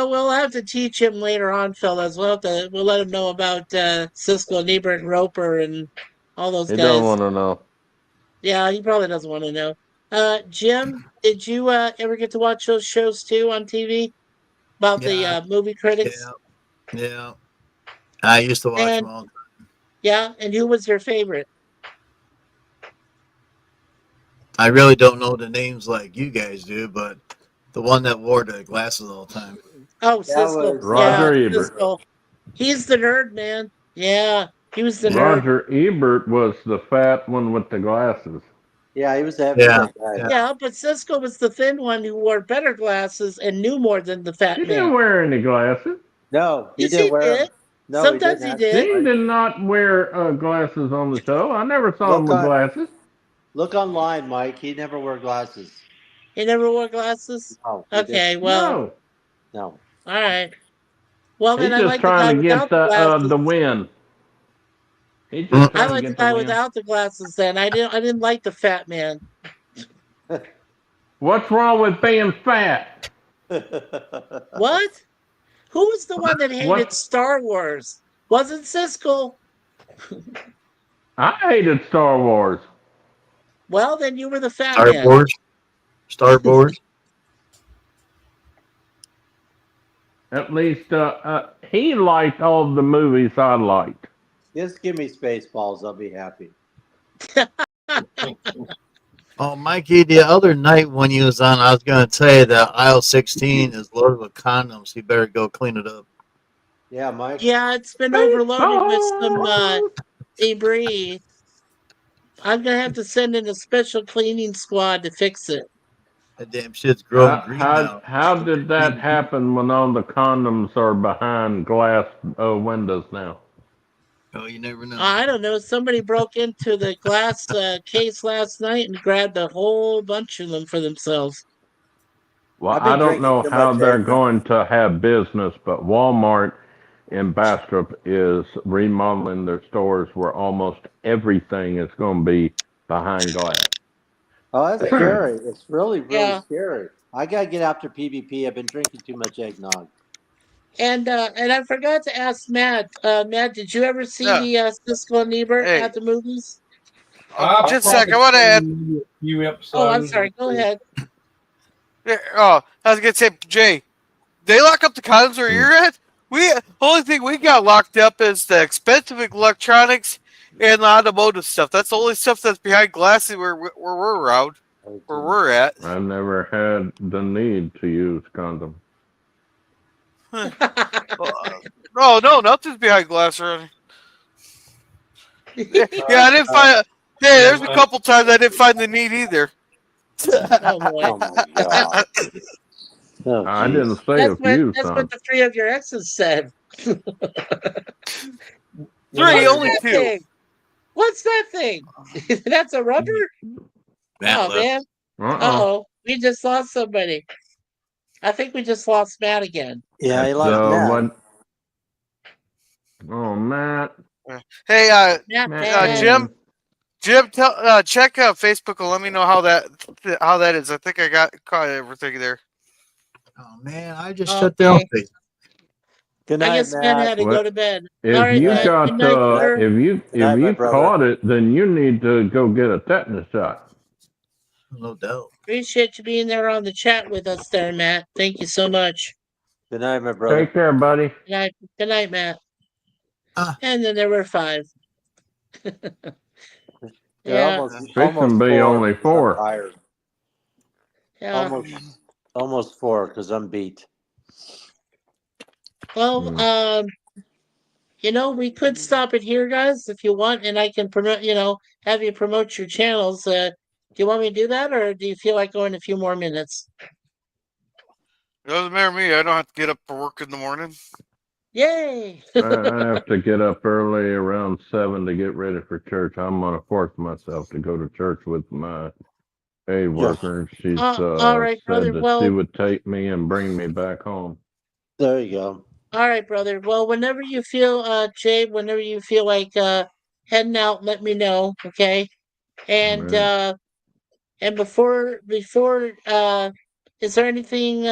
we'll have to teach him later on, fellas. We'll let him know about Siskel, Niebert, and Roper, and all those He guys. doesn't want to know. Yeah, he probably doesn't want to know. Jim, did you ever get to watch those shows too on TV about Yeah. the movie critics? Yeah. I used to watch And- them all. Yeah, and who was your favorite? I really don't know the names like you guys do, but the one that wore the glasses all the time. Oh, That Siskel. was Roger yeah, Ebert. Siskel. He's the nerd, man. Yeah, he was the nerd. Roger Ebert was the fat one with the glasses. Yeah, he was that Yeah, guy. yeah. Yeah, but Siskel was the thin one who wore better glasses and knew more than the fat He man. didn't wear any glasses. No, he Yes, didn't he wear did. them. No, Sometimes he he did. didn't. He did not wear glasses on the show. I never saw him Look with on- glasses. Look online, Mike. He never wore glasses. He never wore glasses? No, he didn't. Okay, well, No, No. all right. Well, he's then I just like the guy trying to get without the glasses. the win. He's just I trying to like the get guy the win. without the glasses. Then I didn't like the fat man. What's wrong with being fat? What? Who was the one that hated What? Star Wars? Wasn't Siskel? I hated Star Wars. Well, then you were the fat Star man. Wars. Star Wars. At least he liked all the movies I liked. Just give me Spaceballs. I'll be happy. Oh, Mikey, the other night when you was on, I was going to say that aisle 16 is loaded with condoms. You better go clean it up. Yeah, Mike. Yeah, it's been overloaded with some debris. I'm gonna have to send in a special cleaning squad to fix it. That damn shit's growing green How, now. how did that happen when all the condoms are behind glass windows now? Oh, you never know. I don't know. Somebody broke into the glass case last night and grabbed a whole bunch of them for themselves. Well, I've been I don't drinking know too how much they're eggnog. going to have business, but Walmart in Bastrop is remodeling their stores where almost everything is going to be behind glass. Oh, that's scary. It's really Yeah. scary. I gotta get after PvP. I've been drinking too much eggnog. And I forgot to ask Matt. Matt, did you ever see the Siskel and Ebert Hey. at the movies? Just a sec. I want to add. a few episodes. Oh, I'm sorry. Go ahead. Oh, I was gonna say, Jay, they lock up the condoms where you're at. Only thing we got locked up is the expensive electronics and the automotive stuff. That's the only stuff that's behind glass where we're around, where we're at. I've never had the need to use condom. No, nothing's behind glass or anything. Yeah, I didn't find. Hey, there's a couple times I didn't find the need either. Oh, boy. Oh my god. Oh, I geez. didn't say That's a few what times. the three of your exes said. Three, What's only that two. thing? What's that thing? That's a rubber? Matt Oh, left. man. Uh-oh. We just lost somebody. I think we just lost Matt again. Yeah, he That's, lost Matt. what- Oh, Matt. Hey, Matt, Matt. Jim, check Facebook and let me know how that is. I think I caught everything there. Oh, man, I just shut down Okay. Facebook. Good I night, guess Matt had to go What? to bed. If All right, you Matt. got Good night, sir. if you night, my brother. caught it, then you need to go get a tetanus shot. No doubt. Appreciate you being there on the chat with us there, Matt. Thank you so much. Good night, my brother. Take care, buddy. Good night, Matt. Ah. And then there were 5. They're Yeah, Fixin' be four, only 'cause I'm 4. tired. yeah. Almost 4 because I'm beat. Well, we could stop it here, guys, if you want, and I can promote, have you promote your channels. Do you want me to do that, or do you feel like going a few more minutes? It doesn't matter to me. I don't have to get up for work in the morning. Yay! I have to get up early around 7 to get ready for church. I'm gonna force myself to go to church with my aid worker. She's all right, said brother. that Well- she would take me and bring me back home. There you go. All right, brother. Well, whenever you feel, Jay, whenever you feel like heading out, let me know, okay? And Right. before is there anything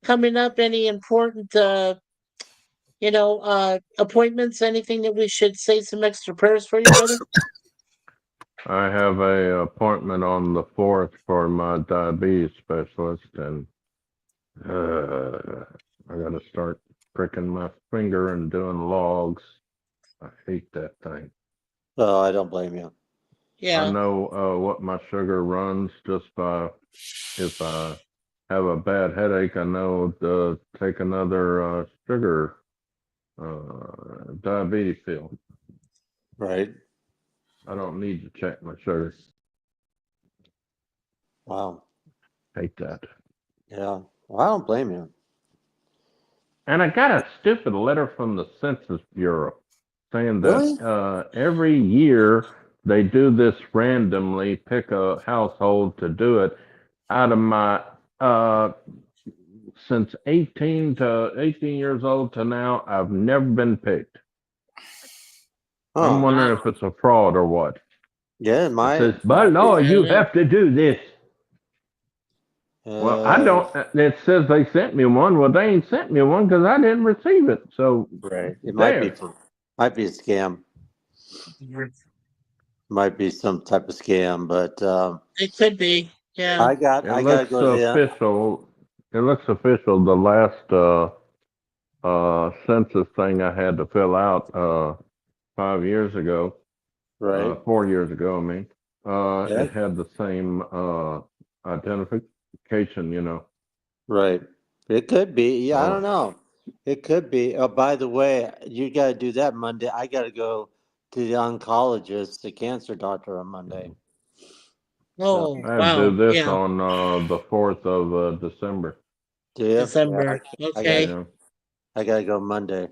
coming up? Any important appointments? Anything that we should say some extra prayers for you, brother? I have a appointment on the 4th for my diabetes specialist, and I got to start pricking my finger and doing logs. I hate that thing. Oh, I don't blame you. I Yeah. know what my sugar runs just by if I have a bad headache. I know to take another sugar diabetes pill. Right. I don't need to check my sugar. Wow. Hate that. Yeah. Well, I don't blame you. And I got a stupid letter from the Census Bureau saying Really? that every year they do this randomly, pick a household to do it. Out of my since 18 years old to now, I've never been picked. I'm Huh. wondering if it's a fraud or what. Yeah, It my. says, by law, you have to do this. Well, I don't. It says they sent me one. Well, they ain't sent me one because I didn't receive it. So Right. It there. might be a scam. Might be some type of scam, but It could be. Yeah. I gotta go to the Official. It looks official. The last census thing I had to fill out 5 years ago, right. 4 years ago. I mean, Yeah. it had the same identification. You know. Right. It could be. Yeah, I So don't know. It could be. Oh, by the way, you got to do that Monday. I got to go to the oncologist, the cancer doctor on Monday. So, Oh, I had to wow. do this Yeah. on the 4th of December. do you? December. I Okay. Yeah. I got to go Monday.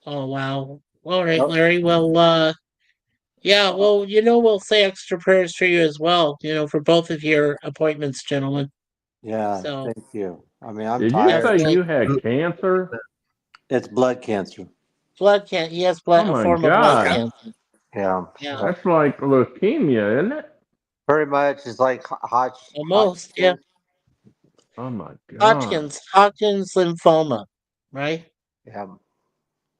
Oh, wow. All right, Oh, Larry. Well, yeah, well, we'll say extra prayers for you as well, for both of your appointments, gentlemen. yeah. So, Thank you. I mean, I'm Did you tired. say definitely. you had cancer? It's blood cancer. Blood cancer. He has Oh a my form of blood God. cancer. Yeah. Yeah. That's like leukemia, isn't it? Pretty much. It's like Almost. Yeah. Oh my God. Hodgkin's lymphoma, right? Yeah.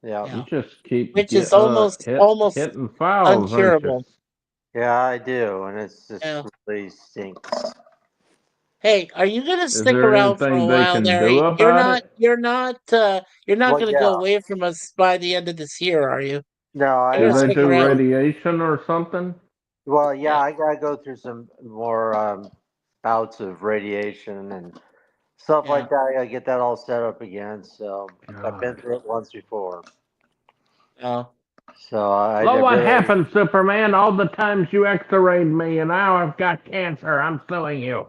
Yeah. You Yeah. just keep Which is almost hitting fouls, aren't you? uncurable. Yeah, I do, and it's just Yeah. really stinks. Hey, are you gonna Is stick there around for a anything they while, can do Larry? You're about not. it? You're not Well, gonna yeah. go away from us by the end of this year, are you? No, You're Do gonna they stick do around. radiation or something? well, yeah, Yeah. I gotta go through some more bouts of radiation and stuff Yeah. like that. I gotta get that all set up again. So I've been God. through it once before. Oh. So I Well, what really. happened, Superman? All the times you x-rayed me and now I've got cancer. I'm suing you.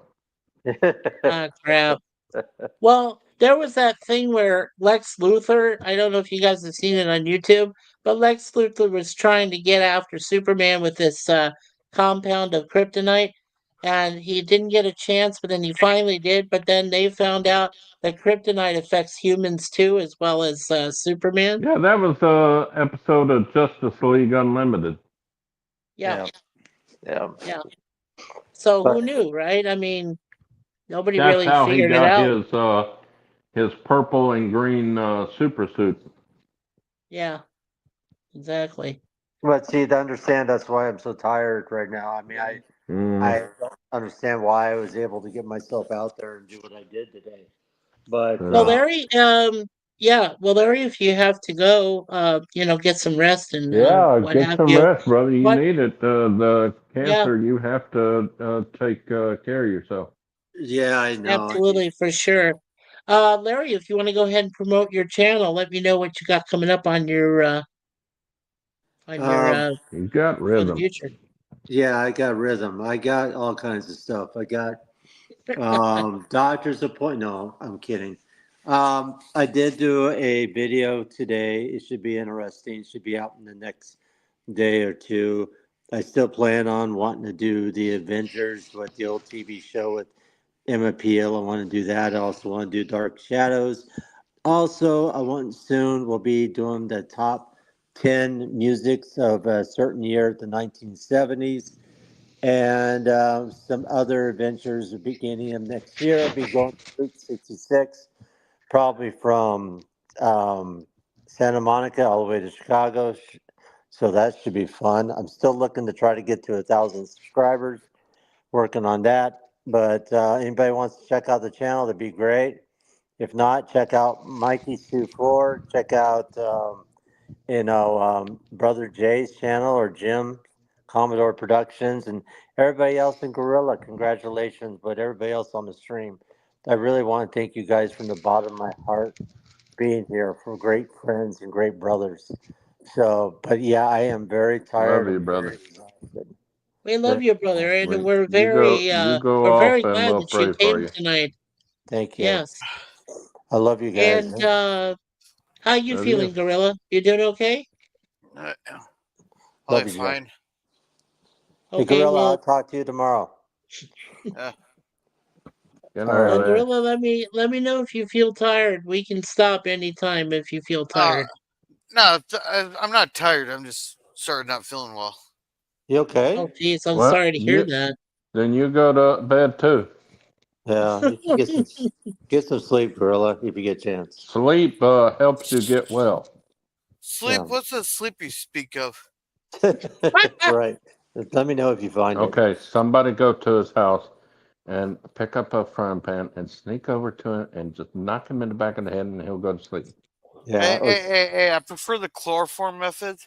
Ah, crap. Well, there was that thing where Lex Luthor, I don't know if you guys have seen it on YouTube, but Lex Luthor was trying to get after Superman with this compound of kryptonite, and he didn't get a chance, but then he finally did. But then they found out that kryptonite affects humans too, as well as Superman. Yeah, that was a episode of Justice League Unlimited. Yeah, yeah. yeah. So But who knew, right? I mean, nobody That's really how he figured it got out. his purple and green super suit. Yeah, exactly. see, to understand that's why I'm so tired right now. I mean, I don't understand why I was able to get myself out there and do what I did today. But Well, Yeah. Larry, Larry, if you have to go, get some rest and Yeah, what get have some you. rest, brother. You What? need it. The Yeah, cancer, you have to take care of yourself. yeah, I know. absolutely, for sure. Larry, if you want to go ahead and promote your channel, let me know what you got coming up on your Um, You got for the rhythm. future. yeah, I got rhythm. I got all kinds of stuff. I got doctor's appointment. No, I'm kidding. I did do a video today. It should be interesting. It should be out in the next day or two. I still plan on wanting to do the Avengers with the old TV show with Emma Peel. I want to do that. I also want to do Dark Shadows. Also, I want soon we'll be doing the top 10 musics of a certain year at the 1970s, and some other adventures beginning of next year. I'll be going to Route 66, probably from Santa Monica all the way to Chicago. So that should be fun. I'm still looking to try to get to 1,000 subscribers, working on that. But anybody wants to check out the channel, that'd be great. If not, check out Mikey Sioux 4. Check out, Brother Jay's channel, or Jim Commodore Productions, and everybody else in Gorilla. Congratulations, but everybody else on the stream. I really want to thank you guys from the bottom of my heart being here, for great friends and great brothers. So, but yeah, I am very tired. Love you, I'm brother. very exhausted. We love you, brother, and You we're go, very you go we're very off and glad we'll that you pray for came you. tonight. Thank you. Yes. I love you guys. And how you Love feeling, you. Gorilla? You doing okay? I'll Love be you, Joe. fine. Hey, Okay, Gorilla, I'll well, talk to you tomorrow. Good All night, right. well, Ray. Gorilla, let me know if you feel tired. We can stop anytime if you feel tired. No, I'm not tired. I'm just started not feeling well. You okay? Oh, geez, I'm Well, sorry to hear you that. then you go to bed too. Yeah, you should get some sleep, Gorilla, if you get a chance. Sleep helps you get well. Sleep? Yeah. What's the sleep you speak of? Right. Let me know if you find it. Okay, somebody go to his house and pick up a frying pan and sneak over to him and just knock him in the back of the head and he'll go to sleep. Yeah. Hey, I prefer the chloroform method.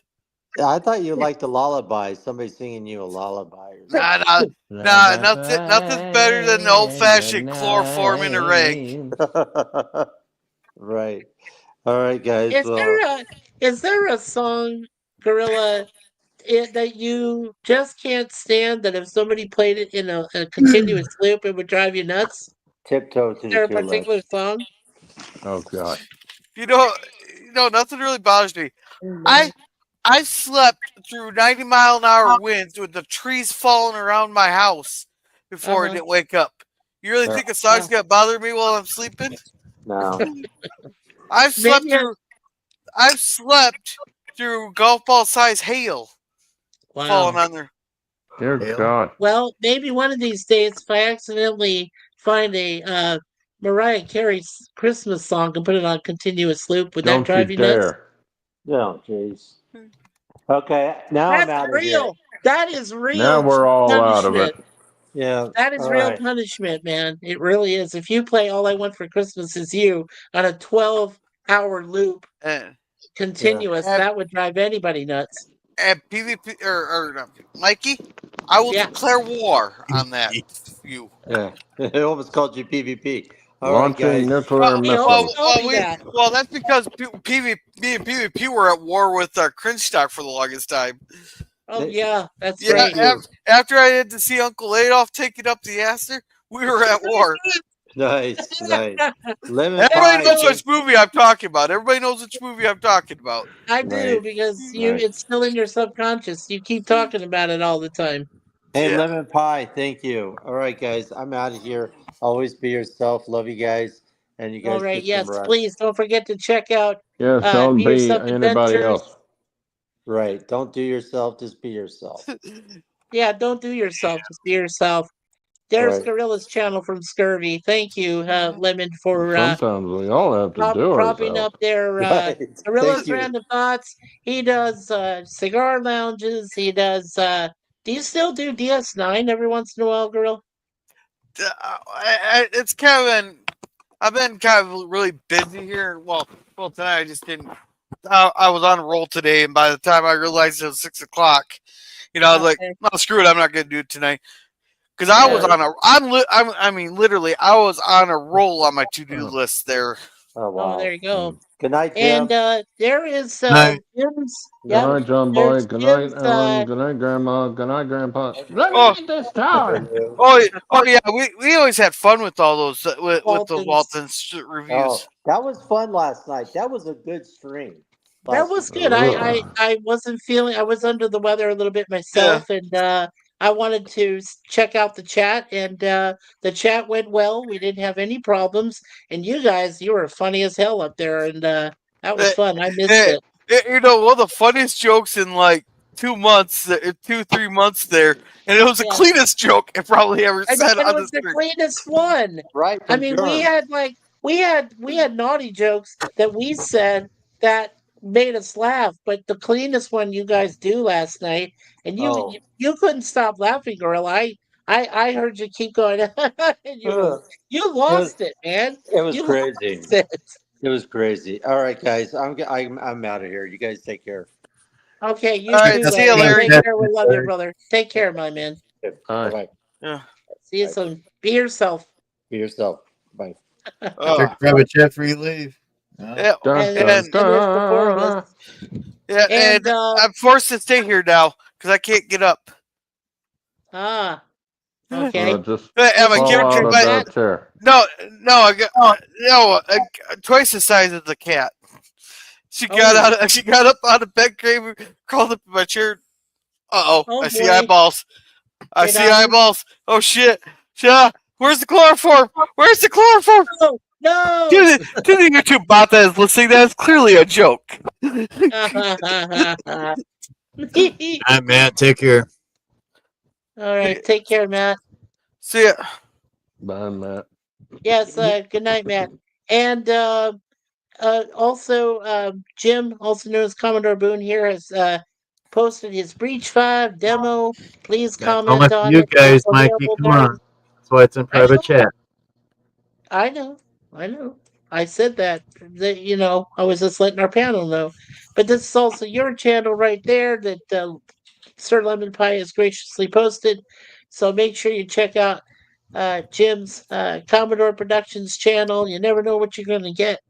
I thought you liked the lullaby. Somebody singing you a lullaby. Or Nah, nothing's better than the old-fashioned chloroform in a rag. Right. All right, guys. Is there a song, Gorilla, that you just can't stand, that if somebody played it in a continuous loop, it would drive you nuts? Tiptoe Is to there the a particular tulips. song? Oh God. You know, nothing really bothers me. I slept through 90-mile-an-hour winds with the trees falling around my house before I Uh-huh. didn't wake up. You really Yeah. think a song's gonna bother me while I'm sleeping? No. I've slept Maybe through golf ball size hail falling Wow. on there. Dear Hell. God. Well, maybe one of these days, if I accidentally find a Mariah Carey's Christmas song and put it on continuous loop, would that Don't you drive you nuts? dare. No, jeez. Okay, now I'm That's out of here. real. That is real Now we're all out of punishment. it. Yeah. That is all real right. punishment, man. It really is. If you play All I Want for Christmas Is You on a 12-hour loop, And, continuous, Yeah. that would drive anybody nuts. and PvP or no, Mikey, I will Yeah. declare war on that. You. Yeah. It almost called you PvP. All right, Launching guys. nuclear He almost missiles. told me that. Well, that's because me and PvP were at war with Cringe Stock for the longest time. Oh, Th- yeah, that's Yeah, right. you. after I had to see Uncle Adolf take it up the aster, we were at war. Nice, nice. Lemon Everybody pie. knows which movie I'm talking about. Everybody knows which movie I'm talking about. I do, Right. because Right. it's still in your subconscious. You keep talking about it all the time. Hey, Yeah. lemon pie. Thank you. All right, guys. I'm out of here. Always be yourself. Love you guys. And you guys All right, get yes, some rest. please don't forget to check out Yes, don't Be be Yourself anybody Adventures. else. Right. Don't do yourself. Just be yourself. Yeah, don't do yourself, just be yourself. There's Right. Gorilla's channel from Scurvy. Thank you, Lemon, for Sometimes we all have to do propping ourselves. up their Right. Gorilla's Thank you. Random Thoughts. He does cigar lounges. He does. Do you still do DS9 every once in a while, Gorilla? It's kind of I've been kind of really busy here. Well, tonight I just didn't. I was on a roll today, and by the time I realized it was 6 o'clock, I was like, Okay. "No, screw it, I'm not going to do it tonight." Because I was on literally, I was on a roll on my to-do list there. Oh, wow. Oh, there you go. Good night, Jim. And there is Night. Jim's. Good Yeah, night, John Boy. there's Good night, Jim's. Ellen. Good night, Grandma. Good night, Grandpa. Let me Oh. get this tower. Oh yeah, we always had fun with all those with the Waltons. Waltons Oh, reviews. that was fun last night. That was a good stream. That last was night. good. I wasn't feeling. I was under the weather a little bit myself, and I wanted to check out the chat, and the chat went well. We didn't have any problems, and you guys, you were funny as hell up there, and that was fun. I missed it. You know, one of the funniest jokes in like 2 months, 3 months there, and it was the Yeah. cleanest joke I probably ever I know, said and it on the was the stream. cleanest one. Right. I From mean, we germs. had like we had naughty jokes that we said that made us laugh, but the cleanest one you guys do last night, and Oh. you couldn't stop laughing, girl. I heard you keep going, and you lost it, man. It was You crazy. lost it. It was crazy. All right, guys. I'm out of here. You guys take care. Okay, you All right, too, see ya, Larry. Larry. Take care. We love you, brother. Take care, my man. Bye bye. Yeah. See you Bye. soon. Be yourself. Be yourself. Bye. Grab a chair before you leave. Yeah, Dun, And dun, there's the four of us. yeah, And and I'm forced to stay here now because I can't get up. okay. just I'm a fall Your out turn, of Matt. that chair. No, I got twice the size of the cat. She got Oh. out. She got up out of bed, crawled up in my chair. Oh, I see boy. eyeballs. I Get see out. eyeballs. Oh shit! Where's the chloroform? Where's the chloroform? No. To the YouTube bot that is listening, that is clearly a joke. All right, Matt. Take care. All right. Take care, Matt. See ya. Bye, Matt. Yes. Good night, Matt. And also, Jim, also known as Commodore Boone, here has posted his Breach 5 demo. Please Got so comment much on you it. guys, It's Mikey. available Come during- on. That's why it's in private chat. I know. I said that I was just letting our panel know. But this is also your channel right there that Sir Lemon Pie has graciously posted. So make sure you check out Jim's Commodore Productions channel. You never know what you're going to get.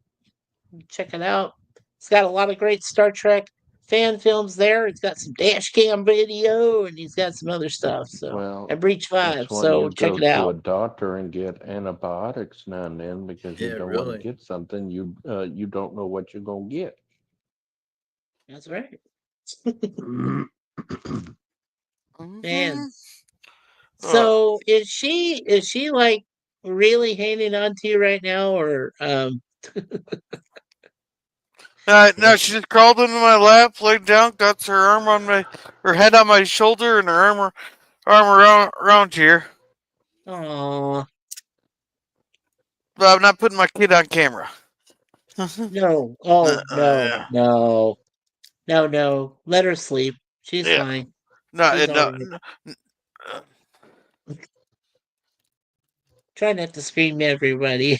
Check it out. It's got a lot of great Star Trek fan films there. It's got some dash cam video, and he's got some other stuff. So Well, and Breach 5. that's when So you check go it to out. a doctor and get antibiotics now and then because you Yeah, don't want really. to get something you don't know what you're gonna get. That's right. Mm-hmm. Man. So is she like really hanging on to you right now, or No, she just crawled into my lap, laid down, got her head on my shoulder, and her arm around here. Aw, But I'm not putting my kid on camera. no. Oh yeah. no. Let her sleep. She's Yeah. fine. No, She's no, all right. Try not to scream at everybody.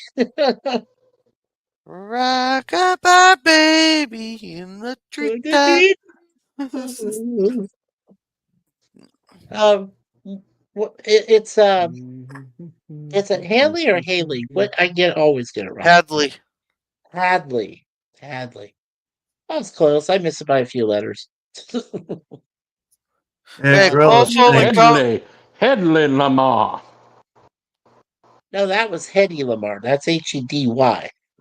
Rock-a-bye baby in the treetop. It's a Hanley or Haley? What I always get it wrong. Hadley. Hadley. That was close. I missed it by a few letters. Hey, Gorilla, also thanks. Headley Lamar. No, that was Hedy Lamar. That's Hedy,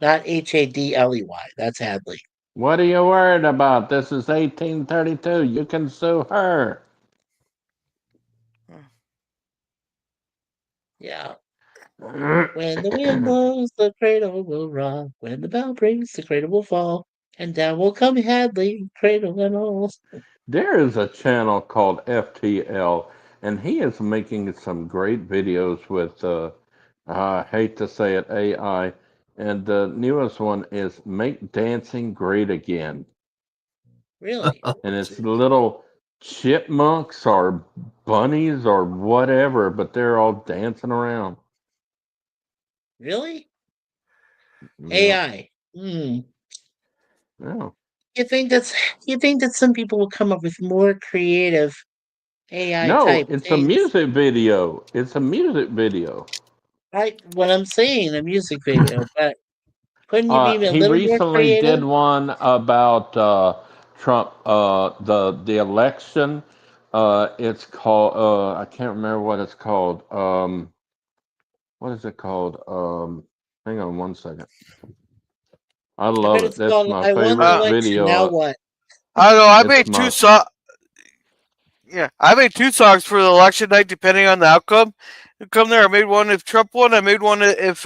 not Hadley. That's Hadley. What are you worried about? This is 1832. You can sue her. Yeah. When the wind blows, the cradle will rock. When the bell rings, the cradle will fall. And down will come Hadley, cradle and all. There is a channel called FTL, and he is making some great videos with, I hate to say it, AI. And the newest one is Make Dancing Great Again. Really? And it's little chipmunks or bunnies or whatever, but they're all dancing around. Really? Yeah. AI. Hmm. Yeah. You think that some people will come up with more creative AI No, type it's a things? music video. It's a music video. Right? What I'm saying, a music video, but couldn't you be a He little more recently creative? did one about Trump, the election. It's called I can't remember what it's called. What is it called? Hang on one second. I love bet it. it's That's called my I Won the favorite Election, video. now what? I don't know. I It's made my- 2 songs. Yeah, I made 2 songs for the election night, depending on the outcome. come there. I made one if Trump won. I made one if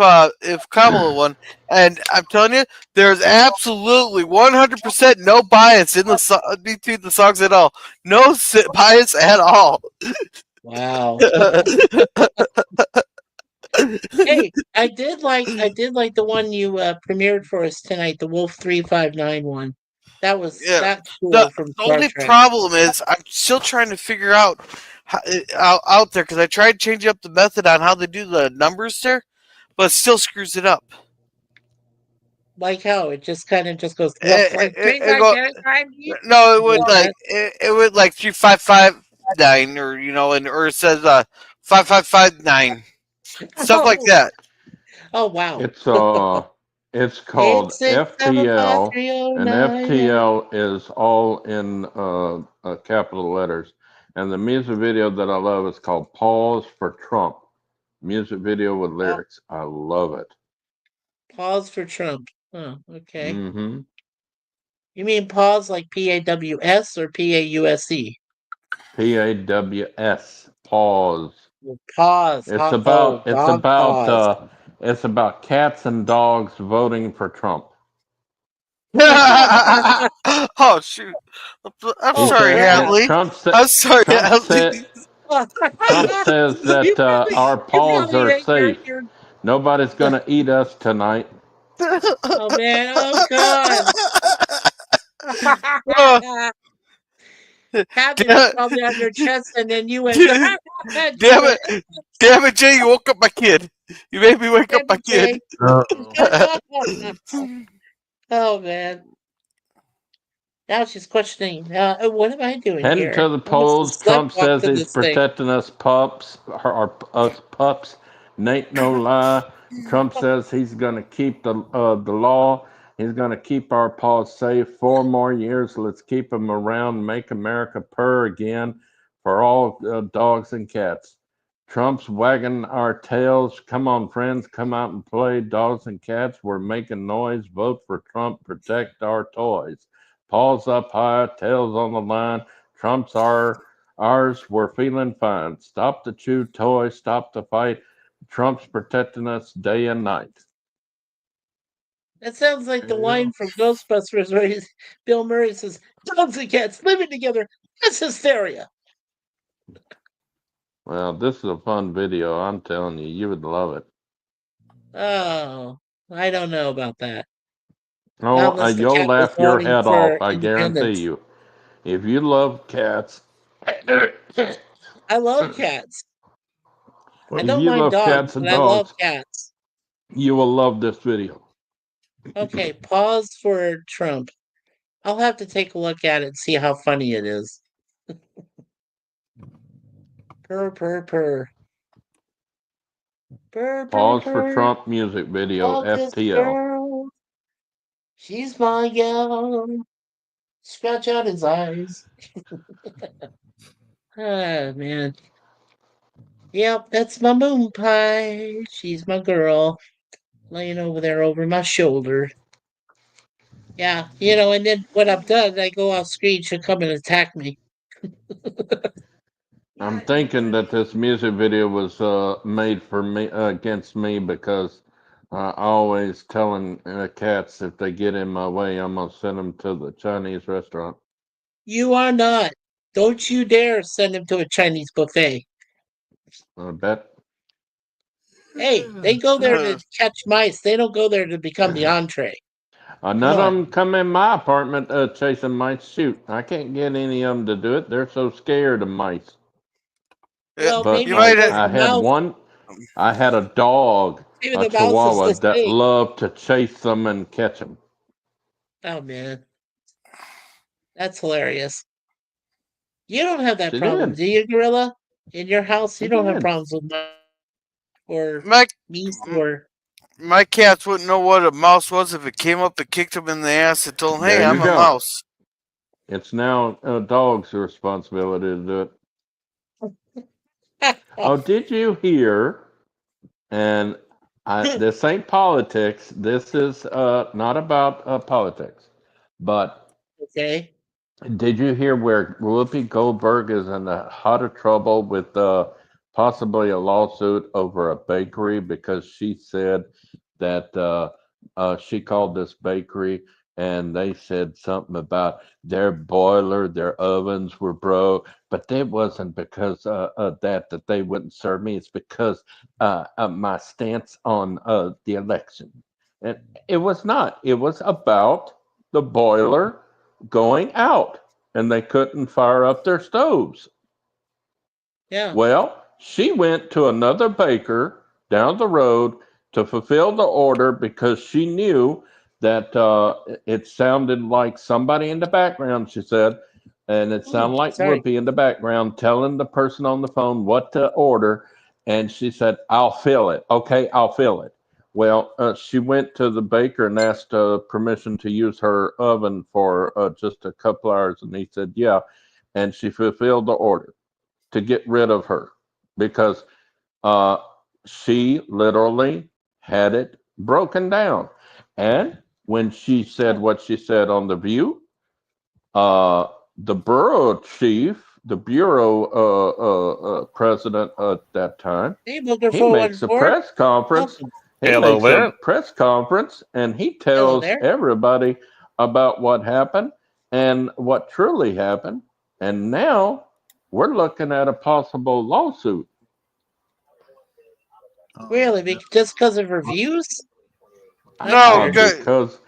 Kamala won. And I'm telling you, there's absolutely 100% no bias in the between the songs at all. No bias at all. Wow. Hey, I did like the one you premiered for us tonight, the Wolf 3591. That was Yeah. that's cool The from Star only Trek. problem is I'm still trying to figure out out there because I tried changing up the method on how they do the numbers there, but it still screws it up. Like how it just kind of just goes No, it would like it would like 3559 or or it says 5559 stuff like that. Oh wow. It's called 8675309. FTL, and FTL is all in capital letters. And the music video that I love is called "Pause for Trump." Music video with lyrics. I love it. Pause for Trump. Oh, okay. Mm-hmm. You mean pause like PAWS or PAUSE? PAWS. Pause. Pause. It's dog about pause. cats and dogs voting for Trump. Oh shoot! I'm sorry, Hadley. I'm sorry, Hadley. Trump says that our paws are safe. Nobody's going to eat us tonight. Oh man! Oh god! Happy probably on your chest, and then you went. Damn it, Jay! You woke up my kid. You made me wake up my kid. Oh man! Now she's questioning. What am I doing Heading here? to the polls. Trump says he's protecting us pups. Nate, no lie. Trump says he's going to keep the law. He's going to keep our paws safe 4 more years. Let's keep them around. Make America purr again for all dogs and cats. Trump's wagging our tails. Come on, friends. Come out and play. Dogs and cats, we're making noise. Vote for Trump. Protect our toys. Paws up high, tails on the line. Trump's ours. We're feeling fine. Stop the chew toy. Stop the fight. Trump's protecting us day and night. That sounds like the line from Ghostbusters where Bill Murray says, "Dogs and cats living together. That's hysteria." Well, this is a fun video. I'm telling you, you would love it. Oh, I don't know about that. Oh, you'll laugh your head off. I guarantee you. If you love cats, I love cats. I if don't you mind love dogs, cats and but I love dogs, cats. you will love this video. Okay, pause for Trump. I'll have to take a look at it and see how funny it is. Purr, purr, purr. Purr, purr, Pause purr. for Trump music video, Love this FTL. girl. She's my gal. Scratch out his eyes. Ah, man. Yep, that's my moon pie. She's my girl. Laying over there over my shoulder. Yeah, and then when I'm done, I go off screen, she'll come and attack me. I'm thinking that this music video was made for me against me because I always telling cats if they get in my way, I'm gonna send them to the Chinese restaurant. You are not. Don't you dare send him to a Chinese buffet. I bet. Hey, they go there to catch mice. They don't go there to become the entree. None of them come in my apartment chasing mice. Shoot, I can't get any of them to do it. They're so scared of mice. Well, But maybe I had a dog, a Chihuahua, that loved to chase them and catch them. Oh man, that's hilarious. You don't have that problem, do you, Gorilla? In your house, you don't have problems with mice or meat or. My cats wouldn't know what a mouse was if it came up and kicked them in the ass and told them, "Hey, I'm a mouse." It's now a dog's responsibility to do it. Oh, did you hear? And this ain't politics. This is not about politics. But okay, did you hear where Whoopi Goldberg is in a lot of trouble with possibly a lawsuit over a bakery because she said that she called this bakery and they said something about their boiler, their ovens were broke, but it wasn't because of that they wouldn't serve me. It's because of my stance on the election. And it was not. It was about the boiler going out and they couldn't fire up their stoves. Yeah. Well, she went to another baker down the road to fulfill the order because she knew that it sounded like somebody in the background, she said, and it sounded like sorry. Whoopi in the background telling the person on the phone what to order. And she said, I'll fill it. Okay, I'll fill it. Well, she went to the baker and asked permission to use her oven for just a couple hours. And he said, yeah. And she fulfilled the order to get rid of her because she literally had it broken down. And when she said what she said on The View, the bureau chief, the bureau president at that time, Hey, Booker he makes a 414. press conference. Welcome. He Hello makes there. a press conference and he tells there. everybody about what happened and what truly happened. And now we're looking at a possible lawsuit. Really? Just because of reviews? No, weird. good. Because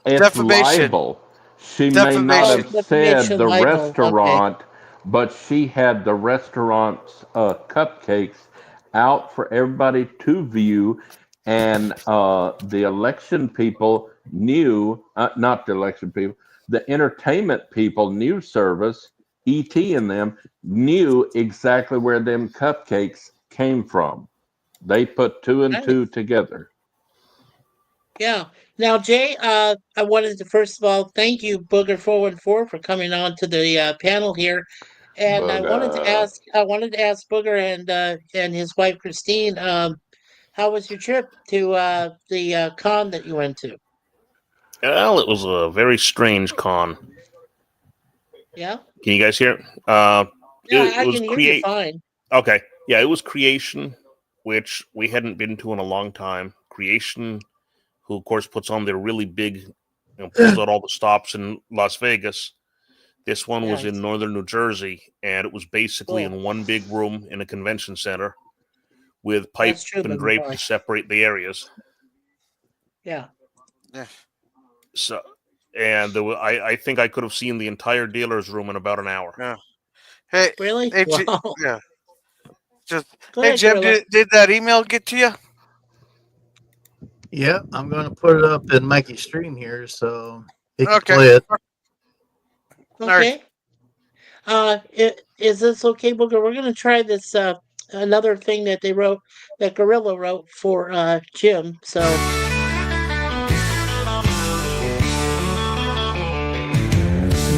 it's Defamation. libel. She may not Defamation. have said Defamation, the libel, restaurant, but she had the restaurant's cupcakes out for everybody to view. And the election people knew, not the election people, the entertainment people, news service, ET and them, knew exactly where them cupcakes came from. They put two and two together. Yeah. Now, Jay, I wanted to first of all thank you, Booger 414, for coming on to the panel here, and I wanted to ask Booger and his wife Christine, how was your trip to the con that you went to? Well, it was a very strange con. Yeah. Can you guys hear? Yeah, It I was can hear you fine. Okay, yeah, it was Creation, which we hadn't been to in a long time. Creation, who of course puts on their really big, pulls out all the stops in Las Vegas. This one was Nice. in northern New Jersey, and it was basically Cool. in one big room in a convention center with That's pipe true, and but drape why? to separate the areas. Yeah. So, and I think I could have seen the entire dealer's room in about an hour. Yeah. Hey, Really? hey, Wow. yeah. Just Go hey, ahead, Jim, Gorilla. did that email get to you? Yeah, I'm going to put it up in Mikey's stream here, so he can Okay. play it. Okay. Is this okay, Booger? We're gonna try this another thing that they wrote, that Gorilla wrote for Jim. So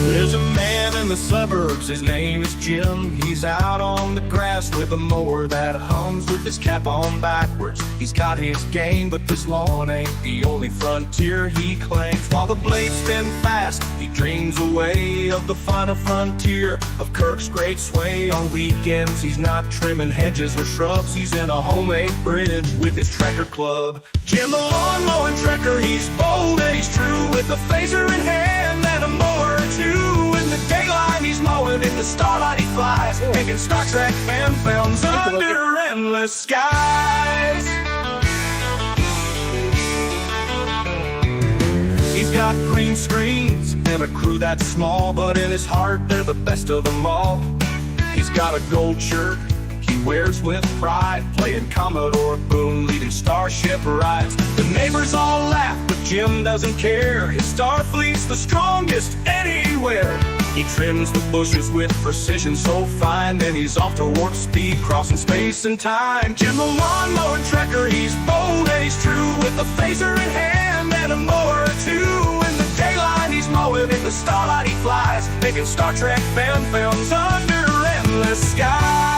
There's a man in the suburbs, his name is Jim. He's out on the grass with a mower that hums with his cap on backwards. He's got his game, but this lawn ain't the only frontier he claims. While the blades spin fast, he dreams away of the final frontier of Kirk's great sway. On weekends, he's not trimming hedges or shrubs. He's in a homemade bridge with his trekker club. Jim the lawn mowing trekker, he's bold and he's true, with a phaser in hand and a mower or two. In the daylight, he's mowing, in the starlight he flies, making Star Trek fan films under endless skies. He's got green screens and a crew that's small, but in his heart they're the best of them all. He's got a gold shirt he wears with pride, playing Commodore Boone, leading starship rides. The neighbors all laugh, but Jim doesn't care. His Starfleet's the strongest anywhere. He trims the bushes with precision so fine, then he's off to warp speed, crossing space and time. Jim the lawnmower trekker, he's bold and he's true, with a phaser in hand and a mower or two. In the daylight he's mowing, in the starlight he flies, making Star Trek fan films under endless skies.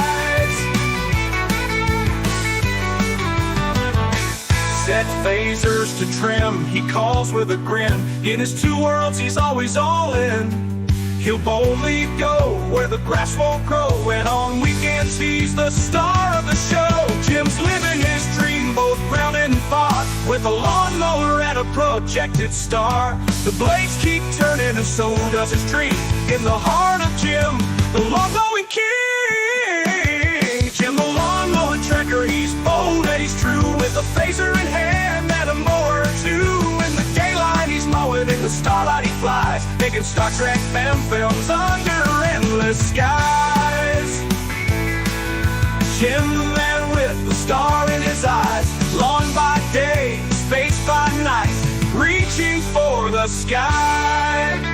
Set phasers to trim, he calls with a grin. In his two worlds he's always all in. He'll boldly go where the grass won't grow, and on weekends he's the star of the show. Jim's living his dream, both ground and far, with a lawnmower and a projected star. The blades keep turning, and so does his dream. In the heart of Jim, the lawn-mowing king. Jim, the lawn-mowing trekker, he's bold and he's true, with a phaser in hand and a mower too. In the daylight he's mowing, in the starlight he flies, making Star Trek fan films under endless skies. Jim, the man with the star in his eyes, lawn by day, space by night, reaching for the sky.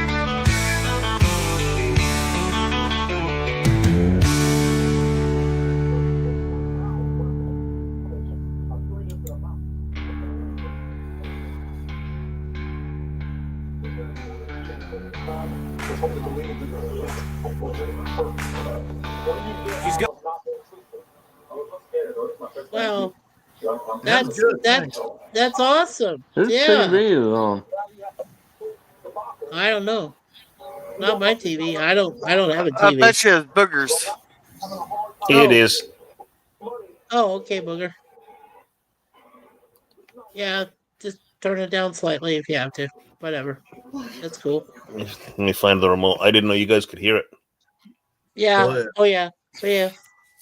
He's got Well, That's good, thanks. that's awesome. Whose Yeah. TV is on? I don't know. Not my TV. I don't have a I TV. bet you it's boogers. It is. Oh, okay, Booger. Yeah, just turn it down slightly if you have to. Whatever. That's cool. Let me find the remote. I didn't know you guys could hear it. Yeah. Go ahead. Oh, yeah. So, yeah.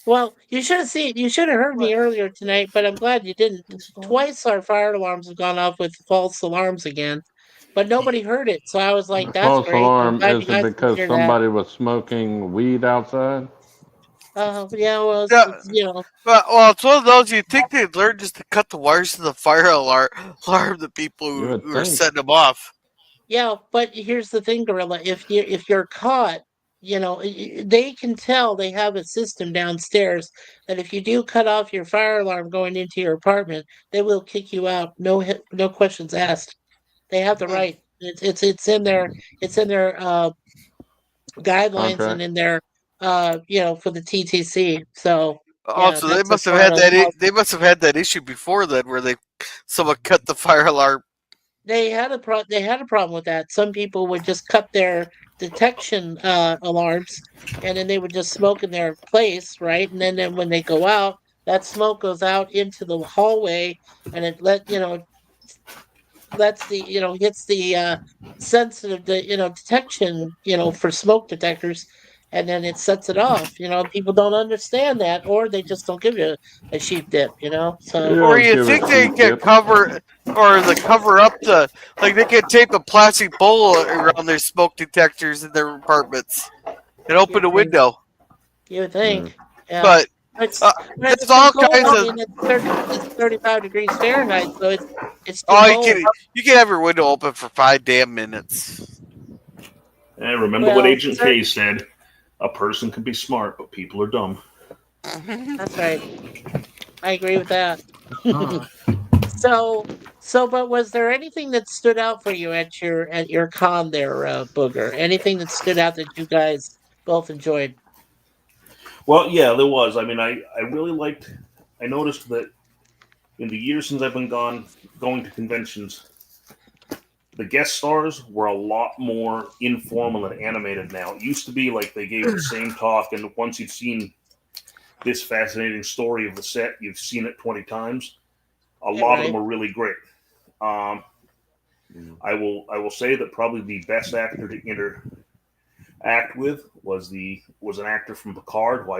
Well, you should have seen. You should have heard me earlier tonight, but I'm glad you didn't. Twice our fire alarms have gone off with false alarms again, but nobody heard it. So I was like, "That's False great." I'm alarm. glad Is you guys it could because hear that. somebody was smoking weed outside? Yeah. Well, Yeah. it's, you know. Well, it's one of those you'd think they'd learn just to cut the wires to the fire alarm the people You who would are think. setting them off. Yeah, but here's the thing, Gorilla. If you're caught, they can tell. They have a system downstairs that if you do cut off your fire alarm going into your apartment, they will kick you out. No questions asked. They have the right. It's in their guidelines and Contract. in their for the TTC. So yeah, Also, they that's must a have part had of how they must have had that issue before then, where someone cut the fire alarm. they had a problem with that. Some people would just cut their detection alarms, and then they would just smoke in their place, right? And then when they go out, that smoke goes out into the hallway, and it lets the hits the sensitive detection for smoke detectors, and then it sets it off. People don't understand that, or they just don't give you a sheep dip. So Or Yeah, you give think it they some could tip. cover up they could tape a plastic bowl around their smoke detectors in their apartments and open a window. you would think, yeah. But It's, there's too all cold. kinds I of mean, it's 35 degrees Fahrenheit, so it's too oh, cold. you can have your window open for 5 damn minutes. And remember what Well, Agent K said: a person can be smart, but people are dumb. That's right. I agree with that. Huh. But was there anything that stood out for you at your con there, Booger? Anything that stood out that you guys both enjoyed? Well, yeah, there was. I mean, I really liked. I noticed that in the years since I've been going to conventions, the guest stars were a lot more informal and animated now. It used to be like they gave the same talk, and once you've seen this fascinating story of the set, you've seen it 20 times. A lot of them are really great. I will say that probably the best actor to interact with was an actor from Picard who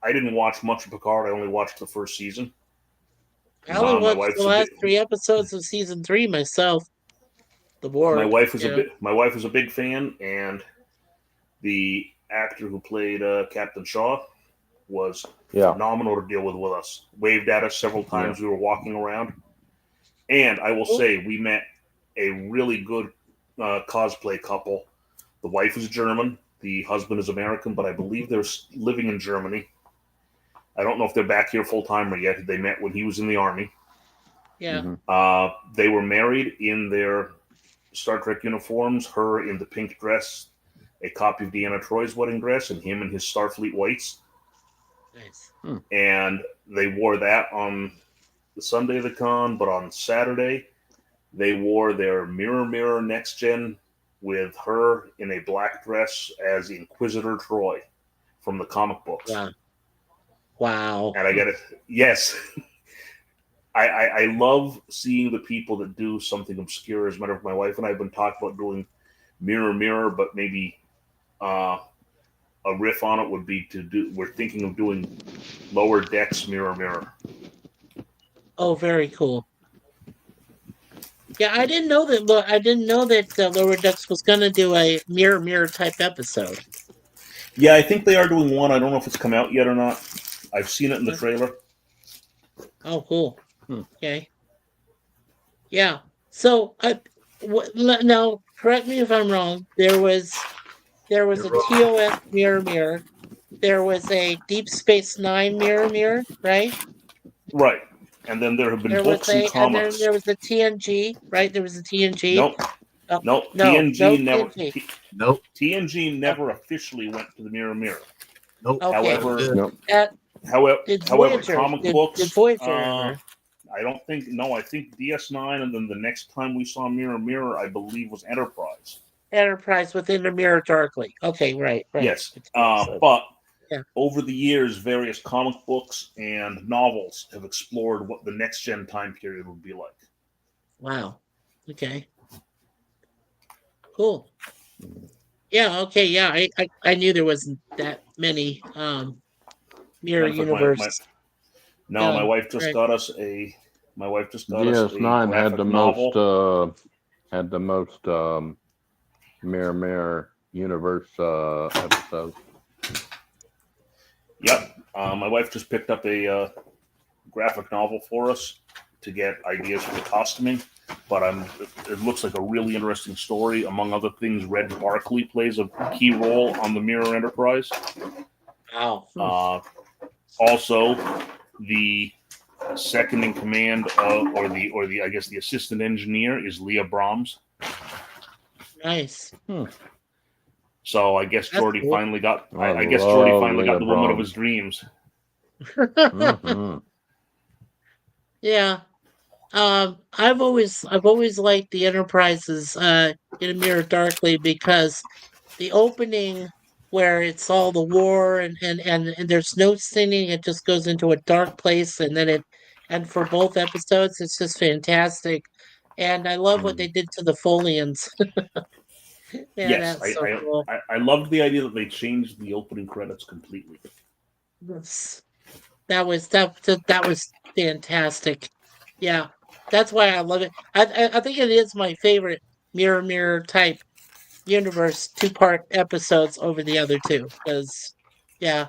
I didn't watch much of Picard. I only watched the first season. I only My watched wife's the a last bit- 3 episodes of season 3 myself. The war. My wife was a big fan, and the actor who played Captain Shaw was phenomenal to deal with us. Waved at us several times. We were walking around, and I will say we met a really good cosplay couple. The wife is German, the husband is American, but I believe they're living in Germany. I don't know if they're back here full time or yet. They met when he was in the army. Yeah. They were married in their Star Trek uniforms, her in the pink dress, a copy of Deanna Troy's wedding dress, and him in his Starfleet whites. Nice. And they wore that on the Sunday of the con, but on Saturday, they wore their Mirror Next Gen with her in a black dress as Inquisitor Troy from the comic books. Wow. Wow. And I get it. Yes. I love seeing the people that do something obscure. As a matter of fact, my wife and I have been talking about doing Mirror Mirror, but maybe a riff on it would be to do. We're thinking of doing Lower Decks Mirror Mirror. Oh, very cool. Yeah, I didn't know that. Look, I didn't know that Lower Decks was going to do a Mirror Mirror type episode. Yeah, I think they are doing one. I don't know if it's come out yet or not. I've seen it in the trailer. Oh, cool. Okay. Yeah. So, now, correct me if I'm wrong. There was a TOS Mirror Mirror. There was a Deep Space Nine Mirror Mirror, right? Right. And then there have been There books was and and comics. then there was the TNG, right? There was the TNG. Nope. Oh, Nope. no, TNG no never. TNG. Nope. TNG never officially went to the Mirror Mirror. Nope. Okay. However, Nope. however, Did however, Voyager, comic did books. Voyager ever? I don't think. No, I think DS9, and then the next time we saw Mirror Mirror, I believe, was Enterprise. Enterprise within the Mirror Darkly. Okay, right. Yes. So, But yeah. over the years, various comic books and novels have explored what the next gen time period would be like. Wow. Okay. Cool. Yeah. Okay. Yeah. I knew there wasn't that many mirror Matter of fact, universe. my wife just right. got us a. My wife just got us a DS9 had graphic the novel. most Mirror Mirror universe episodes. Yep. My wife just picked up a graphic novel for us to get ideas for the costuming. But it looks like a really interesting story. Among other things, Red Barkley plays a key role on the Mirror Enterprise. Wow. Also, the second in command of, or the I guess the assistant engineer is Leah Brahms. Nice. So I guess That's Geordi cool. finally got. I I guess Geordi love finally got Leah the woman of Brahms. his dreams. Mhm. Yeah. I've always liked the Enterprises in a Mirror Darkly because the opening where it's all the war and there's no singing, it just goes into a dark place and for both episodes it's just fantastic. And I love what they did to the Folians. Yeah, Yes, that's so cool. I loved the idea that they changed the opening credits completely. That was fantastic. Yeah, that's why I love it. I think it is my favorite Mirror Mirror type universe 2-part episodes over the other two because yeah,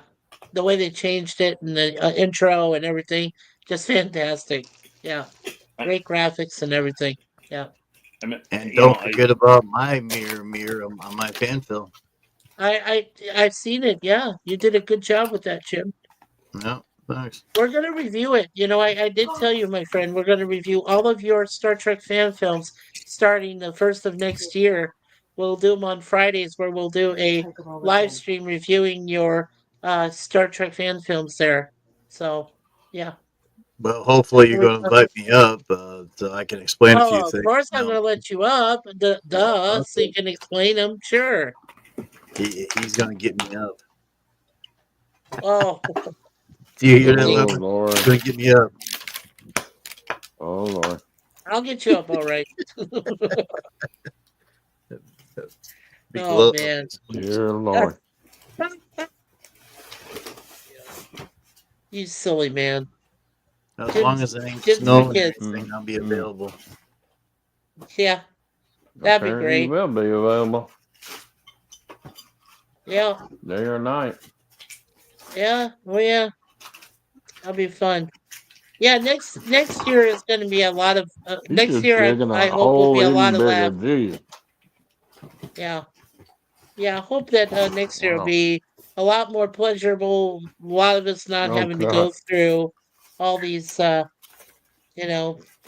the way they changed it and the intro and everything, just fantastic. Yeah, great graphics and everything. Yeah, I mean, And you don't know, forget about my mirror on my fan film. I've seen it. Yeah, you did a good job with that, Jim. No, thanks. We're going to review it. You know, I did tell you, my friend, we're going to review all of your Star Trek fan films starting the 1st of next year. We'll do them on Fridays where we'll do a live stream reviewing your Star Trek fan films there. So, yeah. Well, hopefully you're going to invite me up so I can explain a few Oh, of things. course I'm No, going to let you up. Duh, so you can explain them. Sure. he's going to get me up. Oh, Do you hear that, Oh Leonard? Lord. He's going to get me up. Oh Lord. I'll get you up all right. Be Oh, glove- man. Dear Lord. You silly man. As Jim's- long as it ain't Jim's for snowing or kids. anything, I'll be available. Yeah, that'd be Apparently great. will be available Yeah. day or night. Yeah, oh yeah, that'll be fun. Yeah, next year is going to be a lot of. You Next just year, digging I a hope will be a hole lot even of bigger, laughs. geez. Yeah, yeah. I hope that next year will Wow. be a lot more pleasurable. A lot of us not Oh, having to go God. through all these,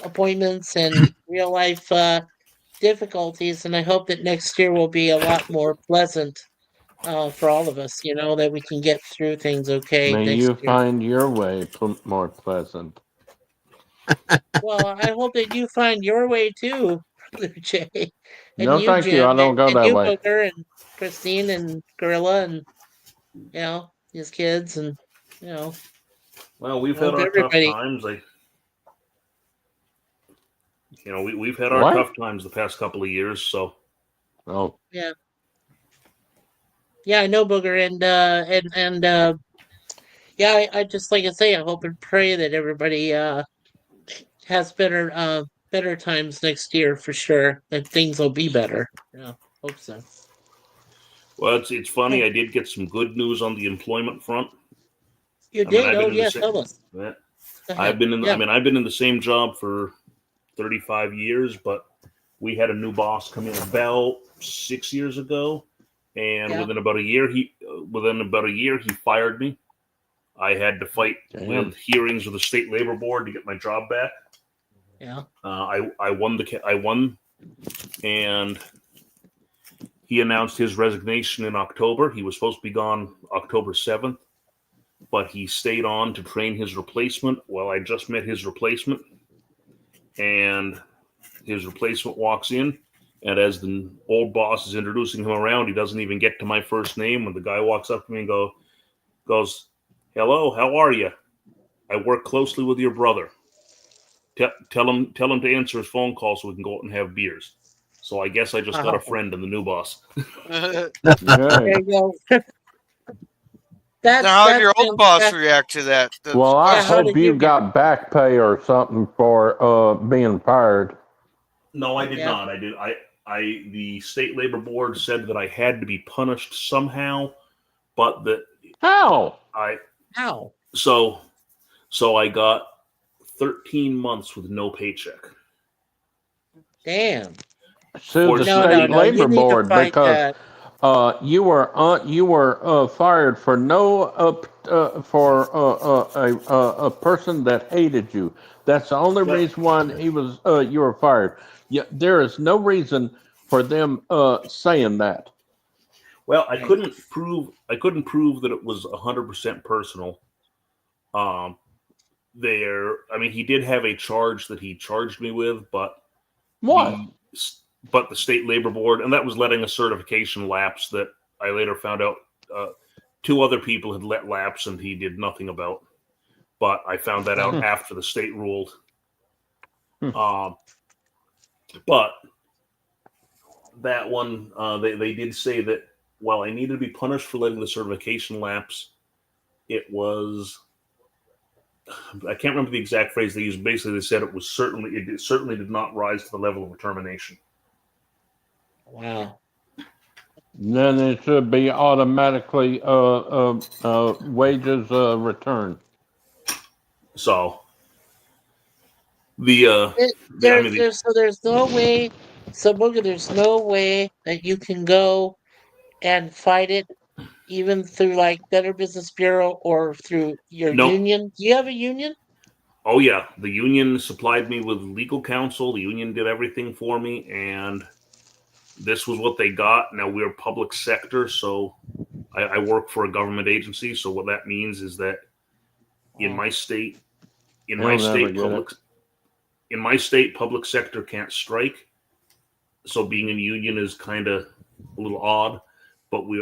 appointments and real life difficulties. And I hope that next year will be a lot more pleasant for all of us. You know, that we can get through things okay May next you year. find your way more pleasant. Well, I hope that you find your way too, Brother Jay. And No, you, thank you. Jim, I don't go and that you, way. Booker, and Christine, and Gorilla, and his kids, and Well, we've hope had our tough everybody. times. We've had our What? tough times the past couple of years. So Oh, Yeah, I know, Booger, and yeah, I just like I say, I hope and pray that everybody has better times next year for sure. That things will be better. Yeah, hope so. well, it's funny. I did get some good news on the employment front. You I mean, did? I've Oh been in the yeah, same. tell us. Yeah, Go I've ahead. been in. Yeah. I've been in the same job for 35 years, but we had a new boss come in about 6 years ago, and Yeah. within about a year he fired me. I had to fight damn. with hearings with the state labor board to get my job back. Yeah. I won, and he announced his resignation in October. He was supposed to be gone October 7th, but he stayed on to train his replacement. Well, I just met his replacement, and his replacement walks in, and as the old boss is introducing him around, he doesn't even get to my first name. When the guy walks up to me and goes, "Hello, how are you? I work closely with your brother. Tell him to answer his phone call so we can go out and have beers." So I guess I just got a friend in the new boss. There Okay. you go. Now, how did That's your old boss fantastic. react to that? That's Well, I Yeah, how hope did you you get? got back pay or something for being fired. No, I did Yeah. not. I did. The state labor board said that I had to be punished somehow, but that How? How? so I got 13 months with no paycheck. Damn. Sue the Fortunately- No, state you labor need to board fight because that. you were fired for a person that hated you. That's the only Well- reason why you were fired. Yeah, there is no reason for them saying that. Well, I couldn't prove that it was 100% personal. He did have a charge that he charged me with, but What? the state labor board, and that was letting a certification lapse that I later found out two other people had let lapse and he did nothing about. But I found that out after the state ruled. But that one, they did say that while I needed to be punished for letting the certification lapse, it was, I can't remember the exact phrase they used. Basically, they said it certainly did not rise to the level of a termination. Wow. Then it should be automatically wages returned. So There's no way. So Booger, there's no way that you can go and fight it, even through like Better Business Bureau or through your Nope. union. Do you have a union? Oh yeah, the union supplied me with legal counsel. The union did everything for me, and this was what they got. Now we're public sector, so I work for a government agency. So what that means is that in my state, public sector can't strike. So being in union is kind of a little odd. But we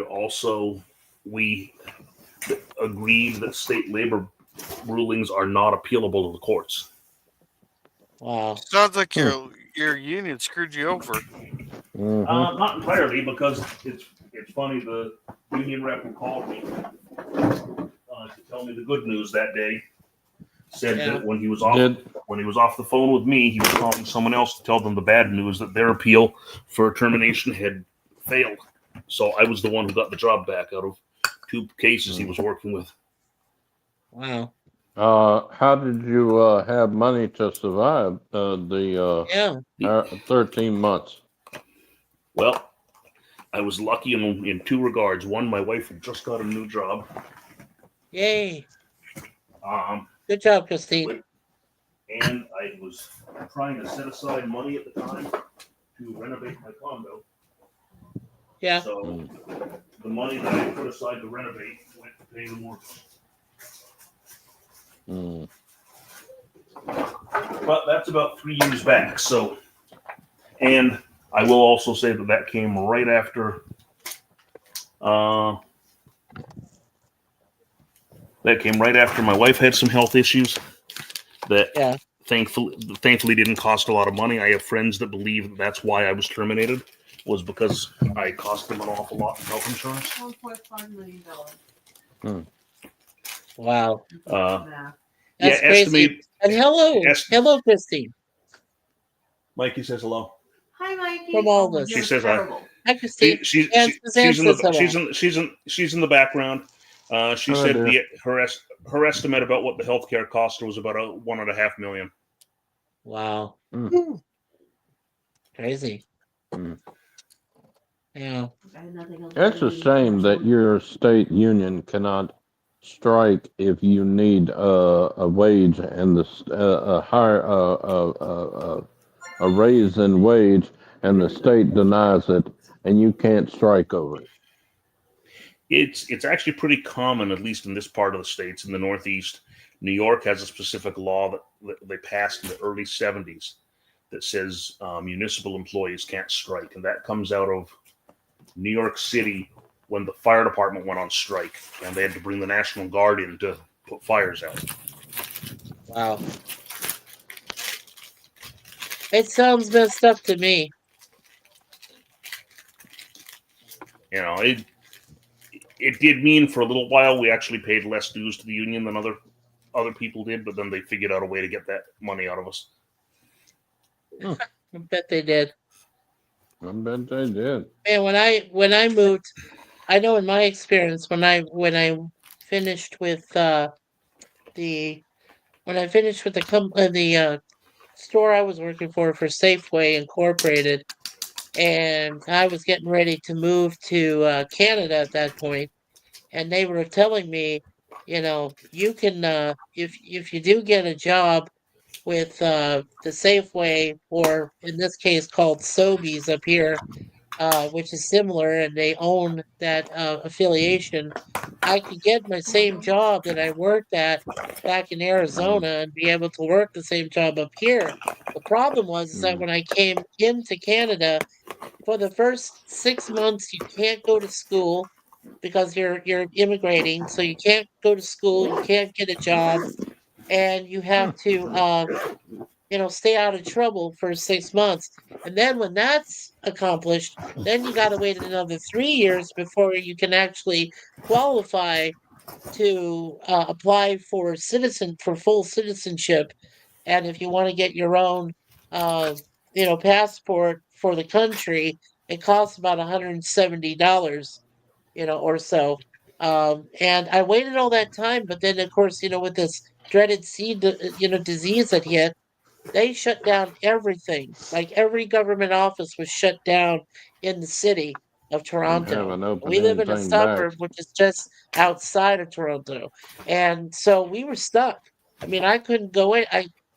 agreed that state labor rulings are not appealable to the courts. Wow. Sounds like your union screwed you over. Mhm. Not entirely, because it's funny. The union rep who called me to tell me the good news that day said Yeah. that when he was off the phone with me, he was calling someone else to tell them the bad news, that their appeal for termination had failed. So I was the one who got the job back out of two cases he was working with. Wow. How did you have money to survive Yeah. 13 months? Well, I was lucky in two regards. One, my wife had just got a new job. Yay. Um, Good job, Christine. and I was trying to set aside money at the time to renovate my condo. Yeah. So the money that I put aside to renovate went to pay the mortgage. Mm. But that's about 3 years back. So, and I will also say that came right after. That came right after my wife had some health issues. That Yeah. thankfully didn't cost a lot of money. I have friends that believe that's why I was terminated, was because I cost them an awful lot in health insurance. $1.5 million. Wow. Yeah, That's crazy. estimate. And hello, Christine. Mikey says hello. Hi, Mikey. From all this. She says hi. Hi, Christine. She's And Suzanne in the says she's in the background. She Oh, said dear. her estimate about what the healthcare cost was about $1.5 million. wow. Mm. Crazy. Mm. Yeah. It's a shame that your state union cannot strike if you need a wage and a higher a raise in wage, and the state denies it, and you can't strike over it. It's actually pretty common, at least in this part of the states, in the Northeast. New York has a specific law that they passed in the early 70s that says municipal employees can't strike, and that comes out of New York City when the fire department went on strike, and they had to bring the National Guard in to put fires out. Wow. It sounds messed up to me. You know, it did mean for a little while we actually paid less dues to the union than other people did, but then they figured out a way to get that money out of us. I bet they did. I bet they did. Man, when I moved, I know in my experience when I finished with the store I was working for Safeway Incorporated, and I was getting ready to move to Canada at that point, and they were telling me, you can if you do get a job with the Safeway, or in this case called Sobeys up here, which is similar, and they own that affiliation. I could get my same job that I worked at back in Arizona and be able to work the same job up here. The problem was is that when I came into Canada, for the first 6 months, you can't go to school because you're immigrating, so you can't go to school, you can't get a job, and you have to stay out of trouble for 6 months. And then when that's accomplished, then you got to wait another 3 years before you can actually qualify to apply for full citizenship. And if you want to get your own, passport for the country, it costs about $170, or so. And I waited all that time, but then of course, with this dreaded disease that hit, they shut down everything. Like every government office was shut down in the city of Toronto. Haven't opened We live in a anything back. suburb which is just outside of Toronto. And so we were stuck. I mean, I couldn't go in.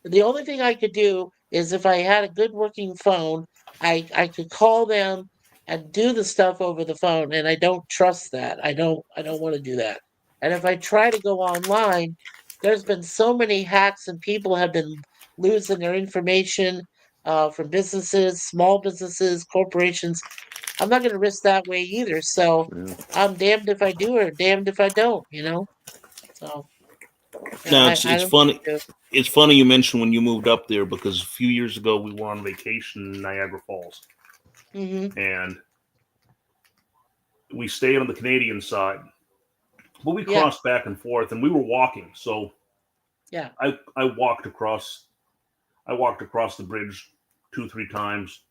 The only thing I could do is if I had a good working phone, I could call them and do the stuff over the phone, and I don't trust that. I don't want to do that. And if I try to go online, there's been so many hacks and people have been losing their information from businesses, small businesses, corporations. I'm not going to risk that way either. So Yeah. I'm damned if I do or damned if I don't. So No, I it's don't funny. know. It's funny you mentioned when you moved up there, because a few years ago we were on vacation in Niagara Falls, and we stayed on the Canadian side, but we Yeah. crossed back and forth, and we were walking. So Yeah. I walked across the bridge 2-3 times.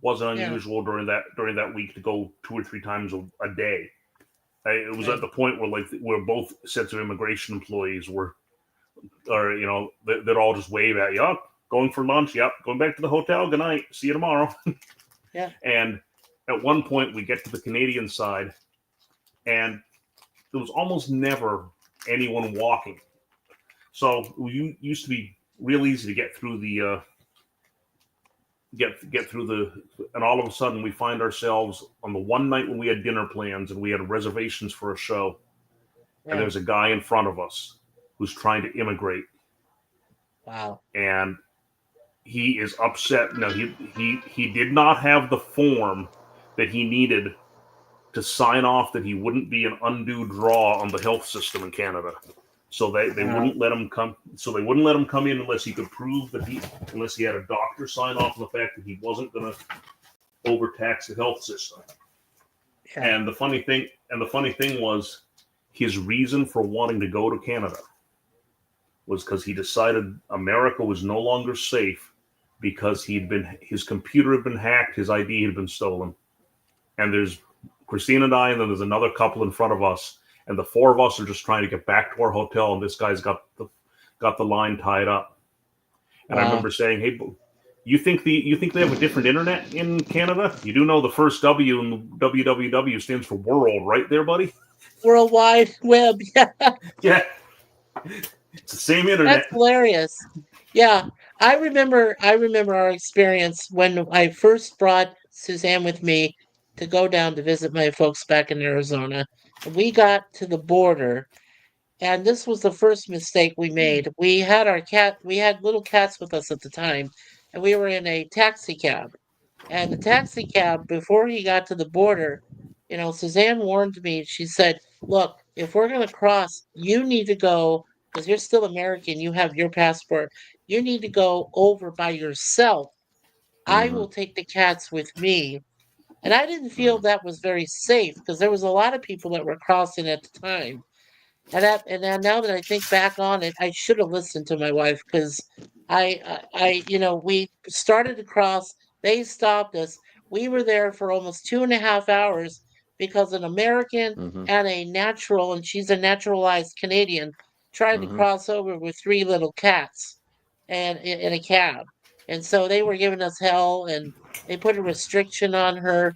Wasn't Yeah. unusual during that week to go 2 or 3 times a day. It was Right. at the point where both sets of immigration employees they'd all just wave at you. Oh, going for lunch. Yep. Going back to the hotel. Good night. See you tomorrow. Yeah. And at one point we get to the Canadian side, and there was almost never anyone walking. So we used to be real easy to get through and all of a sudden we find ourselves on the one night when we had dinner plans and we had reservations for a show, and there's a guy in front of us who's trying to immigrate, Wow. and he is upset. No, he did not have the form that he needed to sign off that he wouldn't be an undue draw on the health system in Canada. So they wouldn't let him come. So they wouldn't let him come in unless he could prove that unless he had a doctor sign off on the fact that he wasn't going to overtax the health system. Yeah. And the funny thing was, his reason for wanting to go to Canada was because he decided America was no longer safe because his computer had been hacked, his ID had been stolen, and there's Christine and I, and then there's another couple in front of us, and the four of us are just trying to get back to our hotel, and this guy's got the line tied up. And I remember saying, "Hey, you think they have a different internet in Canada? You do know the first W in www stands for world, right there, buddy?" World Wide Web. Yeah. Yeah. It's the same internet. That's hilarious. Yeah. I remember our experience when I first brought Suzanne with me to go down to visit my folks back in Arizona. We got to the border, and this was the first mistake we made. We had little cats with us at the time, and we were in a taxi cab. And the taxi cab, before he got to the border, Suzanne warned me. She said, "Look, if we're going to cross, you need to go, because you're still American, you have your passport. You need to go over by yourself. I will take the cats with me." And I didn't feel that was very safe because there was a lot of people that were crossing at the time. And now that I think back on it, I should have listened to my wife because we started to cross. They stopped us. We were there for almost 2.5 hours because an American and a natural, and she's a naturalized Canadian, tried to cross over with 3 little cats and in a cab. And so they were giving us hell, and they put a restriction on her.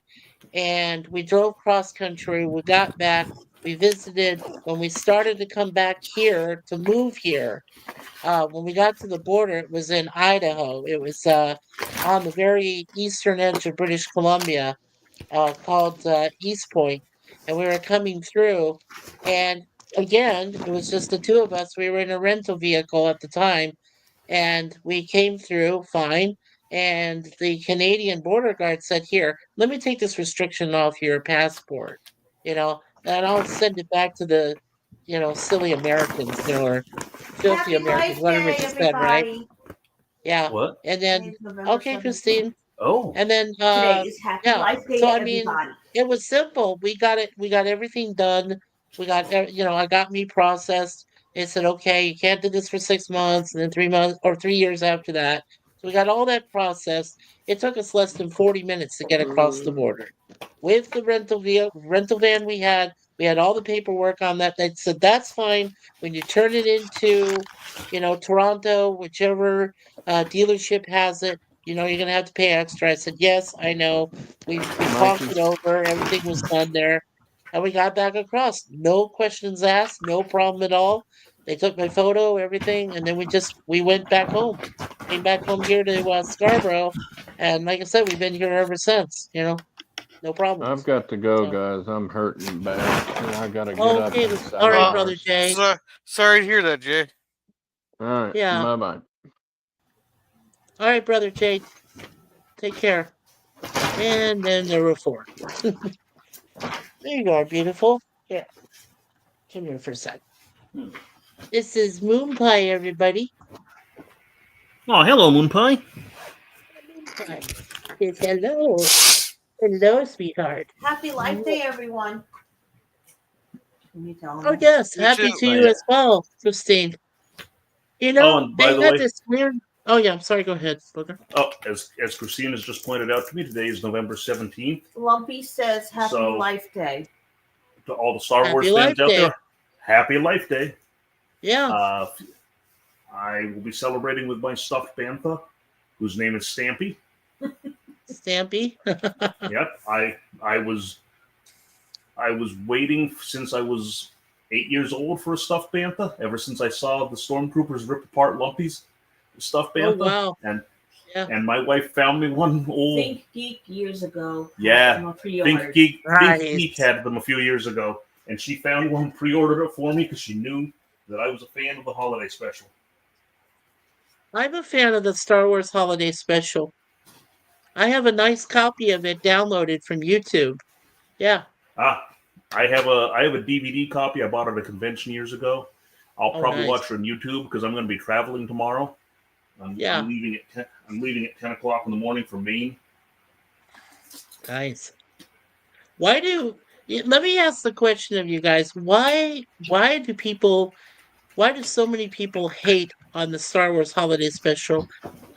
And we drove cross country. We got back. We visited. When we started to come back here to move here, when we got to the border, it was in Idaho. It was on the very eastern edge of British Columbia, called East Point. And we were coming through. And again, it was just the two of us. We were in a rental vehicle at the time. And we came through fine. And the Canadian border guard said, "Here, let me take this restriction off your passport, and I'll send it back to the, silly Americans, or filthy Happy Americans," Life whatever Day, she said, right? everybody. Yeah. What? And then, Today's November okay, 17th. Christine. Oh. And then, Today is Happy yeah. Life Day So, to I mean, everybody. it was simple. We got everything done. We got, I got me processed. They said, "Okay, you can't do this for 6 months, and then 3 months or 3 years after that." So we got all that processed. It took us less than 40 minutes to get across the border. With the rental van we had all the paperwork on that. They said, "That's fine. When you turn it into, Toronto, whichever dealership has it, you're going to have to pay extra." I said, "Yes, I know. We talked it over. Everything was done there." And we got back across. No questions asked. No problem at all. They took my photo, everything, and then we went back home. Came back home here to Scarborough, and like I said, we've been here ever since. No problems. I've got to go, So- guys. I'm hurting bad. I gotta get up. Okay, in all 7 right, Well, hours. Brother Jay. Sorry to hear that, Jay. All right. Yeah. Bye bye. All right, Brother Jay. Take care. And then there were 4. There you are, beautiful. Here. Come here for a sec. This is Moon Pie, everybody. Oh, hello, Moon Pie. Moon Pie. Yes, hello. Hello, sweetheart. Happy Life Day, everyone. Can you tell them? Oh, yes. You Happy too. to you as well, Christine. Oh, and by they the had way- this weird. Oh, yeah. I'm sorry. Go ahead, Booker. Oh, as Christine has just pointed out to me, today is November 17th. Lumpy says Happy So- Life Day. To all the Star Wars Happy fans Life out Day. there, Happy Life Day. Yeah. I will be celebrating with my stuffed bantha, whose name is Stampy. Stampy. Yep. I was waiting since I was 8 years old for a stuffed bantha. Ever since I saw the stormtroopers rip apart Lumpy's stuffed Oh, bantha. wow. And Yeah. and my wife found me one old. Think Geek years ago. Yeah, I'm a Think pre-ordered. Geek, Nice. Think Geek had them a few years ago, and she found one, pre-ordered it for me because she knew that I was a fan of the holiday special. I'm a fan of the Star Wars Holiday Special. I have a nice copy of it downloaded from YouTube. Yeah. I have a DVD copy. I bought at a convention years ago. I'll Oh, probably nice. watch it on YouTube because I'm going to be traveling tomorrow. Yeah. I'm leaving at 10 o'clock in the morning for Maine. Nice. Let me ask the question of you guys. Why do so many people hate on the Star Wars Holiday Special?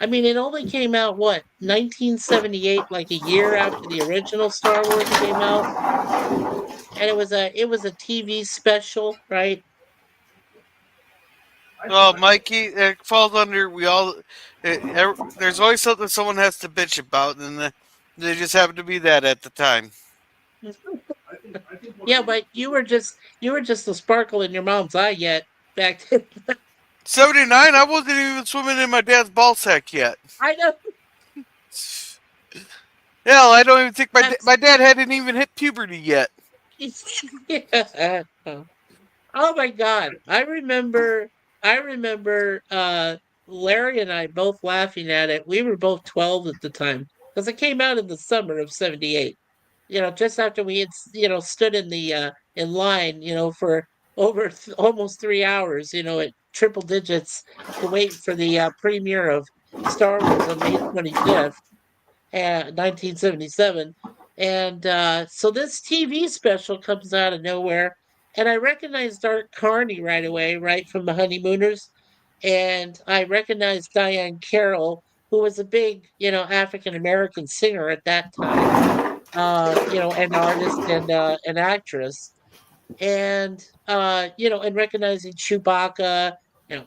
I mean, it only came out, what, 1978, like a year after the original Star Wars came out? And it was a TV special, right? Well, Mikey, it falls under there's always something someone has to bitch about, and they just happened to be that at the time. Yeah, but you were just a sparkle in your mom's eye yet back then. 79, I wasn't even swimming in my dad's ball sack yet. I know. Hell, I don't even think my dad hadn't even hit puberty yet. Yeah. Oh my God. I remember Larry and I both laughing at it. We were both 12 at the time because it came out in the summer of 78. Just after we had, stood in the in line, for over almost 3 hours, at triple digits to wait for the premiere of Star Wars on May 25th, 1977. And so this TV special comes out of nowhere. And I recognized Art Carney right away, right from the Honeymooners. And I recognized Diane Carroll, who was a big, African American singer at that time, an artist and an actress. And, and recognizing Chewbacca,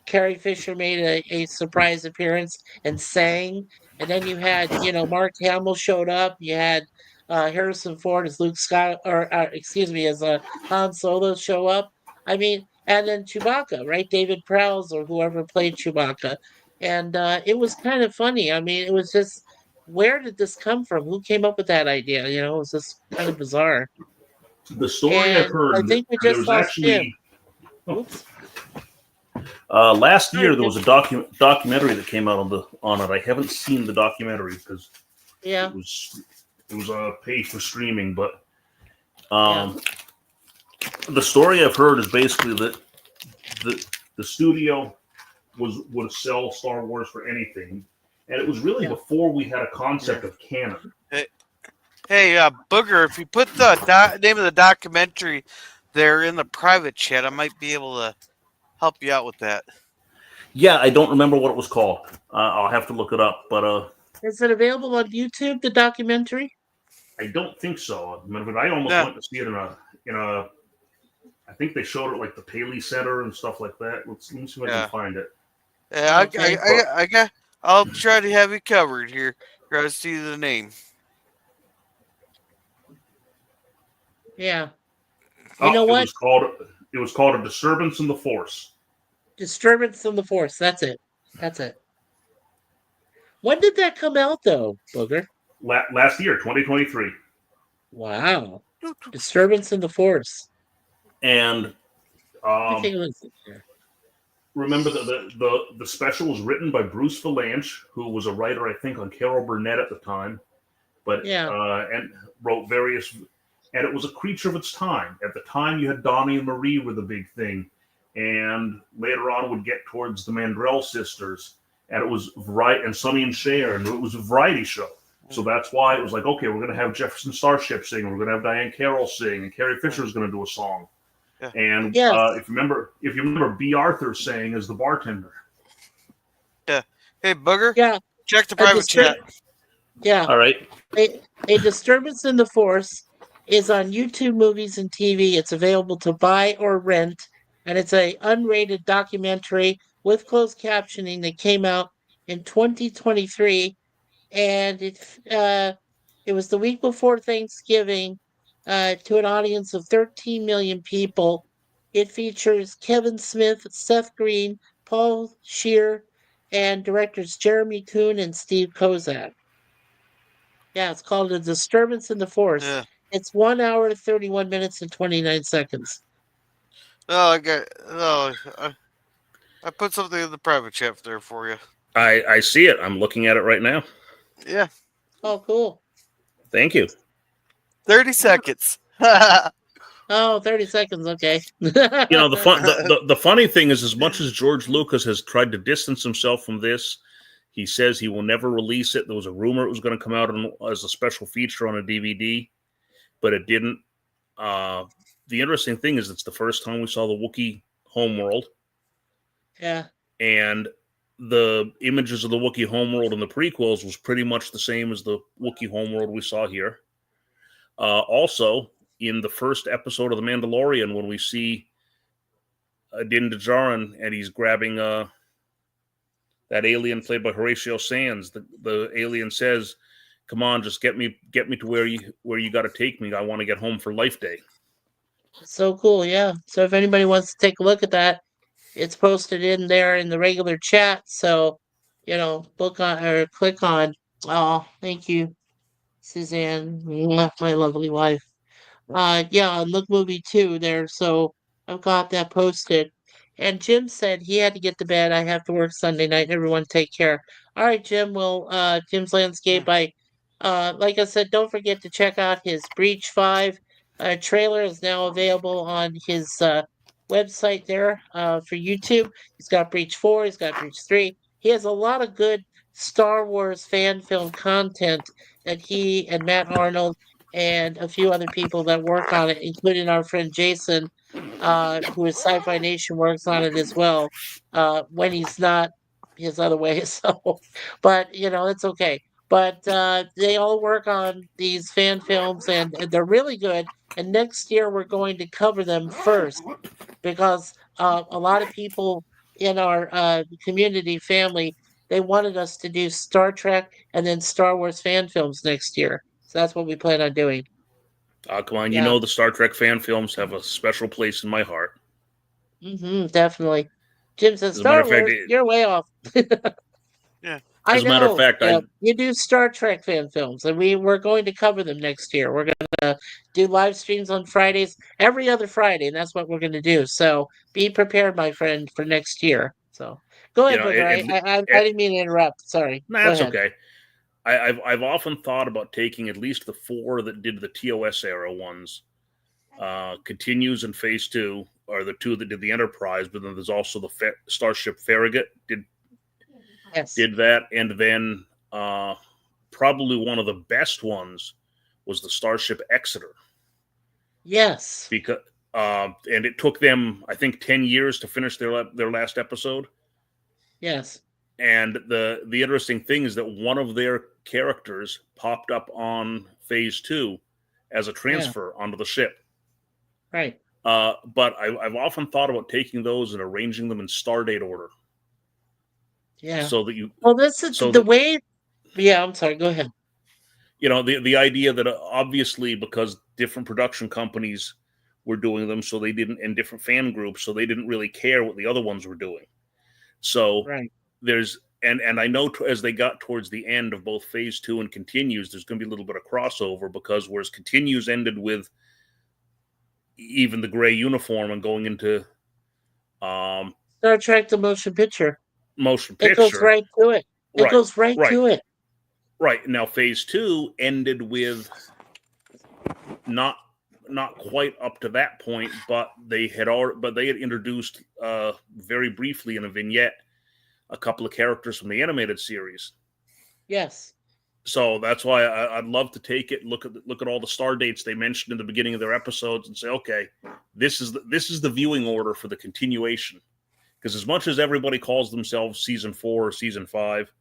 Carrie Fisher made a surprise appearance and sang. And then you had, Mark Hamill showed up. You had Harrison Ford as Luke Scott, as Han Solo show up. I mean, and then Chewbacca, right? David Prowse or whoever played Chewbacca. And it was kind of funny. I mean, it was just, where did this come from? Who came up with that idea? It was just kind of bizarre. The story I've And heard, I think we there just was lost Jim. actually Oops. last year there was a documentary that came out on it. I haven't seen the documentary because Yeah. it was paid for streaming, but the story I've heard is basically that the studio would sell Star Wars for anything, and it was really before we had a concept of canon. Hey, Booger, if you put the name of the documentary there in the private chat, I might be able to help you out with that. Yeah, I don't remember what it was called. I'll have to look it up, but Is it available on YouTube, the documentary? I don't think so. I almost went to see it in a. I think they showed it like the Paley Center and stuff like that. Let's see if I can find it. Yeah, Okay. I'll try to have you covered here. Try to see the name. Yeah. You know It what? was called A Disturbance in the Force. Disturbance in the Force. That's it. When did that come out, though, Booger? Last year, 2023. Wow. Disturbance in the Force. And Let me take a look here. remember the special was written by Bruce Valanche, who was a writer, I think, on Carol Burnett at the time, but and wrote various. And it was a creature of its time. At the time, you had Donnie and Marie were the big thing, and later on would get towards the Mandrell sisters, and it was and Sonny and Cher, and it was a variety show. So that's why it was like, okay, we're going to have Jefferson Starship sing, we're going to have Diane Carroll sing, and Carrie Fisher is going to do a song. Yeah. And if you remember, B. Arthur sang as the bartender. Yeah. Hey, Booger. Yeah. Check the private chat. Yeah. All right. A Disturbance in the Force is on YouTube Movies and TV. It's available to buy or rent, and it's a unrated documentary with closed captioning that came out in 2023, and it was the week before Thanksgiving to an audience of 13 million people. It features Kevin Smith, Seth Green, Paul Scheer, and directors Jeremy Kuhn and Steve Kozak. Yeah, it's called A Disturbance in the Force. Yeah. It's 1 hour, 31 minutes, and 29 seconds. I put something in the private chat there for you. I see it. I'm looking at it right now. Yeah, Oh, cool. Thank you. 30 seconds. Oh, 30 seconds. Okay. You know, the funny thing is, as much as George Lucas has tried to distance himself from this, he says he will never release it. There was a rumor it was going to come out as a special feature on a DVD, but it didn't. The interesting thing is, it's the first time we saw the Wookiee homeworld, Yeah. and the images of the Wookiee homeworld in the prequels was pretty much the same as the Wookiee homeworld we saw here. Also, in the first episode of The Mandalorian, when we see Din Djarin and he's grabbing that alien played by Horatio Sands, the alien says, "Come on, just get me to where you got to take me. I want to get home for Life Day." So cool. Yeah. So if anybody wants to take a look at that, it's posted in there in the regular chat. So, book on or click on. Oh, thank you, Suzanne, my lovely wife. Yeah, Look Movie 2 there. So I've got that posted. And Jim said he had to get to bed. I have to work Sunday night. Everyone take care. All right, Jim. Well, Jim's Landscape. Like I said, don't forget to check out his Breach 5 trailer is now available on his website there for YouTube. He's got Breach 4. He's got Breach 3. He has a lot of good Star Wars fan film content that he and Matt Arnold and a few other people that work on it, including our friend Jason, who is Sci-Fi Nation, works on it as well. When he's not his other way, so, but it's okay. But they all work on these fan films, and they're really good. And next year we're going to cover them first because a lot of people in our community family, they wanted us to do Star Trek and then Star Wars fan films next year. So that's what we plan on doing. Come on, Yeah. the Star Trek fan films have a special place in my heart. Definitely. Jim says As a matter Star of fact, Wars. You're way off. Yeah. I As a know. matter of fact, yeah, you do Star Trek fan films, and we're going to cover them next year. We're going to do live streams on Fridays, every other Friday, and that's what we're going to do. So be prepared, my friend, for next year. So go ahead, Booger. I didn't mean to interrupt. Sorry. Nah, Go that's ahead. okay. I've often thought about taking at least the 4 that did the TOS era ones, Continues in Phase 2, or the 2 that did the Enterprise, but then there's also the Starship Farragut did that, and then probably one of the best ones was the Starship Exeter. Yes. Because and it took them, I think, 10 years to finish their last episode. Yes. And the interesting thing is that one of their characters popped up on Phase 2 as a transfer onto the ship. Right. But I've often thought about taking those and arranging them in Stardate order. Yeah. So that you. Well, this is the way. Yeah, I'm sorry. Go ahead. The idea that obviously because different production companies were doing them, so they didn't, and different fan groups, so they didn't really care what the other ones were doing. So there's, and I know as they got towards the end of both Phase 2 and Continues, there's going to be a little bit of crossover, because whereas Continues ended with even the gray uniform and going into Star Trek: The Motion Picture. It goes right to it. It goes right to it. Right. Now Phase 2 ended with not quite up to that point, but they had introduced very briefly in a vignette a couple of characters from the animated series. Yes. So that's why I'd love to take it, look at all the star dates they mentioned in the beginning of their episodes, and say, okay, this is the viewing order for the continuation. Because as much as everybody calls themselves Season 4 or Season 5,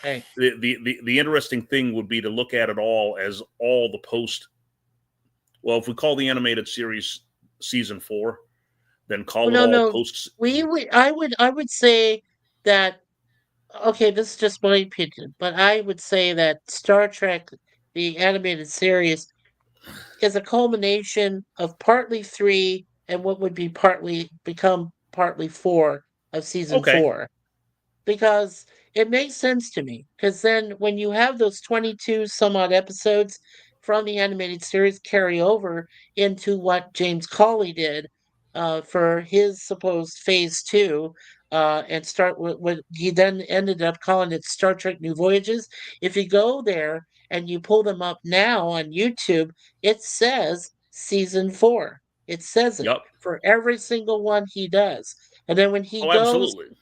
hey, the interesting thing would be to look at it all as all the post. Well, if we call the animated series Season 4, then call it all posts. I would say that. Okay, this is just my opinion, but I would say that Star Trek, the animated series, is a culmination of partly 3 and what would be partly 4 of Season 4. Because it makes sense to me. Because then when you have those 22 some odd episodes from the animated series carry over into what James Cawley did for his supposed Phase 2, and start what he then ended up calling it Star Trek New Voyages. If you go there and you pull them up now on YouTube, it says season 4. It says it Yep. for every single one he does. And then when he Oh, goes, absolutely.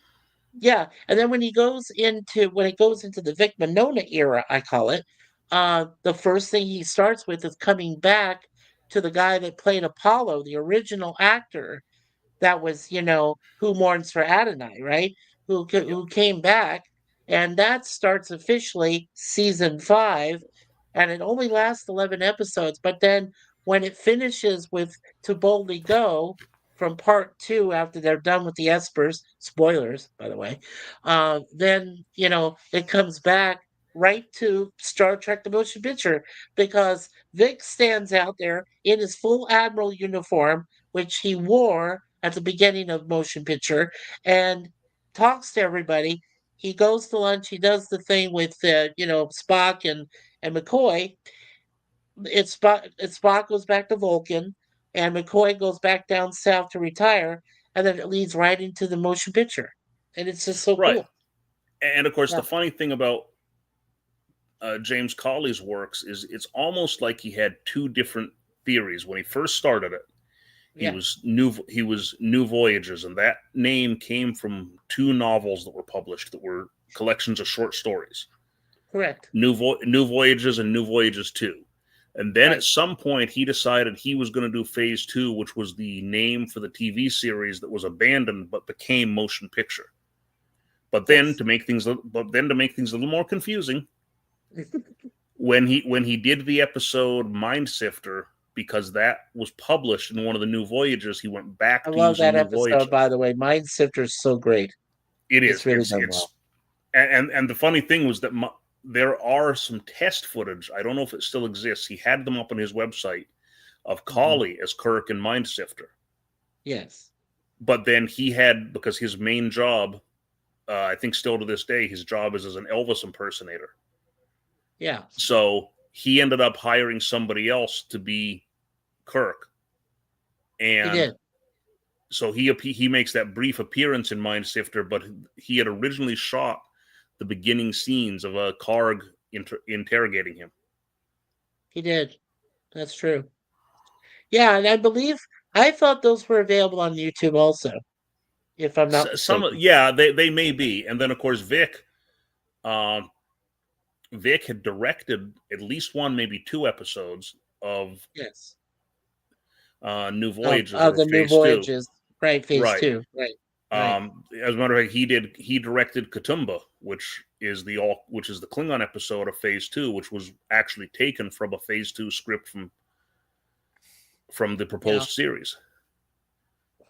yeah, and then when it goes into the Vic Mignogna era, I call it, the first thing he starts with is coming back to the guy that played Apollo, the original actor that was, Who Mourns for Adonai, right? Who came back, and that starts officially season 5, and it only lasts 11 episodes. But then when it finishes with To Boldly Go from part 2, after they're done with the Espers, spoilers, by the way, then, it comes back right to Star Trek the Motion Picture, because Vic stands out there in his full Admiral uniform, which he wore at the beginning of Motion Picture, and talks to everybody. He goes to lunch. He does the thing with Spock and McCoy. Spock goes back to Vulcan, and McCoy goes back down south to retire, and then it leads right into the Motion Picture, and it's just so Right. cool. And of course, Yeah. the funny thing about James Cawley's works is it's almost like he had two different theories when he first started it. Yeah. He was New Voyages, and that name came from two novels that were published that were collections of short stories. Correct. New Voyages and New Voyages 2. And then Right. at some point he decided he was going to do Phase 2, which was the name for the TV series that was abandoned but became Motion Picture. But then Yes. to make things a little more confusing, when he did the episode Mind Sifter, because that was published in one of the New Voyages, he went back I to love using that New episode, Voyages. by the way. Mind Sifter is so great. It is. It's really done well. And the funny thing was that there are some test footage. I don't know if it still exists. He had them up on his website of Cawley as Kirk in Mind Sifter. Yes. But then he had, because his main job, I think still to this day, his job is as an Elvis impersonator. Yeah. So he ended up hiring somebody else to be Kirk. And He did. so he makes that brief appearance in Mind Sifter, but he had originally shot the beginning scenes of a Karg interrogating him. He did. That's true. Yeah, and I thought those were available on YouTube also, if I'm not mistaken. They may be. And then of course Vic had directed at least one, maybe two episodes of Yes. New Voyages. Of the New Phase 2. Voyages. Right, Phase Right. 2. Right. Right. As a matter of fact, he directed K'tumba, which is the Klingon episode of Phase 2, which was actually taken from a Phase 2 script from the proposed series.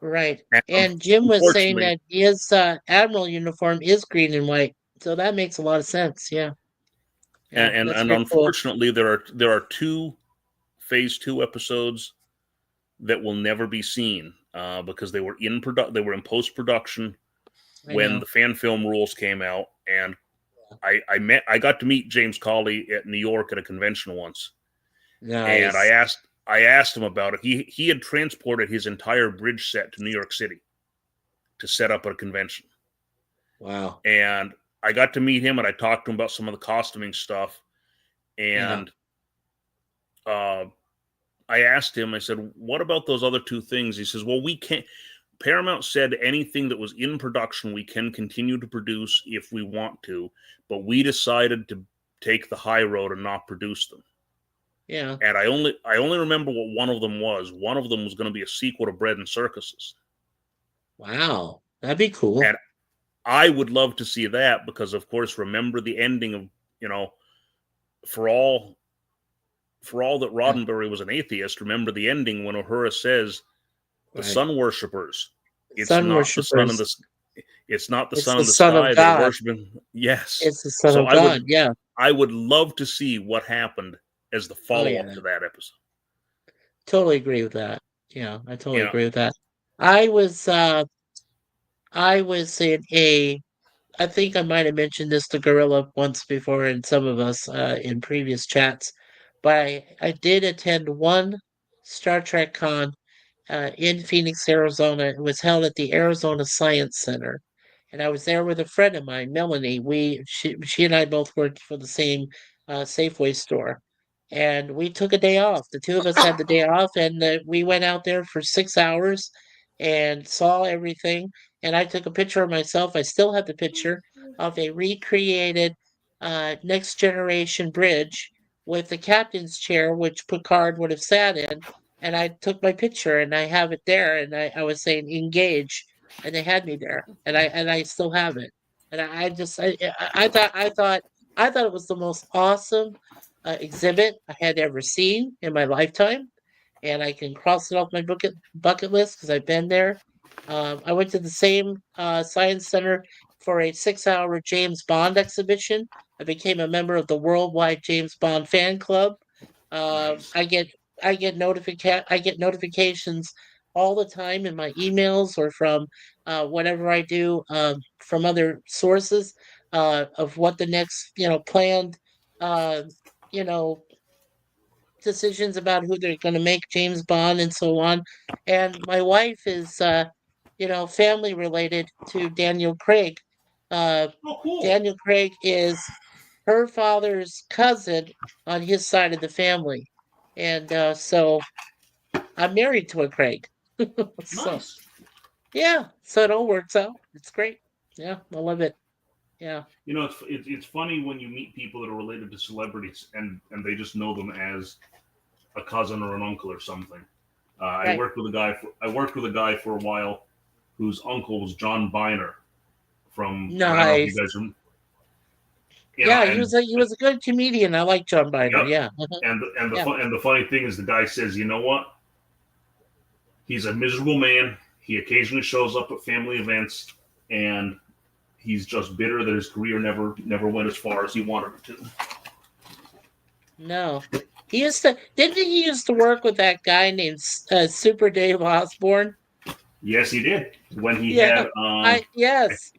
Right. And Jim was saying that his Admiral uniform is green and white, so that makes a lot of sense. Yeah. And that's very cool. unfortunately, there are two Phase 2 episodes that will never be seen because they were in post production when the fan film rules came out, and I got to meet James Cawley at New York at a convention once. Nice. And I asked him about it. He had transported his entire bridge set to New York City to set up a convention. Wow. And I got to meet him, and I talked to him about some of the costuming stuff. And I asked him, I said, what about those other two things? He says, well, we can't. Paramount said anything that was in production we can continue to produce if we want to, but we decided to take the high road and not produce them. Yeah. And I only remember what one of them was. One of them was going to be a sequel to Bread and Circuses. Wow. That'd be cool. And I would love to see that because, of course, remember the ending of, for all that Roddenberry was an atheist, remember the ending when Uhura says, the sun worshippers. It's not the sun in the It's not the sun in the sky. They're worshiping. Yes. It's the Son of God. Yeah. I would love to see what happened as the follow-up to that episode. Totally agree with that. Yeah, I totally agree with that. I was I think I might have mentioned this to Gorilla once before and some of us in previous chats, but I did attend one Star Trek con in Phoenix, Arizona. It was held at the Arizona Science Center, and I was there with a friend of mine, Melanie. She and I both worked for the same Safeway store, and we took a day off. The two of us had the day off, and we went out there for 6 hours and saw everything. And I took a picture of myself. I still have the picture of a recreated Next Generation bridge with the captain's chair, which Picard would have sat in. And I took my picture, and I have it there. And I was saying engage, and they had me there, and I still have it. And I thought it was the most awesome exhibit I had ever seen in my lifetime, and I can cross it off my bucket list because I've been there. I went to the same science center for a 6-hour James Bond exhibition. I became a member of the Worldwide James Bond Fan Club. I get notifications all the time in my emails or from whatever I do from other sources of what the next planned uh, you know decisions about who they're going to make James Bond and so on. And my wife is family related to Daniel Craig. Oh, cool. Daniel Craig is her father's cousin on his side of the family, and so I'm married to a Craig. So Nice. yeah, so it all works out. It's great. Yeah, I love it. Yeah. You know, it's funny when you meet people that are related to celebrities and they just know them as a cousin or an uncle or something. I Right. worked with a guy for a while whose uncle was John Biner from. I don't know if Nice. you guys are. Yeah, and, he was a good comedian. I like John Biner. Yep. Yeah. and Yeah. the funny thing is, the guy says, you know what? He's a miserable man. He occasionally shows up at family events, and he's just bitter that his career never went as far as he wanted it to. No. Didn't he used to work with that guy named Super Dave Osborne? Yes, he did. When he Yeah, had yes.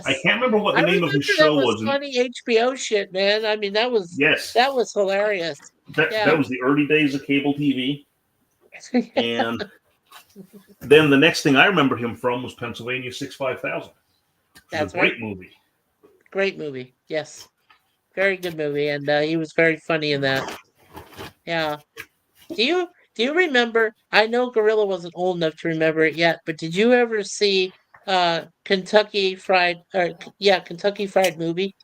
I can't remember what the name of his that show was was. funny HBO shit, man. I mean, that was Yes, hilarious. Yeah. that was the early days of cable TV. And then the next thing I remember him from was Pennsylvania 65000. That's a great movie. Great movie. Yes. Very good movie, and he was very funny in that. Yeah. Do you remember? I know Gorilla wasn't old enough to remember it yet, but did you ever see Kentucky Fried Movie?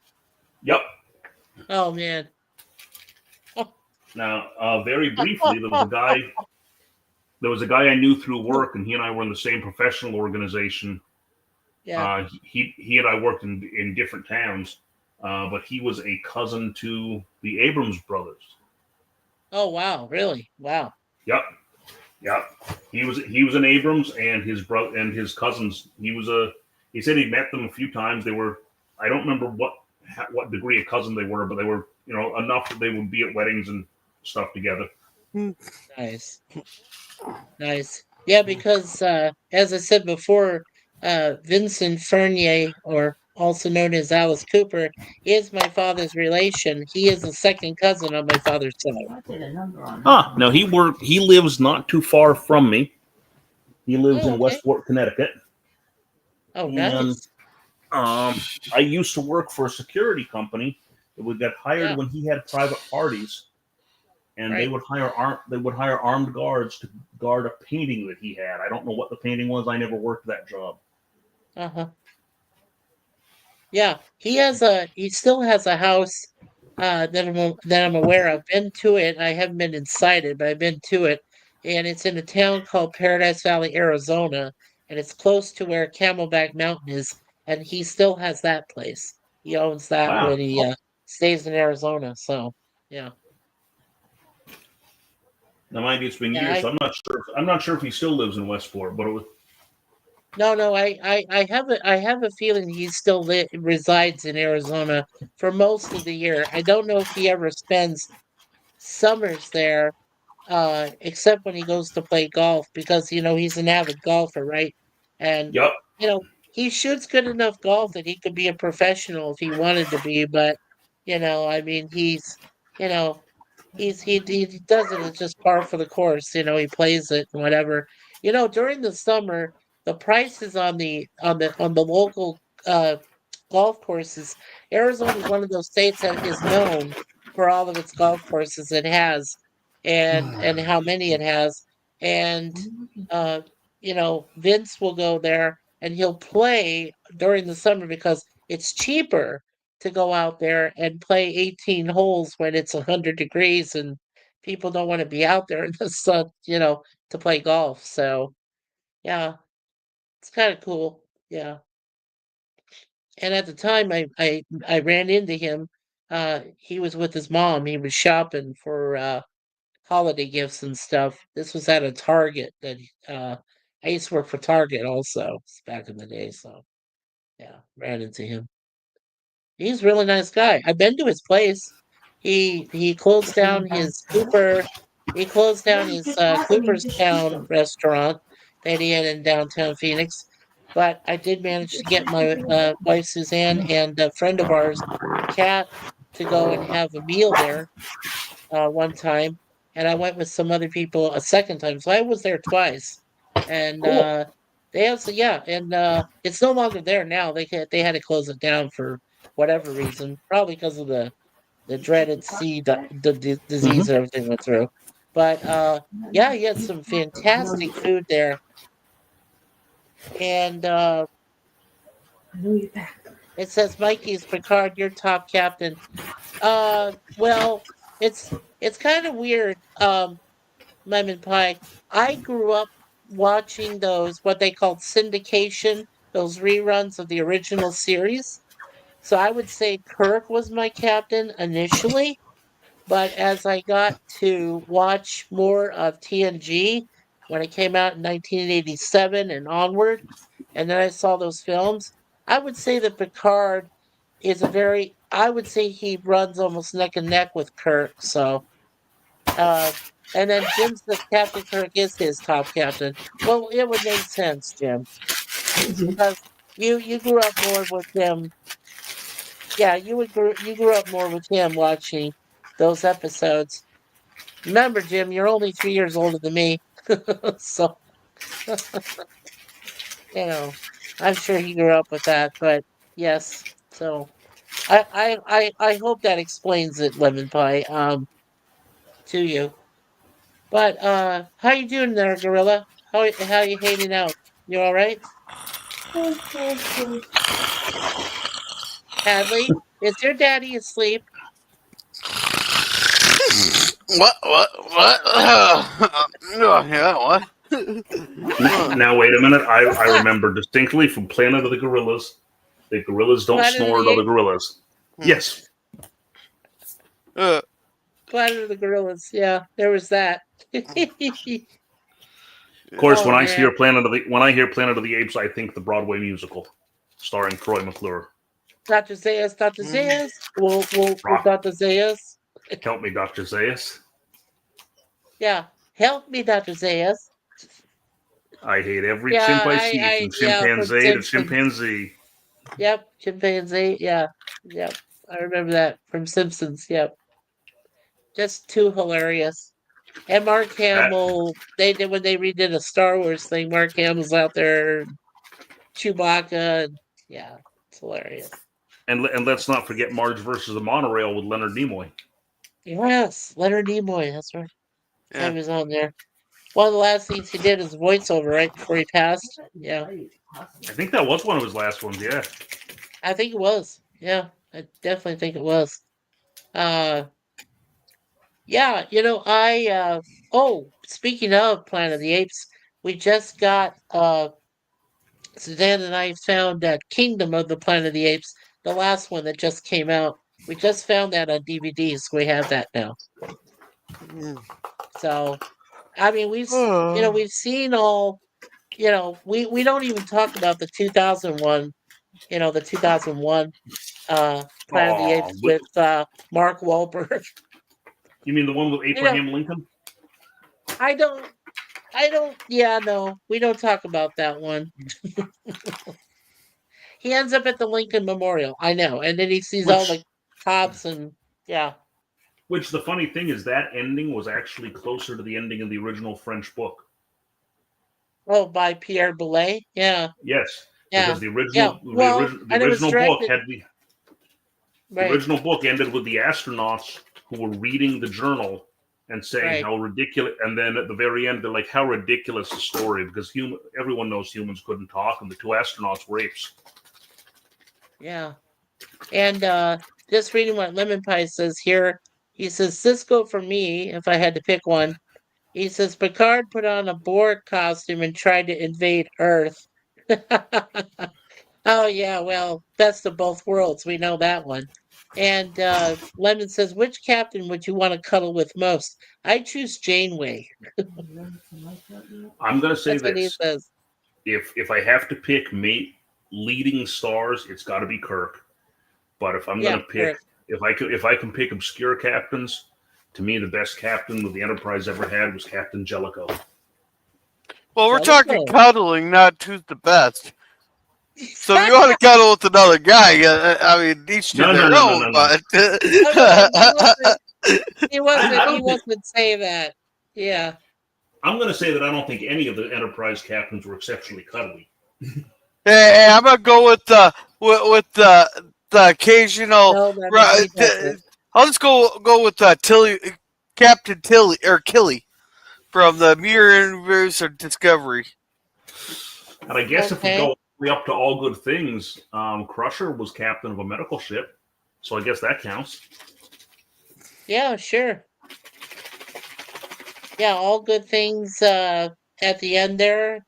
Yep. Oh man. Now, very briefly, there was a guy I knew through work, and he and I were in the same professional organization. Yeah. He and I worked in different towns, but he was a cousin to the Abrams brothers. Oh wow, really? Wow. Yep. He was an Abrams, and his brother and his cousins. He said he met them a few times. They were, I don't remember what degree of cousin they were, but they were enough that they would be at weddings and stuff together. Nice. Nice. Yeah, because as I said before, Vincent Fernier, or also known as Alice Cooper, is my father's relation. He is a second cousin on my father's side. No, he lives not too far from me. He lives Oh, in okay. Westport, Connecticut. Oh, And nice. I used to work for a security company that would get hired Yeah. when he had private parties, and they Right. would hire armed guards to guard a painting that he had. I don't know what the painting was. I never worked that job. Uh-huh. Yeah, he still has a house that I'm aware of. Been to it. I haven't been inside it, but I've been to it, and it's in a town called Paradise Valley, Arizona, and it's close to where Camelback Mountain is. And he still has that place. He owns that Wow. when he stays in Arizona. So yeah. Now, mind you, it's been Yeah, years. So I'm not sure if he still lives in Westport, but it was. No, I have a feeling he still resides in Arizona for most of the year. I don't know if he ever spends summers there, except when he goes to play golf, because he's an avid golfer, right? And Yep. he shoots good enough golf that he could be a professional if he wanted to be, but I mean, he does it. It's just par for the course. He plays it and whatever. During the summer, the prices on the local golf courses. Arizona is one of those states that is known for all of its golf courses it has, and how many it has. And uh, Vince will go there and he'll play during the summer because it's cheaper to go out there and play 18 holes when it's 100 degrees and people don't want to be out there in the sun, to play golf. So, yeah, it's kind of cool. Yeah. And at the time I ran into him, he was with his mom. He was shopping for holiday gifts and stuff. This was at a Target that I used to work for Target also back in the day. So yeah, ran into him. He's a really nice guy. I've been to his place. He closed down his Cooperstown restaurant that he had in downtown Phoenix. But I did manage to get my wife Suzanne and a friend of ours, Kat, to go and have a meal there one time. And I went with some other people a second time. So I was there twice. And they also, yeah, and it's no longer there now. They had to close it down for whatever reason, probably because of the dreaded disease and everything went through. But yeah, he had some fantastic food there. And it says Mikey's Picard, your top captain. Well, it's kind of weird, Lemon Pie. I grew up watching those what they called syndication, those reruns of the original series. So I would say Kirk was my captain initially, but as I got to watch more of TNG when it came out in 1987 and onward, and then I saw those films, I would say that Picard is I would say he runs almost neck and neck with Kirk. So, and then Jim's the Captain Kirk is his top captain. Well, it would make sense, Jim, because you grew up more with him. Yeah, you grew up more with him watching those episodes. Remember, Jim, you're only 3 years older than me, so I'm sure he grew up with that. But yes, so I hope that explains it, Lemon Pie, to you. But how you doing there, Gorilla? How you hanging out? You all right? Hadley, is your daddy asleep? What? Yeah, what? Now wait a minute. I remember distinctly from Planet of the Gorillas. The gorillas don't Planet of snore the at other Apes? gorillas. Yes. Planet of the Gorillas. Yeah, there was that. Of course, Oh, when I man. hear Planet of the Apes, I think the Broadway musical, starring Troy McClure. Dr. Zayas. Well, Rock. Dr. Zayas. Help me, Dr. Zayas. Yeah, help me, Dr. Zayas. I hate every Yeah, chimp I see, from from chimpanzee to Simpsons. chimpanzee. Yep, chimpanzee. Yeah, yep. I remember that from Simpsons. Yep. Just too hilarious. And Mark Hamill, they did when they redid a Star Wars thing. Mark Hamill's out there, Chewbacca. And, yeah, it's hilarious. And let's not forget Marge versus the Monorail with Leonard Nimoy. Yes, Leonard Nimoy. That's right. Yeah. He was on there. One of the last things he did is voiceover right before he passed. Yeah, I think that was one of his last ones. Yeah. I think it was. Yeah, I definitely think it was. Yeah, speaking of Planet of the Apes, we just got Suzanne and I found that Kingdom of the Planet of the Apes, the last one that just came out. We just found that on DVD, so we have that now. So, I mean, we've seen all, we don't even talk about the 2001, the 2001 Planet of the Apes with Mark Wahlberg. You mean the one with Abraham Lincoln? I don't. Yeah, no, we don't talk about that one. He ends up at the Lincoln Memorial. I know, and then he sees all the cops and yeah. Which the funny thing is that ending was actually closer to the ending of the original French book. Oh, by Pierre Boulez. Yeah. Yes, Yeah. because the original Yeah. Well, the and it was original book directed. had the Right. original book ended with the astronauts who were reading the journal and saying Right. how ridiculous, and then at the very end they're like, how ridiculous the story, because everyone knows humans couldn't talk and the two astronauts were apes. Yeah. And just reading what Lemon Pie says here, he says Cisco for me, if I had to pick one. He says Picard put on a Borg costume and tried to invade Earth. Oh yeah, well, best of both worlds. We know that one. And Lemon says, which captain would you want to cuddle with most? I choose Janeway. I'm gonna say That's what he this: says. if I have to pick leading stars, it's got to be Kirk. But if I'm Yeah, gonna pick, Kirk. if I can pick obscure captains, to me the best captain that the Enterprise ever had was Captain Jellicoe. Well, we're Jellicoe. talking cuddling, not who's the best. So if you want to cuddle with another guy, I mean, each to No, their no, no, own. no, no. But He I wasn't don't say that. Yeah. I'm gonna say that I don't think any of the Enterprise captains were exceptionally cuddly. hey, I'm gonna go with the occasional. No, that makes me happy. I'll just go with Tilly, Captain Tilly or Killy from the Mirror Universe of Discovery. And I guess if we Okay. go all the way up to All Good Things, Crusher was captain of a medical ship, so I guess that counts. Yeah, sure. Yeah, all good things at the end there.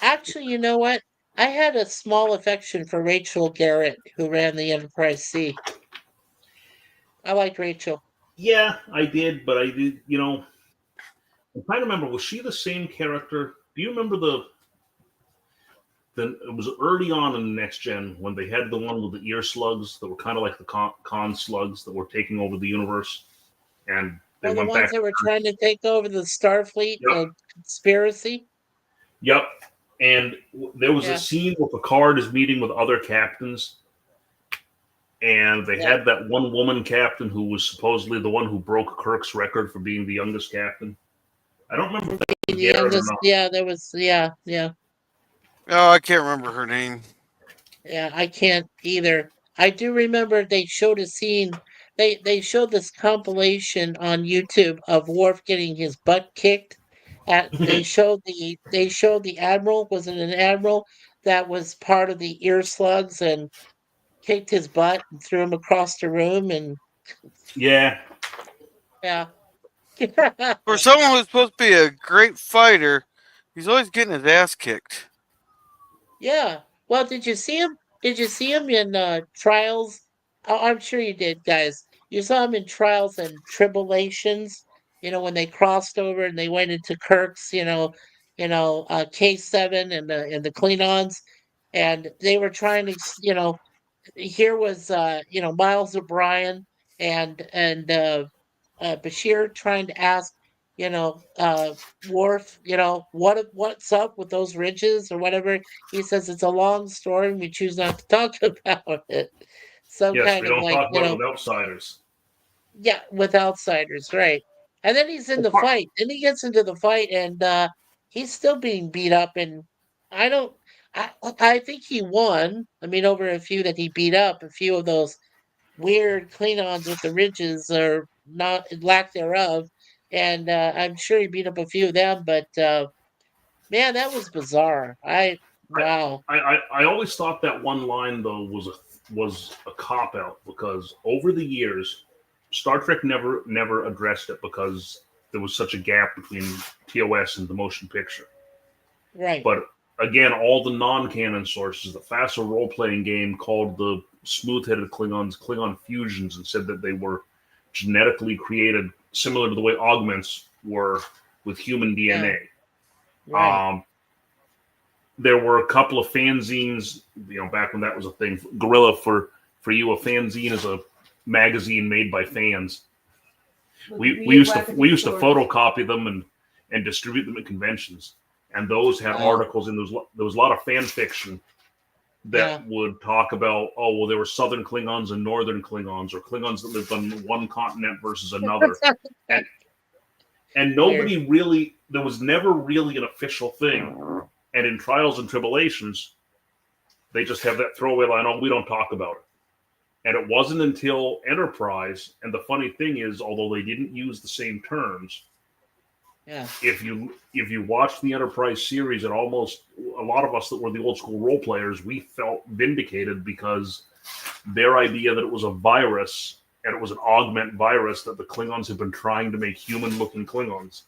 Actually, you know what? I had a small affection for Rachel Garrett, who ran the Enterprise C. I liked Rachel. Yeah, I did, but I did, I'm trying to remember, was she the same character? Do you remember it was early on in the Next Gen when they had the one with the ear slugs that were kind of like the con slugs that were taking over the universe, and they The went ones back. that were trying to take over the Starfleet, Yep. the conspiracy. Yep. And there was Yeah. a scene where Picard is meeting with other captains, and they Yeah. had that one woman captain who was supposedly the one who broke Kirk's record for being the youngest captain. I don't remember if that was Yeah, Garrett or not. yeah, there was. Yeah. Oh, I can't remember her name. Yeah, I can't either. I do remember they showed a scene. They showed this compilation on YouTube of Worf getting his butt kicked. They showed the admiral, was it an admiral that was part of the ear slugs and kicked his butt and threw him across the room, and Yeah. yeah. For someone who's supposed to be a great fighter, he's always getting his ass kicked. Yeah. Well, did you see him? Did you see him in Trials? Oh, I'm sure you did, guys. You saw him in Trials and Tribulations. When they crossed over and they went into Kirk's, K7 and the Klingons, and they were trying to, here was Miles O'Brien and Bashir trying to ask Worf, what's up with those ridges or whatever. He says it's a long story and we choose not to talk about it. Some Yes, kind we of don't like, talk about it with outsiders. yeah, with outsiders, right. And then he's in the fight. Then he gets into the fight and he's still being beat up, and I think he won. I mean, over a few that he beat up, a few of those weird Klingons with the ridges or not lack thereof. And I'm sure he beat up a few of them, but man, that was bizarre. Wow. I always thought that one line though was a cop out, because over the years, Star Trek never addressed it because there was such a gap between TOS and the motion picture. Right. But again, all the non-canon sources, the FASA role-playing game called the smooth-headed Klingons Klingon fusions, and said that they were genetically created similar to the way augments were with human DNA. Right. There were a couple of fanzines, back when that was a thing. Gorilla, for you, a fanzine is a magazine made by fans. We used to photocopy them and distribute them at conventions, and those had articles, and there was a lot of fan fiction that would talk about, there were Southern Klingons and Northern Klingons, or Klingons that lived on one continent versus another, and nobody really, there was never really an official thing. And in Trials and Tribulations, they just have that throwaway line, "Oh, we don't talk about it." And it wasn't until Enterprise, and the funny thing is, although they didn't use the same terms, Yeah. if you watch the Enterprise series, and almost a lot of us that were the old school role players, we felt vindicated because their idea that it was a virus and it was an augment virus that the Klingons have been trying to make human-looking Klingons.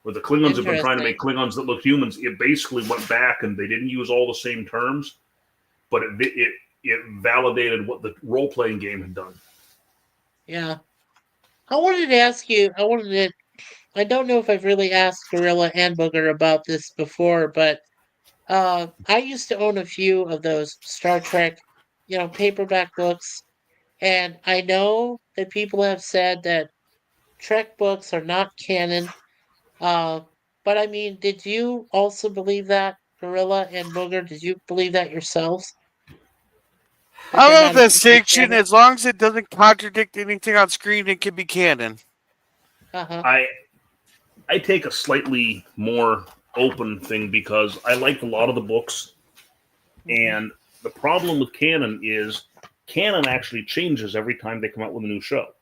Where the Klingons have been trying to make Klingons that look humans, it basically went back and they didn't use all the same terms, but it validated what the role-playing game had done. Yeah. I wanted to ask you, I don't know if I've really asked Gorilla and Booger about this before, but I used to own a few of those Star Trek, paperback books, and I know that people have said that Trek books are not canon. But I mean, did you also believe that, Gorilla and Booger? Did you believe that yourselves? I they're love not that officially distinction. canon? As long as it doesn't contradict anything on screen, it can be canon. Uh-huh. I take a slightly more open thing because I like a lot of the books, and the problem with canon is canon actually changes every time they come out with a new show.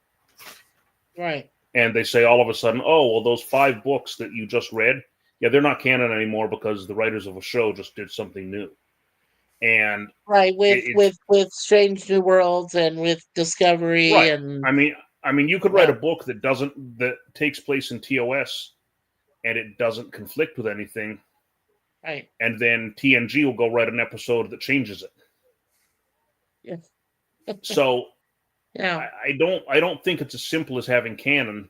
Right. And they say all of a sudden, "Oh, well, those 5 books that you just read, yeah, they're not canon anymore because the writers of a show just did something new." And Right, with Strange New Worlds and with Discovery right. and I mean, you could write Yeah. a book that takes place in TOS, and it doesn't conflict with anything, right. and then TNG will go write an episode that changes it. Yes. So Yeah. I don't think it's as simple as having canon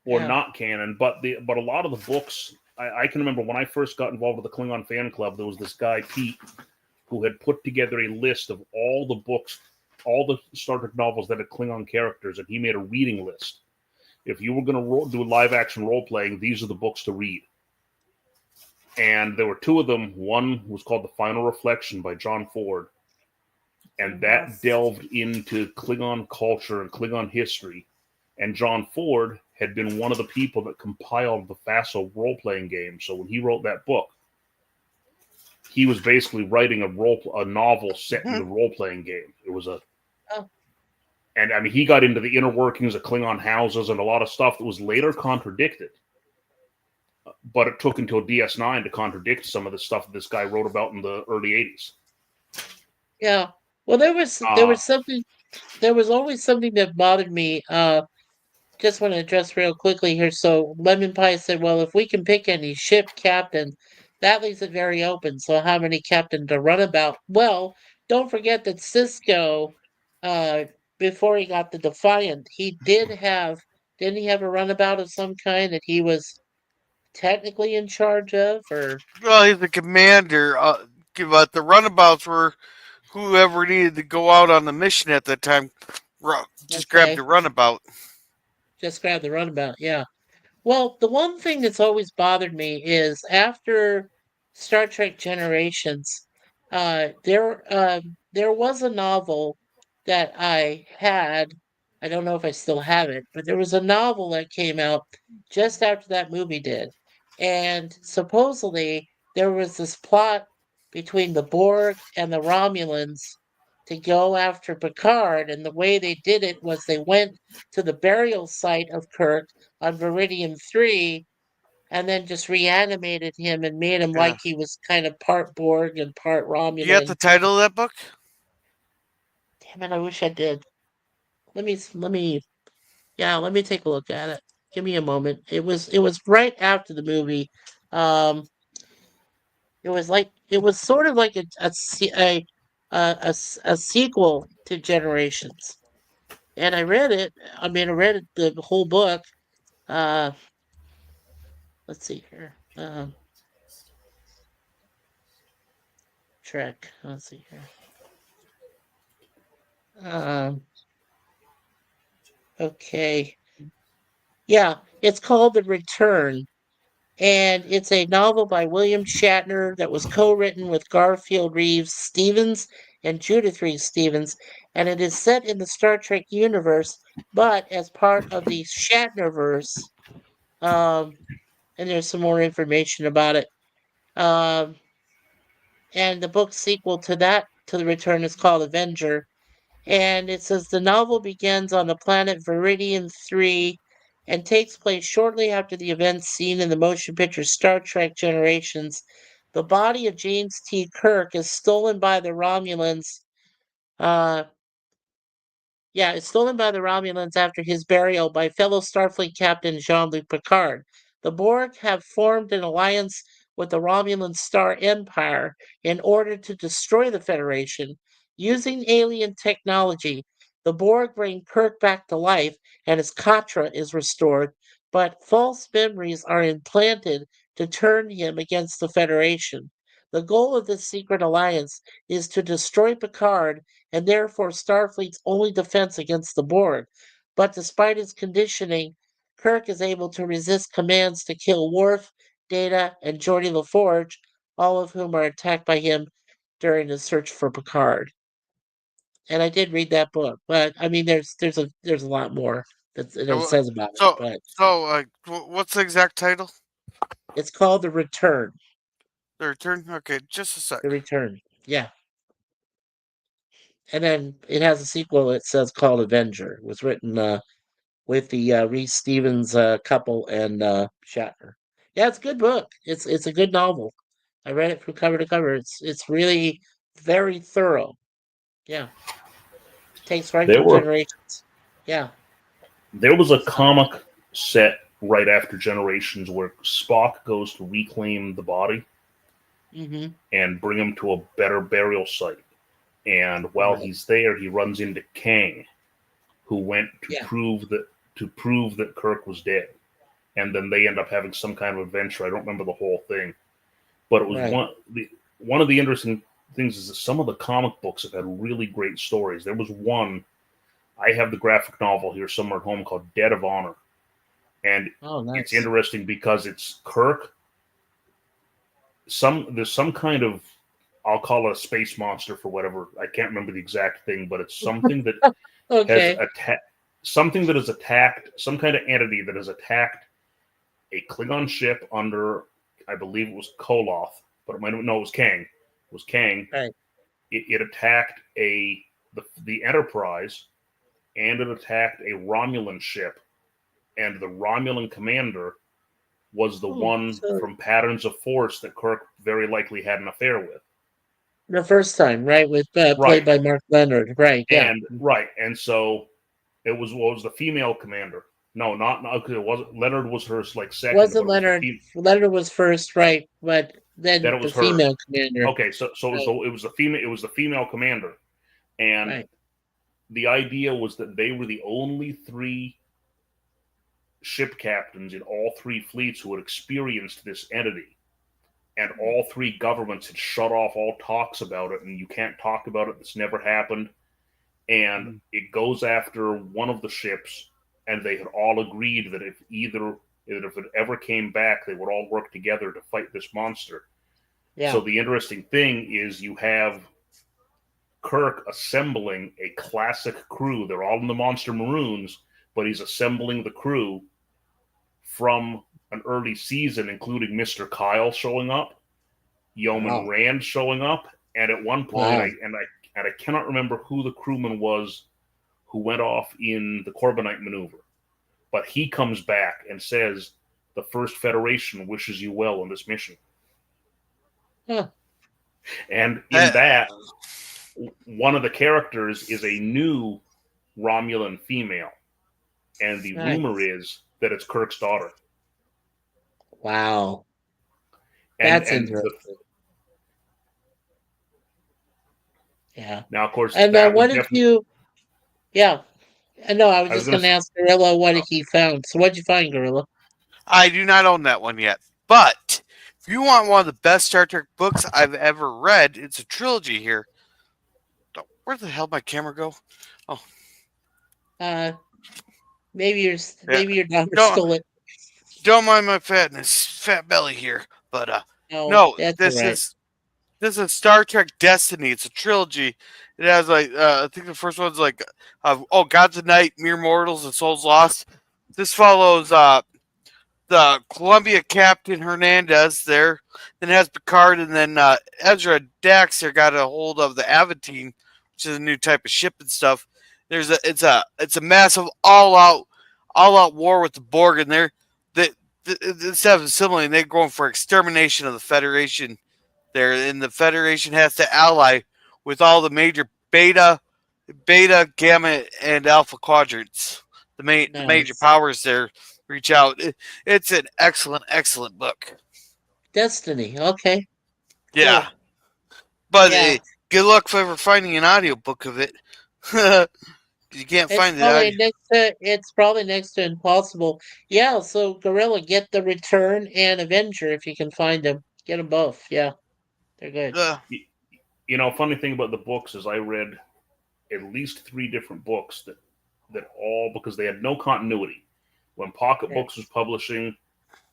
or Yeah. not canon, but a lot of the books, I can remember when I first got involved with the Klingon fan club, there was this guy Pete who had put together a list of all the books, all the Star Trek novels that had Klingon characters, and he made a reading list. If you were going to do live action role playing, these are the books to read. And there were 2 of them. One was called The Final Reflection by John Ford, and that delved into Klingon culture and Klingon history. And John Ford had been one of the people that compiled the FASO role-playing game. So when he wrote that book, he was basically writing a novel set in the role-playing game. It was and I mean, he got into the inner workings of Klingon houses and a lot of stuff that was later contradicted. But it took until DS9 to contradict some of the stuff that this guy wrote about in the early 80s. Yeah. Well, there was always something that bothered me. Just want to address real quickly here. So Lemon Pie said, "Well, if we can pick any ship captain, that leaves it very open. So how many captain to run about?" Well, don't forget that Cisco, before he got the Defiant, didn't he have a runabout of some kind that he was technically in charge of, or Well, he's the commander. But the runabouts were whoever needed to go out on the mission at the time. Just Okay. grabbed the runabout. just grab the runabout? Yeah. Well, the one thing that's always bothered me is after Star Trek Generations, there was a novel that I had. I don't know if I still have it, but there was a novel that came out just after that movie did. And supposedly there was this plot between the Borg and the Romulans to go after Picard, and the way they did it was they went to the burial site of Kirk on Viridian 3 and then just reanimated him and made him like he was kind of part Borg and part Romulan. You got the title of that book? Damn it, I wish I did. Let me take a look at it. Give me a moment. It was right after the movie. It was sort of like a sequel to Generations. And I read it. I mean, I read the whole book. Let's see here. Trek. Let's see here. Okay. Yeah, it's called The Return. And it's a novel by William Shatner that was co-written with Garfield Reeves Stevens and Judith Reeves Stevens. And it is set in the Star Trek universe, but as part of the Shatnerverse. And there's some more information about it. Um, and the book sequel to that, to The Return, is called Avenger. And it says the novel begins on the planet Viridian 3 and takes place shortly after the events seen in the motion picture Star Trek Generations. The body of James T. Kirk is stolen by the Romulans. It's stolen by the Romulans after his burial by fellow Starfleet Captain Jean-Luc Picard. The Borg have formed an alliance with the Romulan Star Empire in order to destroy the Federation. Using alien technology, the Borg bring Kirk back to life and his Katra is restored, but false memories are implanted to turn him against the Federation. The goal of this secret alliance is to destroy Picard and therefore Starfleet's only defense against the Borg. But despite his conditioning, Kirk is able to resist commands to kill Worf, Data, and Geordi LaForge, all of whom are attacked by him during his search for Picard. And I did read that book, but I mean, there's a lot more that it says about it. But What's the exact title? it's called The Return. The Return. Okay, just a sec. The Return. Yeah. And then it has a sequel. It says called Avenger. It was written with the Reese Stevens couple and Shatner. Yeah, it's a good book. It's a good novel. I read it from cover to cover. It's really very thorough. Yeah, takes right There from were- Generations. Yeah. There was a comic set right after Generations where Spock goes to reclaim the body Mm-hmm. and bring him to a better burial site. And while he's there, he runs into Kang, who went to prove that Kirk was dead. And then they end up having some kind of adventure. I don't remember the whole thing, but it was one of the interesting things is that some of the comic books have had really great stories. There was one. I have the graphic novel here somewhere at home called Dead of Honor, and it's interesting because it's Kirk. There's some kind of, I'll call it a space monster for whatever. I can't remember the exact thing, but it's something that has attacked something that has attacked some kind of entity that has attacked a Klingon ship under, I believe it was Koloth, but it might have, no, it was Kang. It was Kang. Right. It attacked the Enterprise, and it attacked a Romulan ship, and the Romulan commander was the one from Patterns of Force that Kirk very likely had an affair with. The first time, right, with played by Mark Leonard, right? Yeah, and so it was the female commander. No, not it wasn't. Leonard was her second. Wasn't Leonard? Leonard was first, right? But then it was the female commander. Okay, so it was the female. It was the female commander, and the idea was that they were the only 3 ship captains in all 3 fleets who had experienced this entity, and all 3 governments had shut off all talks about it, and you can't talk about it. This never happened, and it goes after one of the ships, and they had all agreed that if it ever came back, they would all work together to fight this monster. Yeah. So the interesting thing is you have Kirk assembling a classic crew. They're all in the Monster Maroons, but he's assembling the crew from an early season, including Mr. Kyle showing up, Yeoman Rand showing up, and at one point, I cannot remember who the crewman was who went off in the Corbinite maneuver, but he comes back and says, "The First Federation wishes you well on this mission." Huh. And in that, one of the characters is a new Romulan female, and the rumor is that it's Kirk's daughter. Wow. That's interesting. Yeah. Now, of course, and what did you? Yeah, I know. I was just going to ask Gorilla what he found. So, what did you find, Gorilla? I do not own that one yet, but if you want one of the best Star Trek books I've ever read, it's a trilogy here. Where the hell did my camera go? Oh, maybe your daughter stole it. Don't mind my fat belly here, but no, this is Star Trek Destiny. It's a trilogy. It has I think the first one's Gods of Night, Mere Mortals, and Souls Lost. This follows the the Columbia Captain Hernandez there. Then it has Picard, and then Ezra Dax there got a hold of the Aventine, which is a new type of ship and stuff. It's a massive all out war with the Borg, and instead of assimilating, they're going for extermination of the Federation there, and the Federation has to ally with all the major beta, gamma, and alpha quadrants. The major powers there reach out. It's an excellent book. Destiny. Okay. Yeah, Cool. but Yeah. good luck for finding an audiobook of it. You can't find It's probably next to impossible. Yeah, so Gorilla, get the Return and Avenger if you can find them. Get them both. Yeah, they're good. You know, funny thing about the books is I read at least 3 different books that all, because they had no continuity. When Pocket Books was publishing,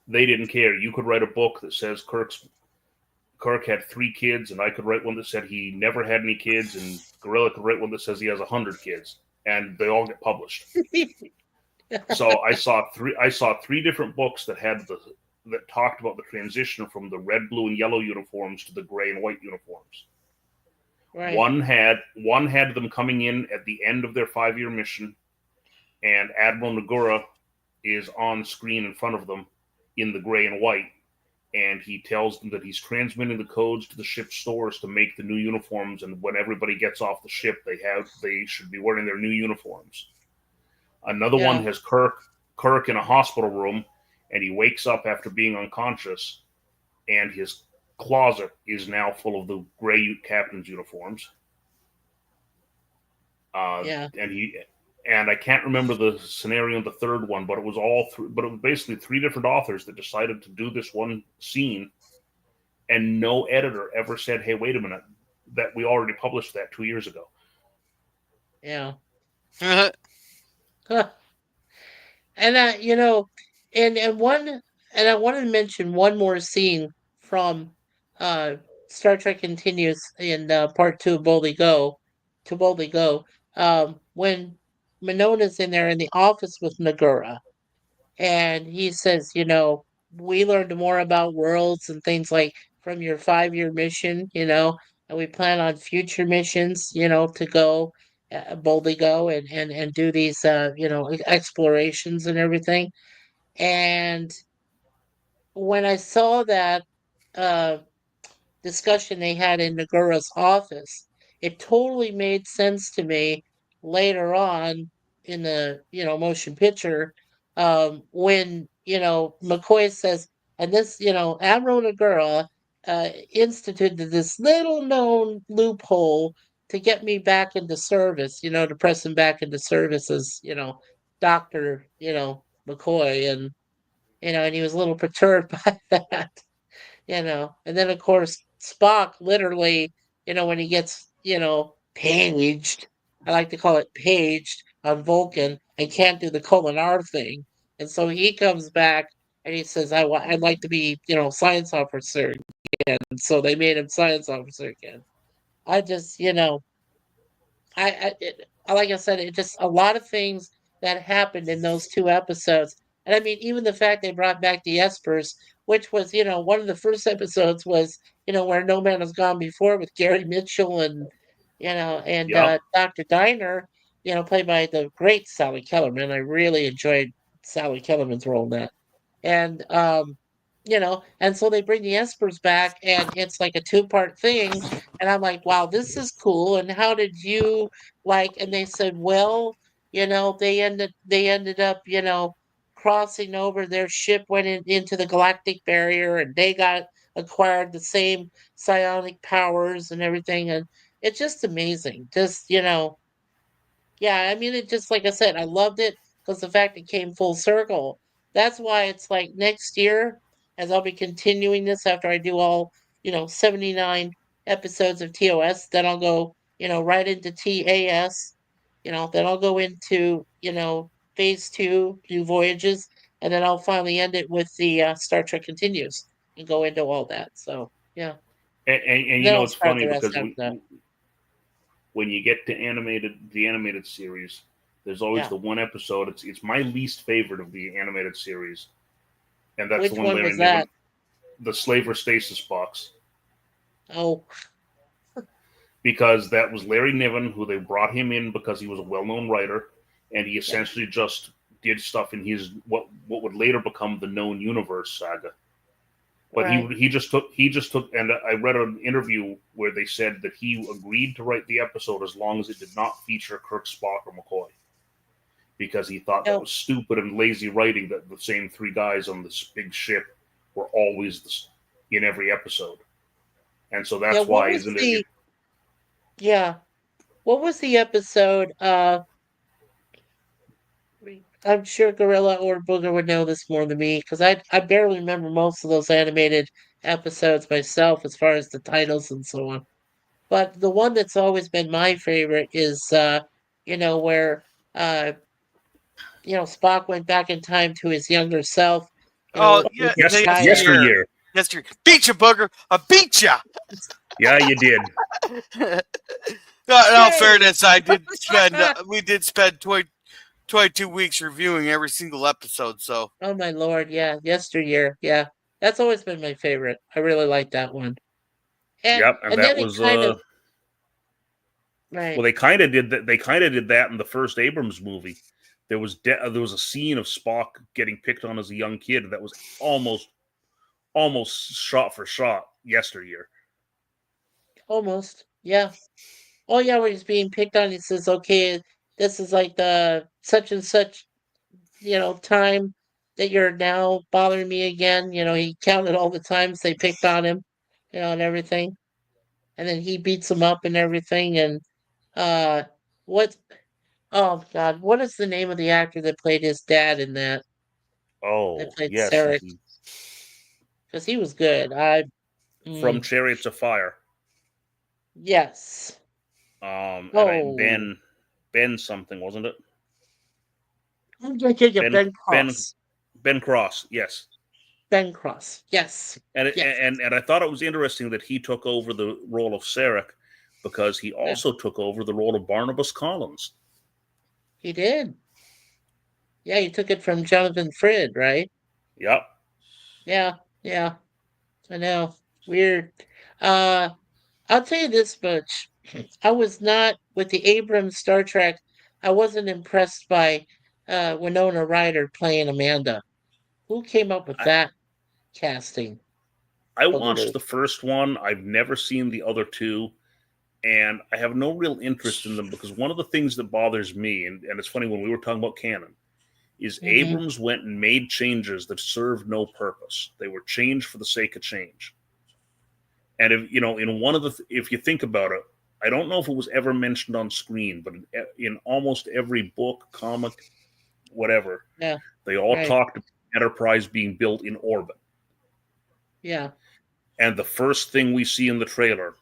they didn't care. You could write a book that says Kirk had 3 kids, and I could write one that said he never had any kids, and Gorilla could write one that says he has 100 kids, and they all get published. So I saw 3 different books that talked about the transition from the red, blue, and yellow uniforms to the gray and white uniforms. Right. One had them coming in at the end of their 5-year mission, and Admiral Nagura is on screen in front of them in the gray and white, and he tells them that he's transmitting the codes to the ship stores to make the new uniforms, and when everybody gets off the ship, they should be wearing their new uniforms. Another one has Kirk in a hospital room, and he wakes up after being unconscious, and his closet is now full of the gray captain's uniforms. And I can't remember the scenario in the third one, but it was basically 3 different authors that decided to do this one scene, and no editor ever said, "Hey, wait a minute, that we already published that 2 years ago." Yeah. And you know, and I wanted to mention one more scene from Star Trek Continues in part 2 of Boldly Go, when Minona's in there in the office with Nagura, and he says, you know, we learned more about worlds and things like from your 5-year mission, you know, and we plan on future missions, you know, to go boldly go and do these, you know, explorations and everything. And when I saw that discussion they had in Nagura's office, it totally made sense to me later on in the, you know, motion picture, when, you know, McCoy says, and this, you know, Admiral Nagura instituted this little known loophole to get me back into service, you know, to press him back into service as, you know, Dr., you know, McCoy. And, you know, and he was a little perturbed by that, you know. And then, of course, Spock literally, you know, when he gets, you know, paged, I like to call it paged on Vulcan, and can't do the colon R thing. And so he comes back and he says, I'd like to be, you know, science officer again. And so they made him science officer again. I just, you know, like I said, it just a lot of things that happened in those 2 episodes. And I mean, even the fact they brought back the Espers, which was, you know, one of the first episodes was, you know, where No Man Has Gone Before with Gary Mitchell and, you know, and Dr. Diner, you know, played by the great Sally Kellerman. I really enjoyed Sally Kellerman's role in that. And, you know, and so they bring the Espers back, and it's like a 2-part thing. And I'm like, wow, this is cool. And how did you like? And they said, well, you know, they ended up, you know, crossing over. Their ship went into the galactic barrier, and they acquired the same psionic powers and everything. And it's just amazing. Just, you know, yeah, I mean, it just like I said, I loved it because the fact it came full circle. That's why it's like next year, as I'll be continuing this after I do all, you know, 79 episodes of TOS, then I'll go, you know, right into TAS, you know, then I'll go into, you know, phase 2, New Voyages, and then I'll finally end it with the Star Trek Continues and go into all that. So, yeah. And you Then know, I'll it's start funny the rest because after that. when you get to the animated series, there's always Yeah. the one episode. It's my least favorite of the animated series, and that's Which the one one Larry was Niven, that? the Slaver Stasis box, Oh, because that was Larry Niven, who they brought him in because he was a well-known writer, and he essentially just did stuff in his what would later become the Known Universe saga. But right. he just took, and I read an interview where they said that he agreed to write the episode as long as it did not feature Kirk, Spock, or McCoy, because he thought that Oh. was stupid and lazy writing that the same three guys on this big ship were always in every episode, and so that's Yeah, what why, was isn't the it? yeah? What was the episode? I'm sure Gorilla or Booger would know this more than me because I barely remember most of those animated episodes myself as far as the titles and so on. But the one that's always been my favorite is where uh Spock went back in time to his younger self, Oh with yeah, the Yes, child. yesteryear. yesteryear. Beat you, booger. I beat ya. Yeah, you did. In all Yay! fairness, we did spend 22 weeks reviewing every single episode. So Oh my lord, yeah, yesteryear, yeah. That's always been my favorite. I really like that one. And Yep, and and that then it was kind of well, right. they kind of did that. They kind of did that in the first Abrams movie. There was a scene of Spock getting picked on as a young kid that was almost shot for shot yesteryear. Almost. Yeah. Oh yeah, when he's being picked on, he says, okay, this is like the such and such, time that you're now bothering me again. He counted all the times they picked on him, and everything. And then he beats him up and everything. And uh what oh God, what is the name of the actor that played his dad in that? That Oh played yes, Sarek. Because he was good. from Chariots of Fire. Yes. And Oh, Ben something, wasn't it? Ben Cross. Ben Cross, yes. Ben Cross. Yes. And Yes. and I thought it was interesting that he took over the role of Sarek because he also took over the role of Barnabas Collins. He did. Yeah, he took it from Jonathan Frid, right? Yep. Yeah, yeah. I know. Weird. I'll tell you this much. I was not with the Abrams Star Trek. I wasn't impressed by Winona Ryder playing Amanda. Who came up with that casting? I Boogaloo. watched the first one. I've never seen the other two, and I have no real interest in them because one of the things that bothers me, and it's funny when we were talking about canon, is Mhm. Abrams went and made changes that served no purpose. They were changed for the sake of change. And if in one of if you think about it, I don't know if it was ever mentioned on screen, but in almost every book, comic, whatever, Yeah. they all Right. talked about Enterprise being built in orbit. Yeah. And the first thing we see in the trailer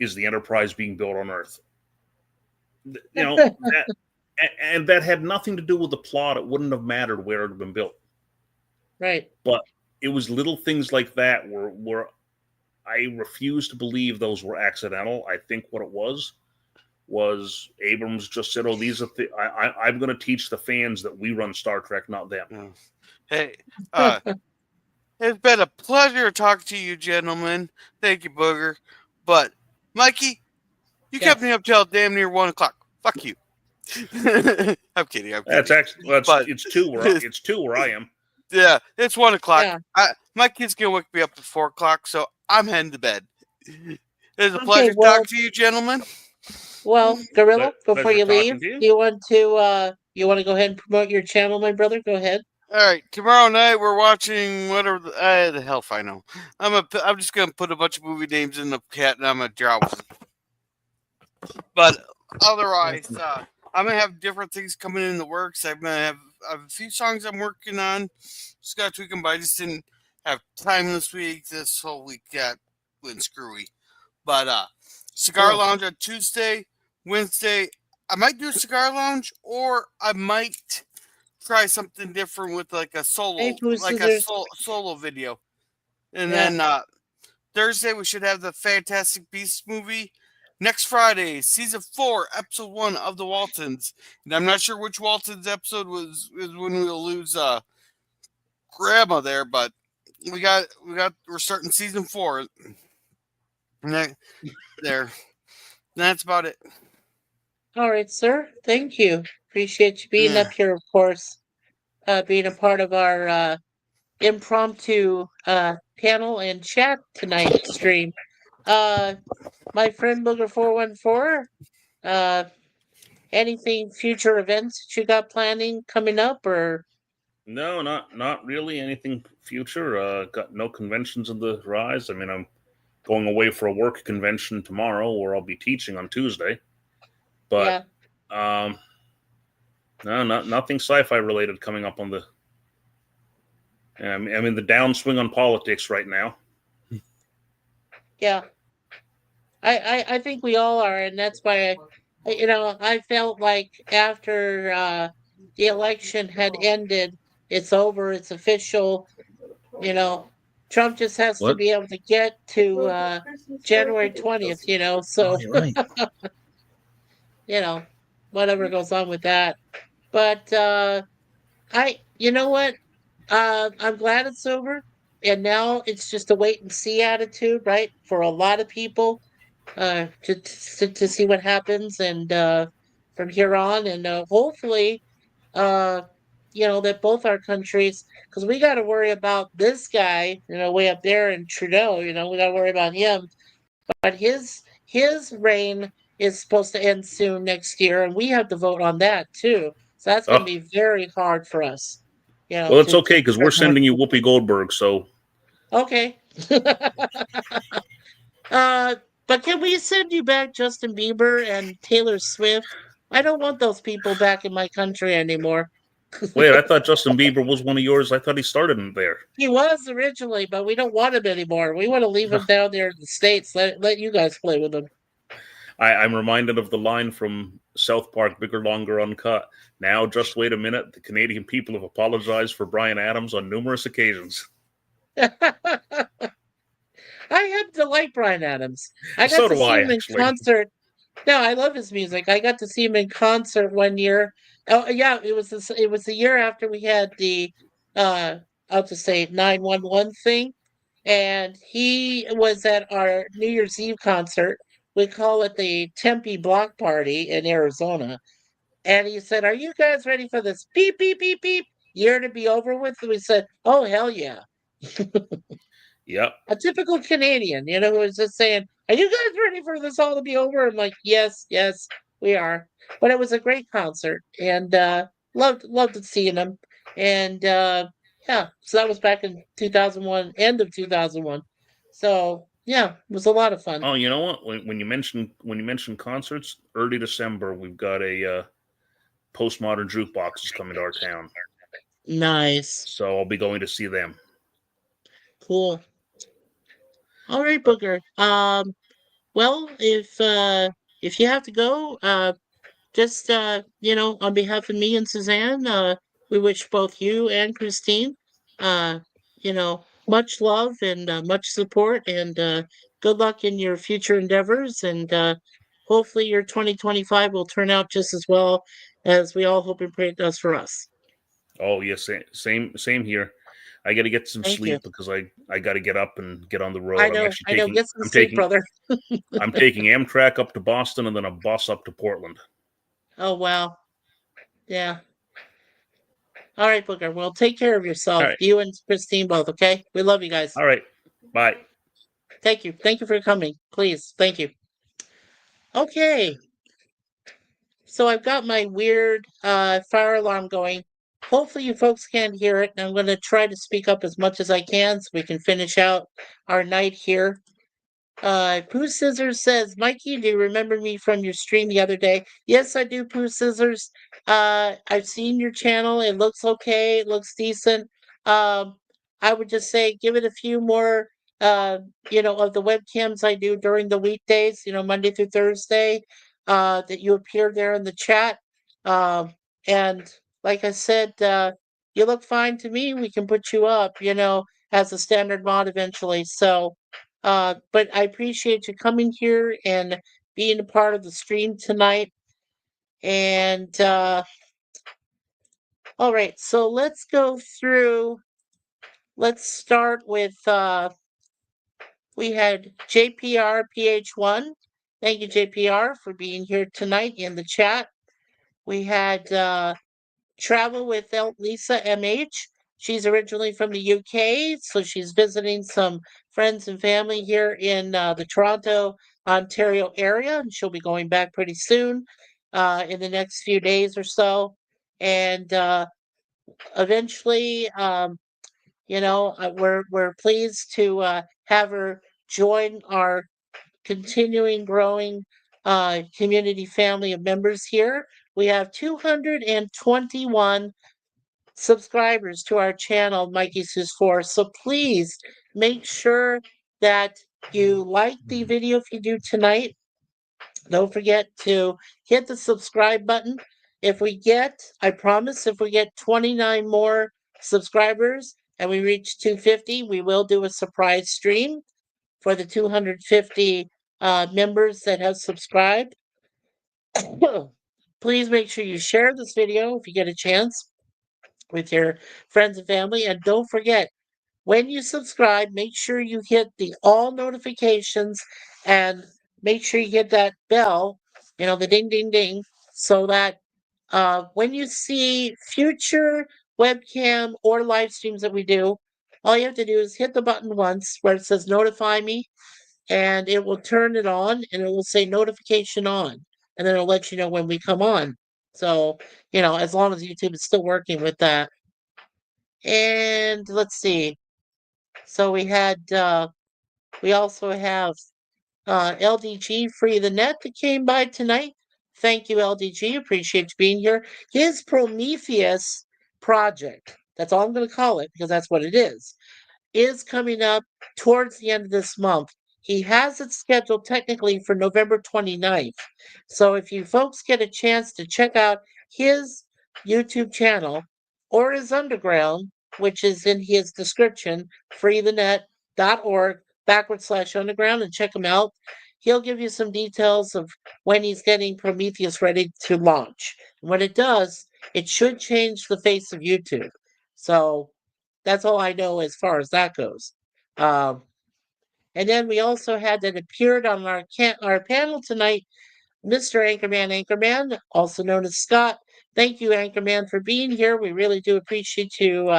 is the Enterprise being built on Earth. And that had nothing to do with the plot. It wouldn't have mattered where it had been built. Right. But it was little things like that where I refuse to believe those were accidental. I think what it was Abrams just said, "Oh, these are I'm going to teach the fans that we run Star Trek, not them." hey, it's been a pleasure to talk to you, gentlemen. Thank you, Booger. But Mikey, you kept me up till damn near 1:00. Fuck you. I'm kidding. That's actually it's 2 where I am. Yeah, it's 1:00. Yeah. My kid's gonna wake me up at 4:00, so I'm heading to bed. It's a Okay, pleasure to well- talk to you, gentlemen. Well, Gorilla, before Pleasure you talking leave, to you. do you want to go ahead and promote your channel, my brother? Go ahead. All right, tomorrow night we're watching whatever the hell if I know. I'm just gonna put a bunch of movie names in the cat and I'm gonna draw one. But otherwise, I'm gonna have different things coming in the works. I'm gonna have a few songs I'm working on. Just gotta tweak them, but I just didn't have time this week. This whole week went screwy. But Cigar Cool. Lounge on Tuesday, Wednesday. I might do a Cigar Lounge, or I might try something different with like a solo, Hey, Bruce, like is a there- solo video. And Yeah. then Thursday we should have the Fantastic Beasts movie. Next Friday, season 4, episode 1 of the Waltons. And I'm not sure which Waltons episode is when we'll lose grandma there, but we're starting season 4. And that's about it. All right, sir. Thank you. Appreciate you being Yeah. up here, of course, being a part of our impromptu panel and chat tonight stream. My friend Booger 414, anything future events that you got planning coming up, or No, not really anything future. Got no conventions on the rise. I mean, I'm going away for a work convention tomorrow, where I'll be teaching on Tuesday. But no, nothing sci-fi related coming up on the. I'm in the downswing on politics right now. yeah, I think we all are, and that's why I felt like after the election had ended, it's over, it's official. Trump just has to What? be able to get to January 20th. So you're right. whatever goes on with that. But you know what? I'm glad it's over, and now it's just a wait and see attitude, right? For a lot of people, to see what happens, and from here on, and hopefully, that both our countries, because we got to worry about this guy, way up there in Trudeau. We got to worry about him, but his reign is supposed to end soon next year, and we have to vote on that too. So that's going to be very hard for us. Well, it's to okay because we're sending you Whoopi Goldberg. So okay. But can we send you back Justin Bieber and Taylor Swift? I don't want those people back in my country anymore. wait, I thought Justin Bieber was one of yours. I thought he started in there. He was originally, but we don't want him anymore. We want to leave him down there in the States. Let you guys play with him. I'm reminded of the line from South Park, Bigger, Longer, Uncut. Now, just wait a minute. The Canadian people have apologized for Bryan Adams on numerous occasions. I happen to like Bryan Adams. I got So to do see I, him in actually. concert. No, I love his music. I got to see him in concert one year. Oh yeah, it was the year after we had the I'll just say 911 thing, and he was at our New Year's Eve concert. We call it the Tempe Block Party in Arizona, and he said, "Are you guys ready for this beep beep beep beep year to be over with?" And we said, "Oh hell yeah." Yep. A typical Canadian, who was just saying, "Are you guys ready for this all to be over?" I'm like, "Yes, yes, we are." But it was a great concert, and loved seeing them. And yeah, so that was back in 2001, end of 2001. So yeah, it was a lot of fun. Oh, you know what? When you mention concerts, early December, we've got a postmodern jukebox is coming to our town. Nice, So I'll be going to see them. cool. All right, Booker. Well, if you have to go, just on behalf of me and Suzanne, we wish both you and Christine, much love and much support, and good luck in your future endeavors. And hopefully, your 2025 will turn out just as well as we all hope and pray it does for us. Oh yes, same here. I got to get some Thank sleep you. because I got to get up and get on the road. I know. Get some sleep, brother. I'm taking Amtrak up to Boston and then a bus up to Portland. Oh wow, yeah. All right, Booker. Well, take care of yourself. Right. You and Christine both. Okay. We love you guys. All right. Bye. Thank you. Thank you for coming. Please. Thank you. Okay. So I've got my weird fire alarm going. Hopefully you folks can't hear it. And I'm going to try to speak up as much as I can so we can finish out our night here. Pooh Scissors says, "Mikey, do you remember me from your stream the other day?" Yes, I do, Pooh Scissors. I've seen your channel. It looks okay. It looks decent. I would just say give it a few more, of the webcams I do during the weekdays, Monday through Thursday, that you appear there in the chat. And like I said, you look fine to me. We can put you up, as a standard mod eventually. So, but I appreciate you coming here and being a part of the stream tonight. And all right, so let's go through let's start with we had JPR PH1. Thank you, JPR, for being here tonight in the chat. We had Travel with Lisa MH. She's originally from the UK, so she's visiting some friends and family here in the Toronto, Ontario area, and she'll be going back pretty soon in the next few days or so. And eventually, we're pleased to have her join our continuing growing community family of members here. We have 221 subscribers to our channel, Mikey Sus Force. So please make sure that you like the video if you do tonight. Don't forget to hit the subscribe button. I promise, if we get 29 more subscribers and we reach 250, we will do a surprise stream for the 250 members that have subscribed. Please make sure you share this video if you get a chance with your friends and family. And don't forget, when you subscribe, make sure you hit the all notifications and make sure you hit that bell, the ding, ding, ding, so that when you see future webcam or live streams that we do, all you have to do is hit the button once where it says notify me, and it will turn it on and it will say notification on, and then it'll let you know when we come on. So, as long as YouTube is still working with that. And let's see. So we also have LDG Free the Net that came by tonight. Thank you, LDG. Appreciate you being here. His Prometheus project, that's all I'm going to call it because that's what it is coming up towards the end of this month. He has it scheduled technically for November 29th. So if you folks get a chance to check out his YouTube channel or his underground, which is in his description, freethenet.org/underground, and check him out. He'll give you some details of when he's getting Prometheus ready to launch. And when it does, it should change the face of YouTube. So that's all I know as far as that goes. And then we also had that appeared on our panel tonight, Mr. Anchorman, also known as Scott. Thank you, Anchorman, for being here. We really do appreciate you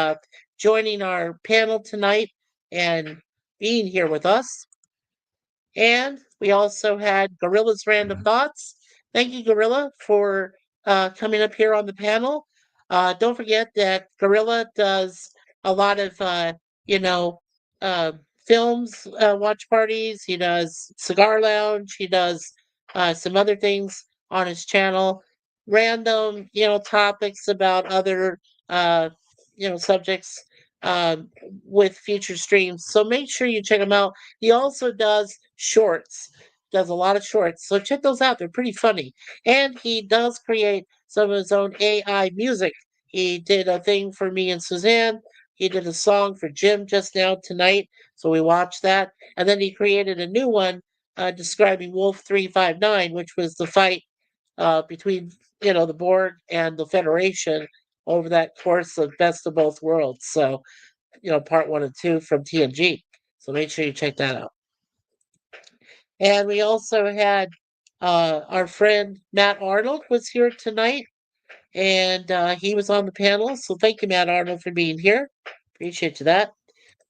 joining our panel tonight and being here with us. And we also had Gorilla's Random Thoughts. Thank you, Gorilla, for coming up here on the panel. Don't forget that Gorilla does a lot of, films, watch parties. He does Cigar Lounge. He does some other things on his channel. Random, topics about other, subjects with future streams. So make sure you check him out. He also does shorts, does a lot of shorts. So check those out. They're pretty funny. And he does create some of his own AI music. He did a thing for me and Suzanne. He did a song for Jim just now tonight. So we watched that. And then he created a new one describing Wolf 359, which was the fight between, the Borg and the Federation over that course of Best of Both Worlds. So, part 1 and 2 from TNG. So make sure you check that out. And we also had our friend Matt Arnold was here tonight, and he was on the panel. So thank you, Matt Arnold, for being here. Appreciate you that.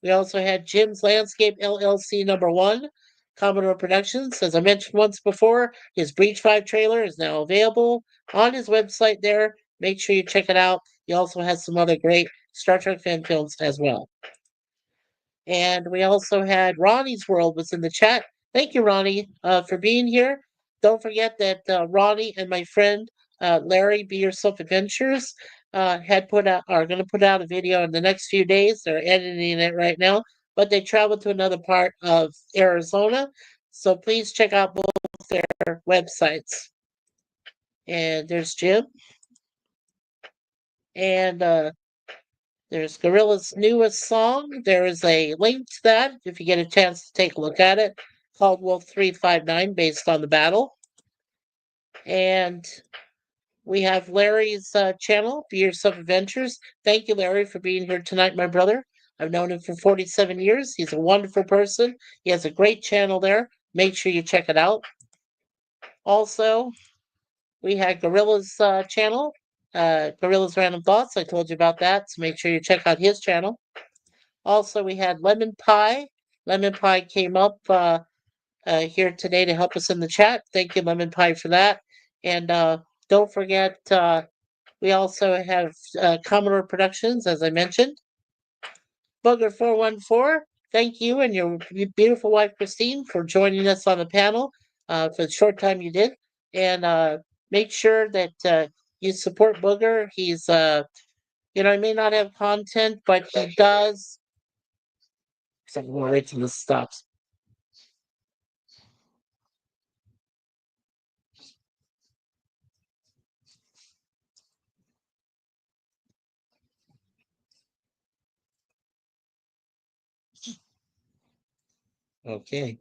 We also had Jim's Landscape LLC #1, Commodore Productions. As I mentioned once before, his Breach 5 trailer is now available on his website there. Make sure you check it out. He also has some other great Star Trek fan films as well. And we also had Ronnie's World was in the chat. Thank you, Ronnie, for being here. Don't forget that Ronnie and my friend Larry Be Yourself Adventures are going to put out a video in the next few days. They're editing it right now, but they traveled to another part of Arizona. So please check out both their websites. And there's Jim. And there's Gorilla's newest song. There is a link to that if you get a chance to take a look at it, called Wolf 359, based on the battle. And we have Larry's channel, Be Yourself Adventures. Thank you, Larry, for being here tonight, my brother. I've known him for 47 years. He's a wonderful person. He has a great channel there. Make sure you check it out. Also, we had Gorilla's channel, Gorilla's Random Thoughts. I told you about that, so make sure you check out his channel. Also, we had Lemon Pie. Lemon Pie came up here today to help us in the chat. Thank you, Lemon Pie, for that. And don't forget, we also have Commodore Productions, as I mentioned. Booger414, thank you and your beautiful wife, Christine, for joining us on the panel for the short time you did. And make sure that you support Booger. He's, he may not have content, but he does. So I'm going to wait till this stops. Okay.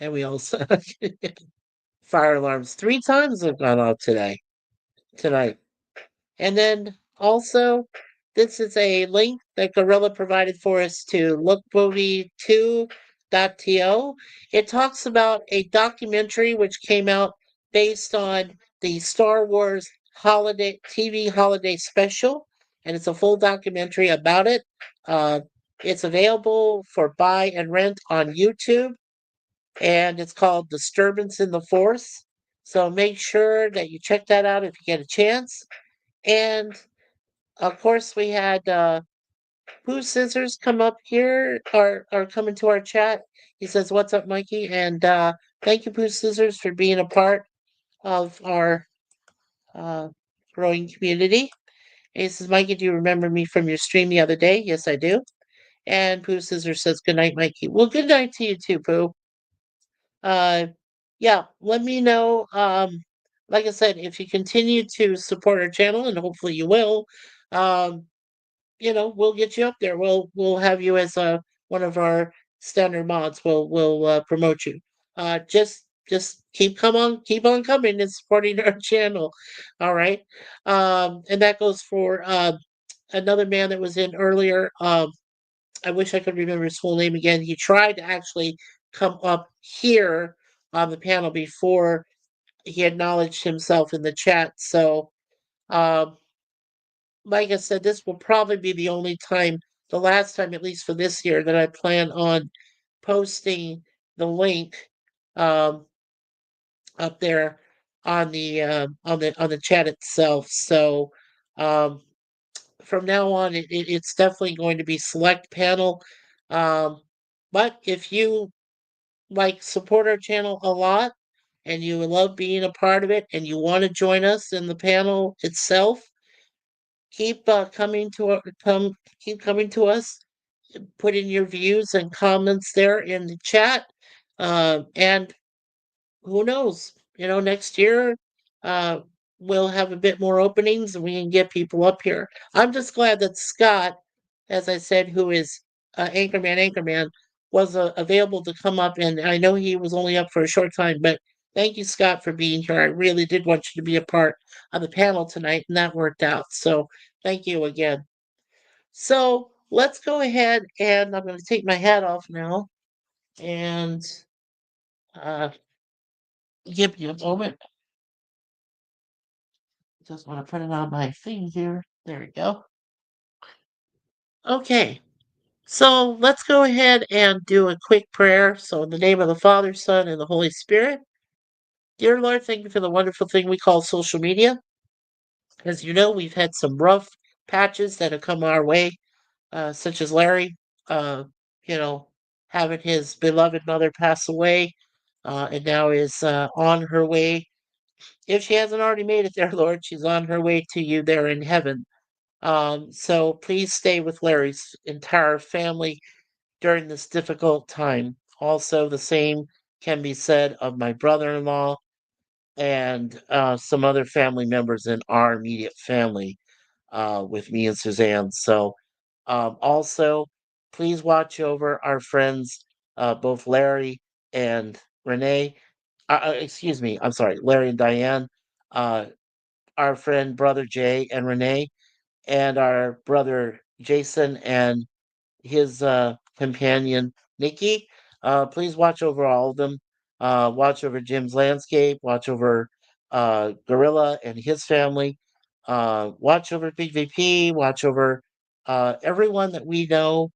And we also fire alarms 3 times have gone off tonight. And then also, this is a link that Gorilla provided for us to lookmovie2.to. It talks about a documentary which came out based on the Star Wars holiday TV holiday special, and it's a full documentary about it. It's available for buy and rent on YouTube, and it's called Disturbance in the Force. So make sure that you check that out if you get a chance. And of course, we had Pooh Scissors come up here or come into our chat. He says, "What's up, Mikey?" And thank you, Pooh Scissors, for being a part of our growing community. And he says, "Mikey, do you remember me from your stream the other day?" Yes, I do. And Pooh Scissors says, "Good night, Mikey." Well, good night to you too, Pooh. Yeah, let me know. Like I said, if you continue to support our channel, and hopefully you will, we'll get you up there. We'll have you as one of our standard mods. We'll promote you. Just keep on coming and supporting our channel. All right. And that goes for another man that was in earlier. I wish I could remember his full name again. He tried to actually come up here on the panel before he acknowledged himself in the chat. So, like I said, this will probably be the only time, the last time, at least for this year, that I plan on posting the link up there on the chat itself. So, from now on, it's definitely going to be select panel. But if you support our channel a lot and you love being a part of it and you want to join us in the panel itself, keep coming to us. Put in your views and comments there in the chat. And who knows? Next year we'll have a bit more openings and we can get people up here. I'm just glad that Scott, as I said, who is Anchorman, was available to come up. And I know he was only up for a short time, but thank you, Scott, for being here. I really did want you to be a part of the panel tonight, and that worked out. So thank you again. So let's go ahead, and I'm going to take my hat off now and give you a moment. Just want to put it on my thing here. There we go. Okay. So let's go ahead and do a quick prayer. So in the name of the Father, Son, and the Holy Spirit. Dear Lord, thank you for the wonderful thing we call social media. As you know, we've had some rough patches that have come our way, such as Larry, having his beloved mother pass away, and now is on her way. If she hasn't already made it there, Lord, she's on her way to you there in heaven. So please stay with Larry's entire family during this difficult time. Also, the same can be said of my brother-in-law and some other family members in our immediate family with me and Suzanne. So also, please watch over our friends, both Larry and Renee. Excuse me, I'm sorry, Larry and Diane, our friend brother Jay and Renee, and our brother Jason and his companion Nikki. Please watch over all of them. Watch over Jim's landscape. Watch over Gorilla and his family. Watch over Big VP. Watch over everyone that we know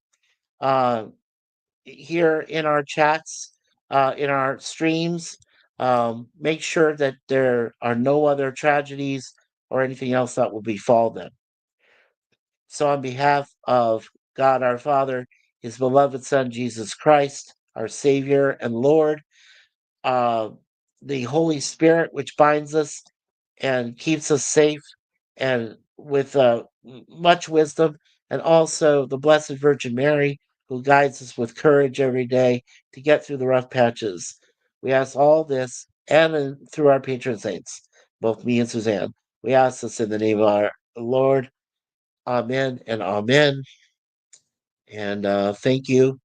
here in our chats, in our streams. Make sure that there are no other tragedies or anything else that will befall them. So, on behalf of God our Father, His beloved Son, Jesus Christ, our Savior and Lord, uh, the Holy Spirit, which binds us and keeps us safe and with much wisdom, and also the Blessed Virgin Mary, who guides us with courage every day to get through the rough patches. We ask all this, and through our patron saints, both me and Suzanne. We ask this in the name of our Lord. Amen and amen. And thank you.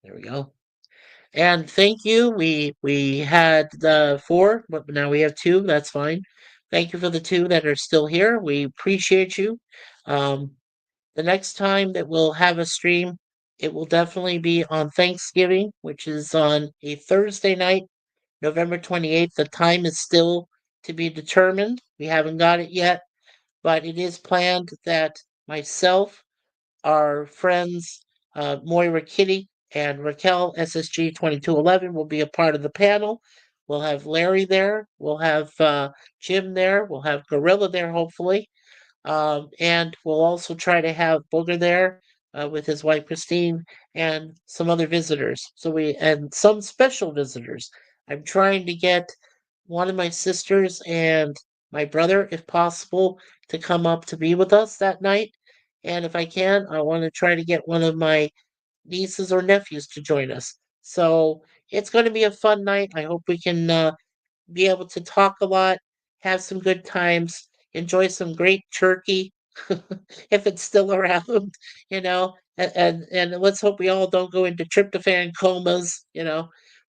There we go. And thank you. We had the 4, but now we have 2. That's fine. Thank you for the 2 that are still here. We appreciate you. The next time that we'll have a stream, it will definitely be on Thanksgiving, which is on a Thursday night, November 28th. The time is still to be determined. We haven't got it yet, but it is planned that myself, our friends Moira Kitty and Raquel SSG 2211 will be a part of the panel. We'll have Larry there. We'll have Jim there. We'll have Gorilla there, hopefully. And we'll also try to have Booger there with his wife Christine and some other visitors. And some special visitors. I'm trying to get one of my sisters and my brother, if possible, to come up to be with us that night. And if I can, I want to try to get one of my nieces or nephews to join us. So it's going to be a fun night. I hope we can be able to talk a lot, have some good times, enjoy some great turkey if it's still around, and let's hope we all don't go into tryptophan comas.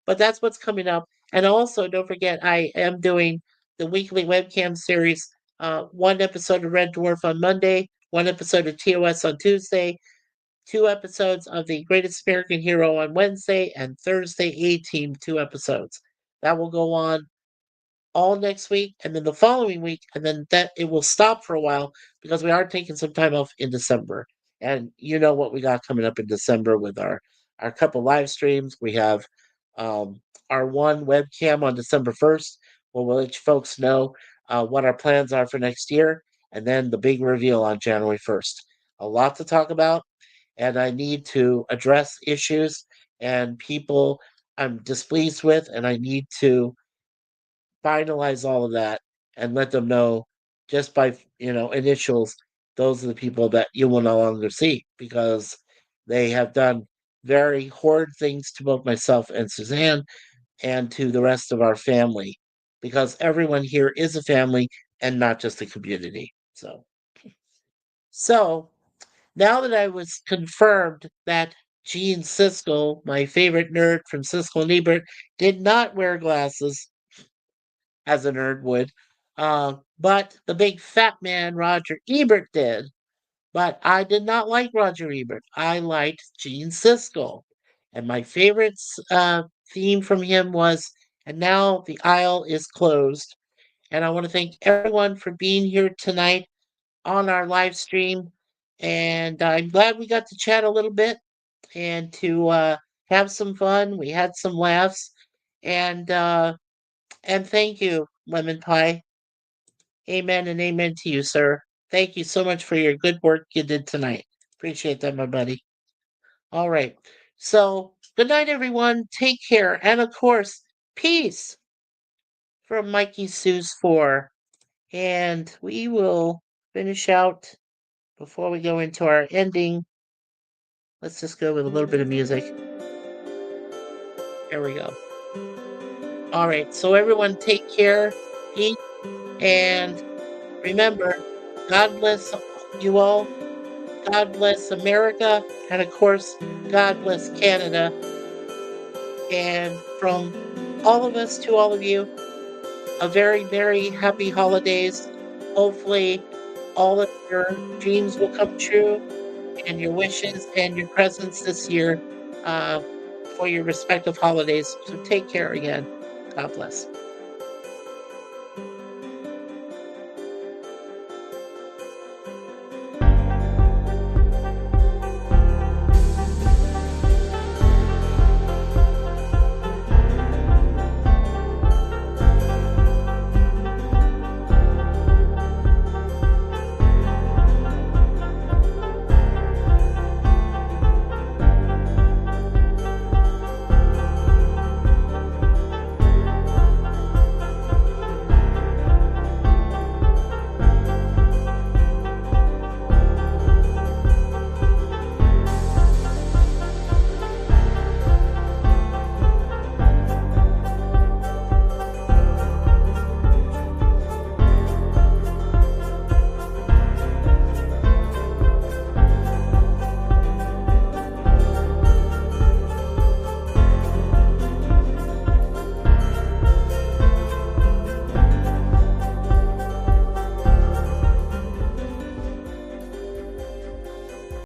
But that's what's coming up. And also, don't forget, I am doing the weekly webcam series. 1 episode of Red Dwarf on Monday, 1 episode of TOS on Tuesday, 2 episodes of The Greatest American Hero on Wednesday, and Thursday A-Team 2 episodes. That will go on all next week, and then the following week, and then that it will stop for a while because we are taking some time off in December. And you know what we got coming up in December with our couple live streams. We have our one webcam on December 1st, where we'll let you folks know what our plans are for next year, and then the big reveal on January 1st. A lot to talk about, and I need to address issues and people I'm displeased with, and I need to finalize all of that and let them know just by initials. Those are the people that you will no longer see because they have done very horrid things to both myself and Suzanne and to the rest of our family, because everyone here is a family and not just a community. So now that I was confirmed that Gene Siskel, my favorite nerd from Siskel and Ebert, did not wear glasses, as a nerd would. But the big fat man, Roger Ebert, did. But I did not like Roger Ebert. I liked Gene Siskel. And my favorite theme from him was, "And now the aisle is closed." And I want to thank everyone for being here tonight on our live stream. And I'm glad we got to chat a little bit and to have some fun. We had some laughs. And thank you, Lemon Pie. Amen and amen to you, sir. Thank you so much for your good work you did tonight. Appreciate that, my buddy. All right. So, good night, everyone. Take care. And of course, peace from Mikey Sue's 4. And we will finish out before we go into our ending. Let's just go with a little bit of music. There we go. All right. So, everyone, take care. Peace. And remember, God bless you all. God bless America. And of course, God bless Canada. And from all of us to all of you, a very, very happy holidays. Hopefully, all of your dreams will come true. and your wishes and your presence this year for your respective holidays. So take care again. God bless.